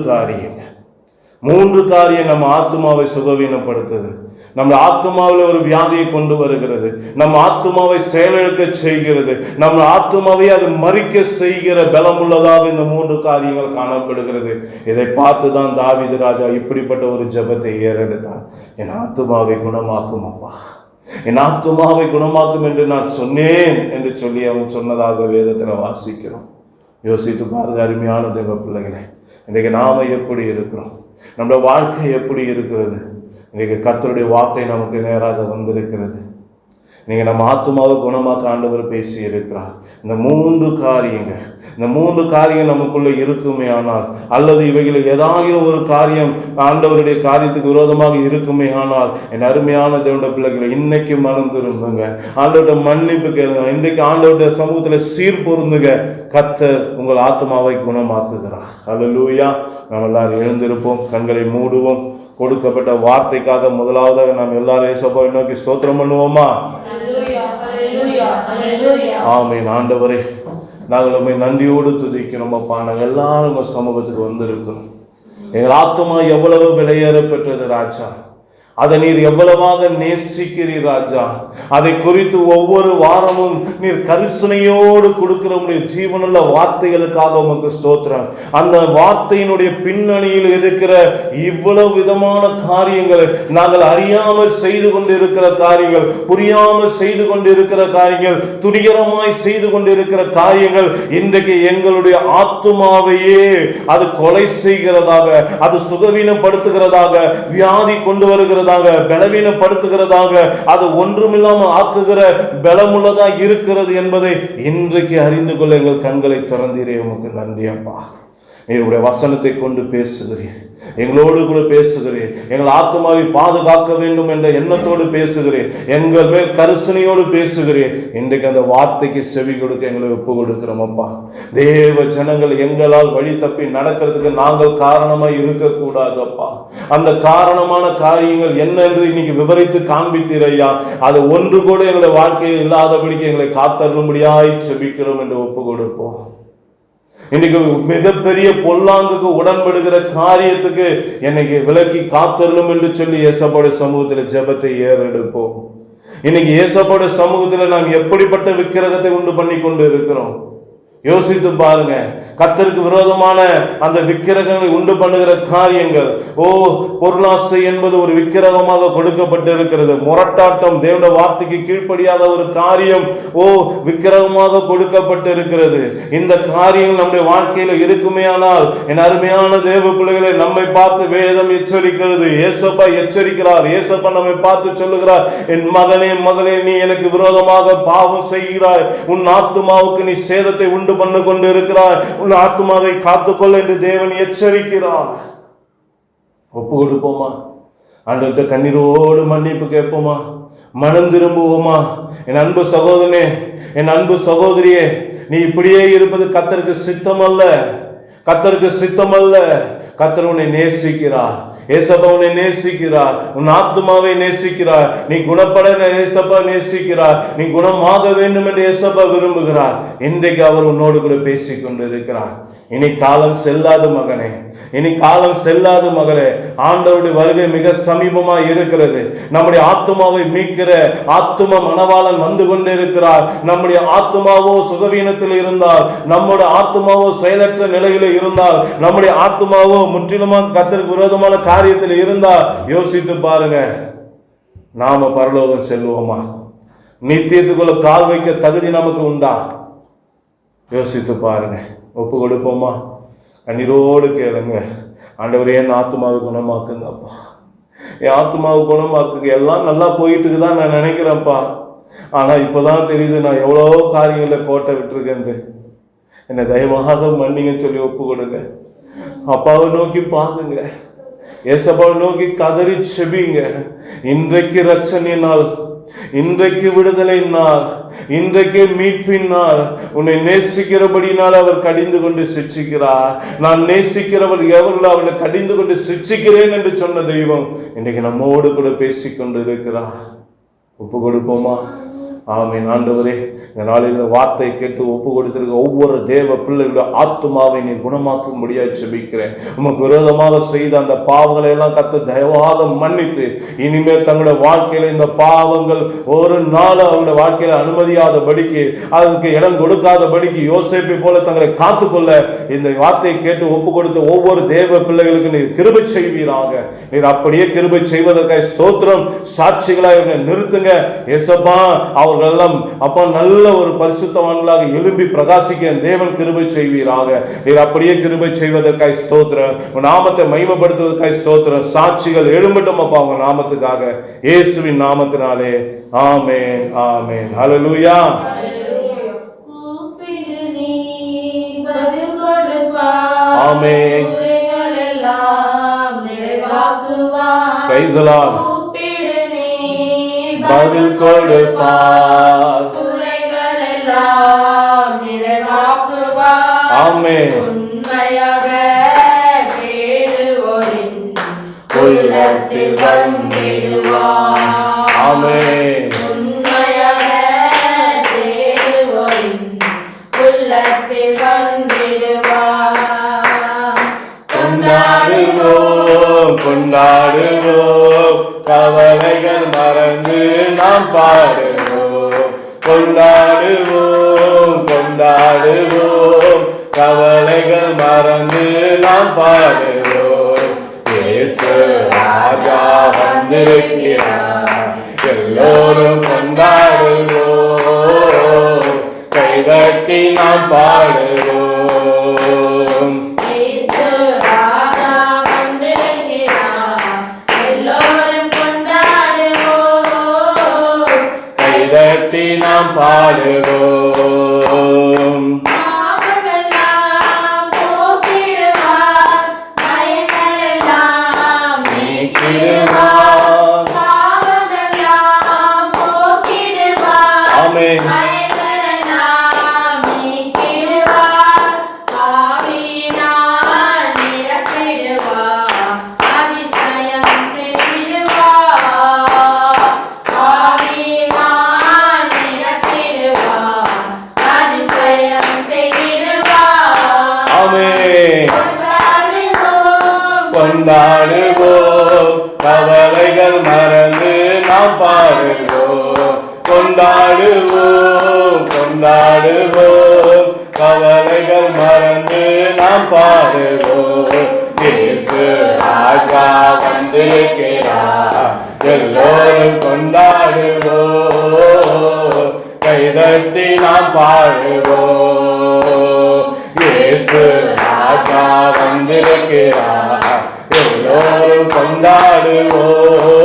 காரியம் நம்ம ஆத்துமாவை சுகவீனப்படுத்துது. நம்ம ஆத்துமாவில் ஒரு வியாதியை கொண்டு வருகிறது. நம்ம ஆத்துமாவை செயலிழக்க செய்கிறது. நம்ம ஆத்துமாவை அது மறிக்க செய்கிற பலம் உள்ளதாக இந்த மூன்று காரியங்கள் காணப்படுகிறது. இதை பார்த்துதான் தாவீது ராஜா இப்படிப்பட்ட ஒரு ஜெபத்தை ஏறெடுத்தார். என் ஆத்துமாவை குணமாக்கும் அப்பா, என் ஆத்துமாவை குணமாக்கும் என்று நான் சொன்னேன் என்று சொல்லி அவன் சொன்னதாக வேதத்தில் வாசிக்கிறோம். யோசித்து பாருங்க அருமையான தேவ பிள்ளைகளே, இன்றைக்கு நாம எப்படி இருக்கிறோம், நம்முடைய வாழ்க்கை எப்படி இருக்கிறது? இன்றைக்கு கர்த்தருடைய வார்த்தை நமக்கு நேராக வந்திருக்கிறது. நீங்கள் நம்ம ஆத்துமாவை குணமாக்க ஆண்டவர் பேசி இருக்கிறார். இந்த மூன்று காரியங்கள் நமக்குள்ளே இருக்குமே ஆனால், அல்லது இவைகளில் ஏதாவது ஒரு காரியம் ஆண்டவருடைய காரியத்துக்கு விரோதமாக இருக்குமே ஆனால், என் அருமையான தேவனுடைய பிள்ளைகளை இன்னைக்கு மனம் திரும்புங்க, ஆண்டவருடைய மன்னிப்பு கேளுங்க, இன்றைக்கு ஆண்டவருடைய சமூகத்தில் சீர் பொருந்துங்க. கர்த்தர் உங்கள் ஆத்துமாவை குணமாக்குகிறார். ஹல்லேலூயா. நாம் எல்லாரும் எழுந்திருப்போம், கண்களை மூடுவோம். கொடுக்கப்பட்ட வார்த்தைக்காக முதலாவதாக நாம் எல்லாரும் இயேசுவை நோக்கி ஸ்தோத்திரம் பண்ணுவோமா? ஆமென். ஆண்டவரே, நாங்கள் உம்மை நன்றியோடு துதிக்கிறோம் அப்பா. நாங்கள் எல்லாரும் உங்கள் சமூகத்துக்கு வந்திருக்கிறோம். எங்கள் ஆத்துமா எவ்வளவு விலையேற பெற்றது ராஜா, அதை நீர் எவ்வளவாக நேசிக்கிறீர் ராஜா. அதை குறித்து ஒவ்வொரு வாரமும் நீர் கரிசனையோடு கொடுக்கிற உடைய ஜீவனுள்ள வார்த்தைகளுக்காக உமக்கு ஸ்தோத்திரம். அந்த வார்த்தையினுடைய பின்னணியில் இருக்கிற இவ்வளவு விதமான காரியங்களை நாங்கள் அறியாமல் செய்து கொண்டிருக்கிற காரியங்கள், புரியாமல் செய்து கொண்டிருக்கிற காரியங்கள், துணிகரமாய் செய்து கொண்டிருக்கிற காரியங்கள் இன்றைக்கு எங்களுடைய ஆத்துமாவையே அது கொலை செய்கிறதாக, அது சுகவீனப்படுத்துகிறதாக, வியாதி கொண்டு வருகிறதாக, பலவீனப்படுத்துகிறதாக, அது ஒன்றுமில்லாமல் ஆக்குகிற பலமுள்ளதாக இருக்கிறது என்பதை இன்றைக்கு அறிந்து கொள்ள எங்கள் கண்களை திறந்தீரே. உமக்கு நன்றி அப்பா. என்னுடைய வசனத்தை கொண்டு பேசுகிறீர், எங்களோடு கூட பேசுகிறீர், எங்கள் ஆத்துமாவை பாதுகாக்க வேண்டும் என்ற எண்ணத்தோடு பேசுகிறீர், எங்கள் மேல் கரிசனையோடு பேசுகிறீர். இன்றைக்கு அந்த வார்த்தைக்கு செவி கொடுக்க எங்களை ஒப்பு கொடுக்கிறோம் அப்பா. தேவ ஜனங்கள் எங்களால் வழி தப்பி நடக்கிறதுக்கு நாங்கள் காரணமாக இருக்கக்கூடாது அப்பா. அந்த காரணமான காரியங்கள் என்ன என்று இன்னைக்கு விவரித்து காண்பித்தீரையா, அது ஒன்று கூட எங்களுடைய வாழ்க்கையில் இல்லாதபடிக்கு எங்களை காத்தருளும்படியாய் செபிக்கிறோம் என்று ஒப்பு கொடுப்போம். இன்னைக்கு மிகப்பெரிய பொல்லாங்குக்கு உடன்படுகிற காரியத்துக்கு என்னைக்கு விலக்கி காத்தருளும் என்று சொல்லி இயேசுவோட சமூகத்தில் ஜெபத்தை ஏறெடுப்போம். இன்னைக்கு இயேசுவோட சமூகத்தில் நாம் எப்படிப்பட்ட விக்கிரகத்தை உண்டு பண்ணி கொண்டு இருக்கிறோம் யோசித்து பாருங்க. கர்த்தருக்கு விரோதமான அந்த விக்கிரகங்களை உண்டு பண்ணுகிற காரியங்கள், பொருளாசை என்பது ஒரு விக்கிரகமாக கொடுக்கப்பட்டு இருக்கிறது. முரட்டாட்டம், தேவனுடைய வார்த்தைக்கு கீழ்ப்படியாத ஒரு காரியம் விக்கிரகமாக கொடுக்கப்பட்டு இருக்கிறது. இந்த காரியங்கள் நம்முடைய வாழ்க்கையில இருக்குமே ஆனால், என் அருமையான தேவ பிள்ளைகளை, நம்மை பார்த்து வேதம் எச்சரிக்கிறது. ஏசப்பா எச்சரிக்கிறார். ஏசப்பா நம்மை பார்த்து சொல்லுகிறார், என் மகனே மகளே, நீ எனக்கு விரோதமாக பாவம் செய்கிறாய், உன் ஆத்துமாவுக்கு நீ சேதத்தை உண்டு பண்ணு கொண்டு இருக்கிறாய், உன் ஆத்துமாவை காத்துக்கொள்ள என்று தேவன் எச்சரிக்கிறார். ஒப்பு கொடுப்போமா? ஆண்டவர்கிட்ட கண்ணீரோடு மன்னிப்பு கேட்போமா? மனம் திரும்புவோமா? என் அன்பு சகோதரனே, என் அன்பு சகோதரியே, நீ இப்படியே இருப்பது கர்த்தருக்கு சித்தமல்ல, கர்த்தருக்கு சித்தமல்ல. கர்த்தர் உன்னை நேசிக்கிறார். ஏசப்பா உன்னை நேசிக்கிறார். உன் ஆத்துமாவை நேசிக்கிறார். நீ குணப்பட ஏசப்பா நேசிக்கிறார். நீ குணமாக வேண்டும் என்று ஏசப்பா விரும்புகிறார். இன்றைக்கு அவர் உன்னோடு கூட பேசிக் கொண்டு இருக்கிறார். இனி காலம் செல்லாது மகனே, இனி காலம் செல்லாது மகளே. ஆண்டவருடைய வருகை மிக சமீபமாக இருக்கிறது. நம்முடைய ஆத்துமாவை மீட்கிற ஆத்தும மணவாளன் வந்து கொண்டு இருக்கிறார். நம்முடைய ஆத்துமாவோ சுகவீனத்தில் இருந்தால், நம்முடைய ஆத்துமாவோ செயலற்ற நிலையில் இருந்தால், நம்முடைய ஆத்துமாவோ முற்றிலுமாக கர்த்தருக்கு விரோதமான காரியத்தில் இருந்தால், யோசித்து பாருங்க, நாம பரலோகம் செல்வோமா? நித்தியத்துக்குள்ள கால் வைக்க தகுதி நமக்கு உண்டா? யோசித்து பாருங்க. ஒப்பு கொடுப்போமா? கண்ணீரோடு கேளுங்க. ஆண்டவரே, என் ஆத்துமாவை குணமாக்குங்கப்பா, என் ஆத்துமாவை குணமாக்குங்க. எல்லாம் நல்லா போயிட்டு தான் நான் நினைக்கிறேன்ப்பா, ஆனால் இப்போதான் தெரியுது நான் எவ்வளோ காரியங்களில் கோட்டை விட்டுருக்கேன். என்னை தயவாக மன்னிங்க சொல்லி ஒப்பு கொடுங்க. அப்பாவை நோக்கி பாருங்க, ஏசப்பாவை நோக்கி கதறி செபிங்க. இன்றைக்கு ரட்சணிய நாள், இன்றைக்கு விடுதலை நாள், இன்றைக்கு மீட்பின் நாள். உன்னை நேசிக்கிறபடினால் அவர் கடிந்து கொண்டு சிட்சிக்கிறார். நான் நேசிக்கிறவர் எவர்களோ அவர்களை கடிந்து கொண்டு சிட்சிக்கிறேன் என்று சொன்ன தெய்வம் இன்றைக்கு நம்மோடு கூட பேசிக்கொண்டு இருக்கிறார். ஒப்பு கொடுப்போமா? ஆமென். ஆண்டவரே, இந்த நாளில் இந்த வார்த்தை கேட்டு ஒப்பு கொடுத்திருக்க ஒவ்வொரு தேவ பிள்ளைகளுடைய ஆத்துமாவை நீ குணமாக்கும்படியாக செபிக்கிறேன். உமக்கு விரோதமாக செய்த அந்த பாவங்களை எல்லாம் கர்த்தர் தயவாக மன்னித்து இனிமேல் தங்களுடைய வாழ்க்கையில இந்த பாவங்கள் ஒரு நாள் அவருடைய வாழ்க்கையில அனுமதியாதபடிக்கு, அதுக்கு இடம் கொடுக்காதபடிக்கு யோசேப்பை போல தங்களை காத்துக்கொள்ள இந்த வார்த்தையை கேட்டு ஒப்பு கொடுத்த ஒவ்வொரு தேவ பிள்ளைகளுக்கு நீர் கிருபை செய்வீராக. நீர் அப்படியே கிருபை செய்வதற்காக ஸ்தோத்திரம். சாட்சிகளாக நிறுத்துங்க ஏசப்பா. அவர்கள் எல்லாம் அப்பா நல்ல ஒரு பரிசுத்தவான்களாக எழும்பி பிரகாசிக்க தேவன் கிருபை செய்வீராக. நீர் அப்படியே கிருபை செய்வதற்காக ஸ்தோத்திரம். உன் நாமத்தை மகிமைப்படுத்துவதற்காக ஸ்தோத்திரம். சாட்சிகள் எழும்பட்டும் அப்பா உங்க நாமத்துக்காக, இயேசுவின் நாமத்தினாலே. ஆமென், ஆமென். ஹல்லேலூயா. ஆமென். Praise the Lord. பதில் கொடுப்பார், குறைகள் எல்லாம் நிறைவாக்குவார். ஆமென். உண்மையாக தேடுவோரின் உள்ளத்தில் வந்திடுவார். ஆமென். உண்மையாக தேடுவோரின் உள்ளத்தில் வந்திடுவார். கொண்டாடுவோம், கொண்டாடுவோம், கவலைகள் மறந்து நாம் பாடுவோம். கொண்டாடுவோம், கொண்டாடுவோம், கவலைகள் மறந்து நாம் பாடுவோம். இயேசு ராஜா வந்திருக்கிறார், எல்லோரும் கொண்டாடுவோம், கைதட்டி நாம் பாடுவோம். கைதட்டி நாம் பாடுவோம். பாவமெல்லாம் போக்கிடுவார், பயமெல்லாம் நீக்கிடுவார். பாவமெல்லாம் போக்கிடுவார், ஆமென். பயமெல்லாம் நீக்கிடுவார். ஆவியினால் நிரப்பிடுவார், அதிசயம் செய்திடுவார். ஆவியினால் நிரப்பிடுவார், அதிசயம் செய்திடுவார். ஆமென். கொண்டாடுவோம், கவலைகள் மறந்து நாம் பாடுவோம். கொண்டாடுவோம், கொண்டாடுவோம், கவலைகள் மறந்து நாம் பாடுவோம். இயேசு ராஜா வந்திருக்கிறார், எல்லோரும் கொண்டாடுவோம், கைதட்டி நாம் பாடுவோம். இயேசு ராஜா வந்திருக்கிறார், எல்லோரும் கொண்டாடுவோம்,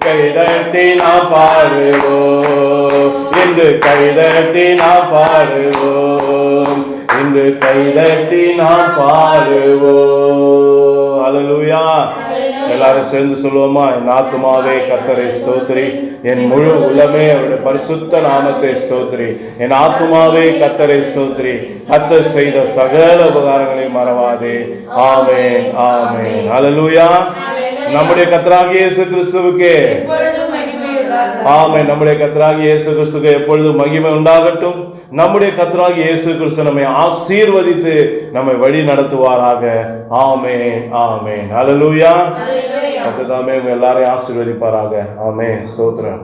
கைதட்டி நாம் பாடுவோம். இன்று கைதட்டி நாம் பாடுவோம், இன்று கைதட்டி நாம் பாடுவோம். அல்லேலூயா. எல்லாரும் சேர்ந்து சொல்லுவோமா? என் ஆத்துமாவே கர்த்தரை ஸ்தோத்திரி, என் முழு உள்ளமே அவருடைய பரிசுத்த நாமத்தை ஸ்தோத்திரி. என் ஆத்துமாவே கர்த்தரை ஸ்தோத்திரி, கர்த்தர் செய்த சகல உபகாரங்களை மறவாதே. ஆமென், ஆமென். அல்லேலூயா. நம்முடைய கர்த்தராகிய இயேசு கிறிஸ்துவுக்கே ஆமென். நம்முடைய கர்த்தராகிய இயேசு கிறிஸ்துவுக்கு எப்பொழுதும் மகிமை உண்டாகட்டும். நம்முடைய கர்த்தராகிய இயேசு கிறிஸ்து நம்மை ஆசீர்வதித்து நம்மை வழி நடத்துவாராக. ஆமென், ஆமென். அல்லேலூயா. கர்த்தர் தாமே எல்லாரையும் ஆசீர்வதிப்பாராக. ஆமென். ஸ்தோத்திரம்.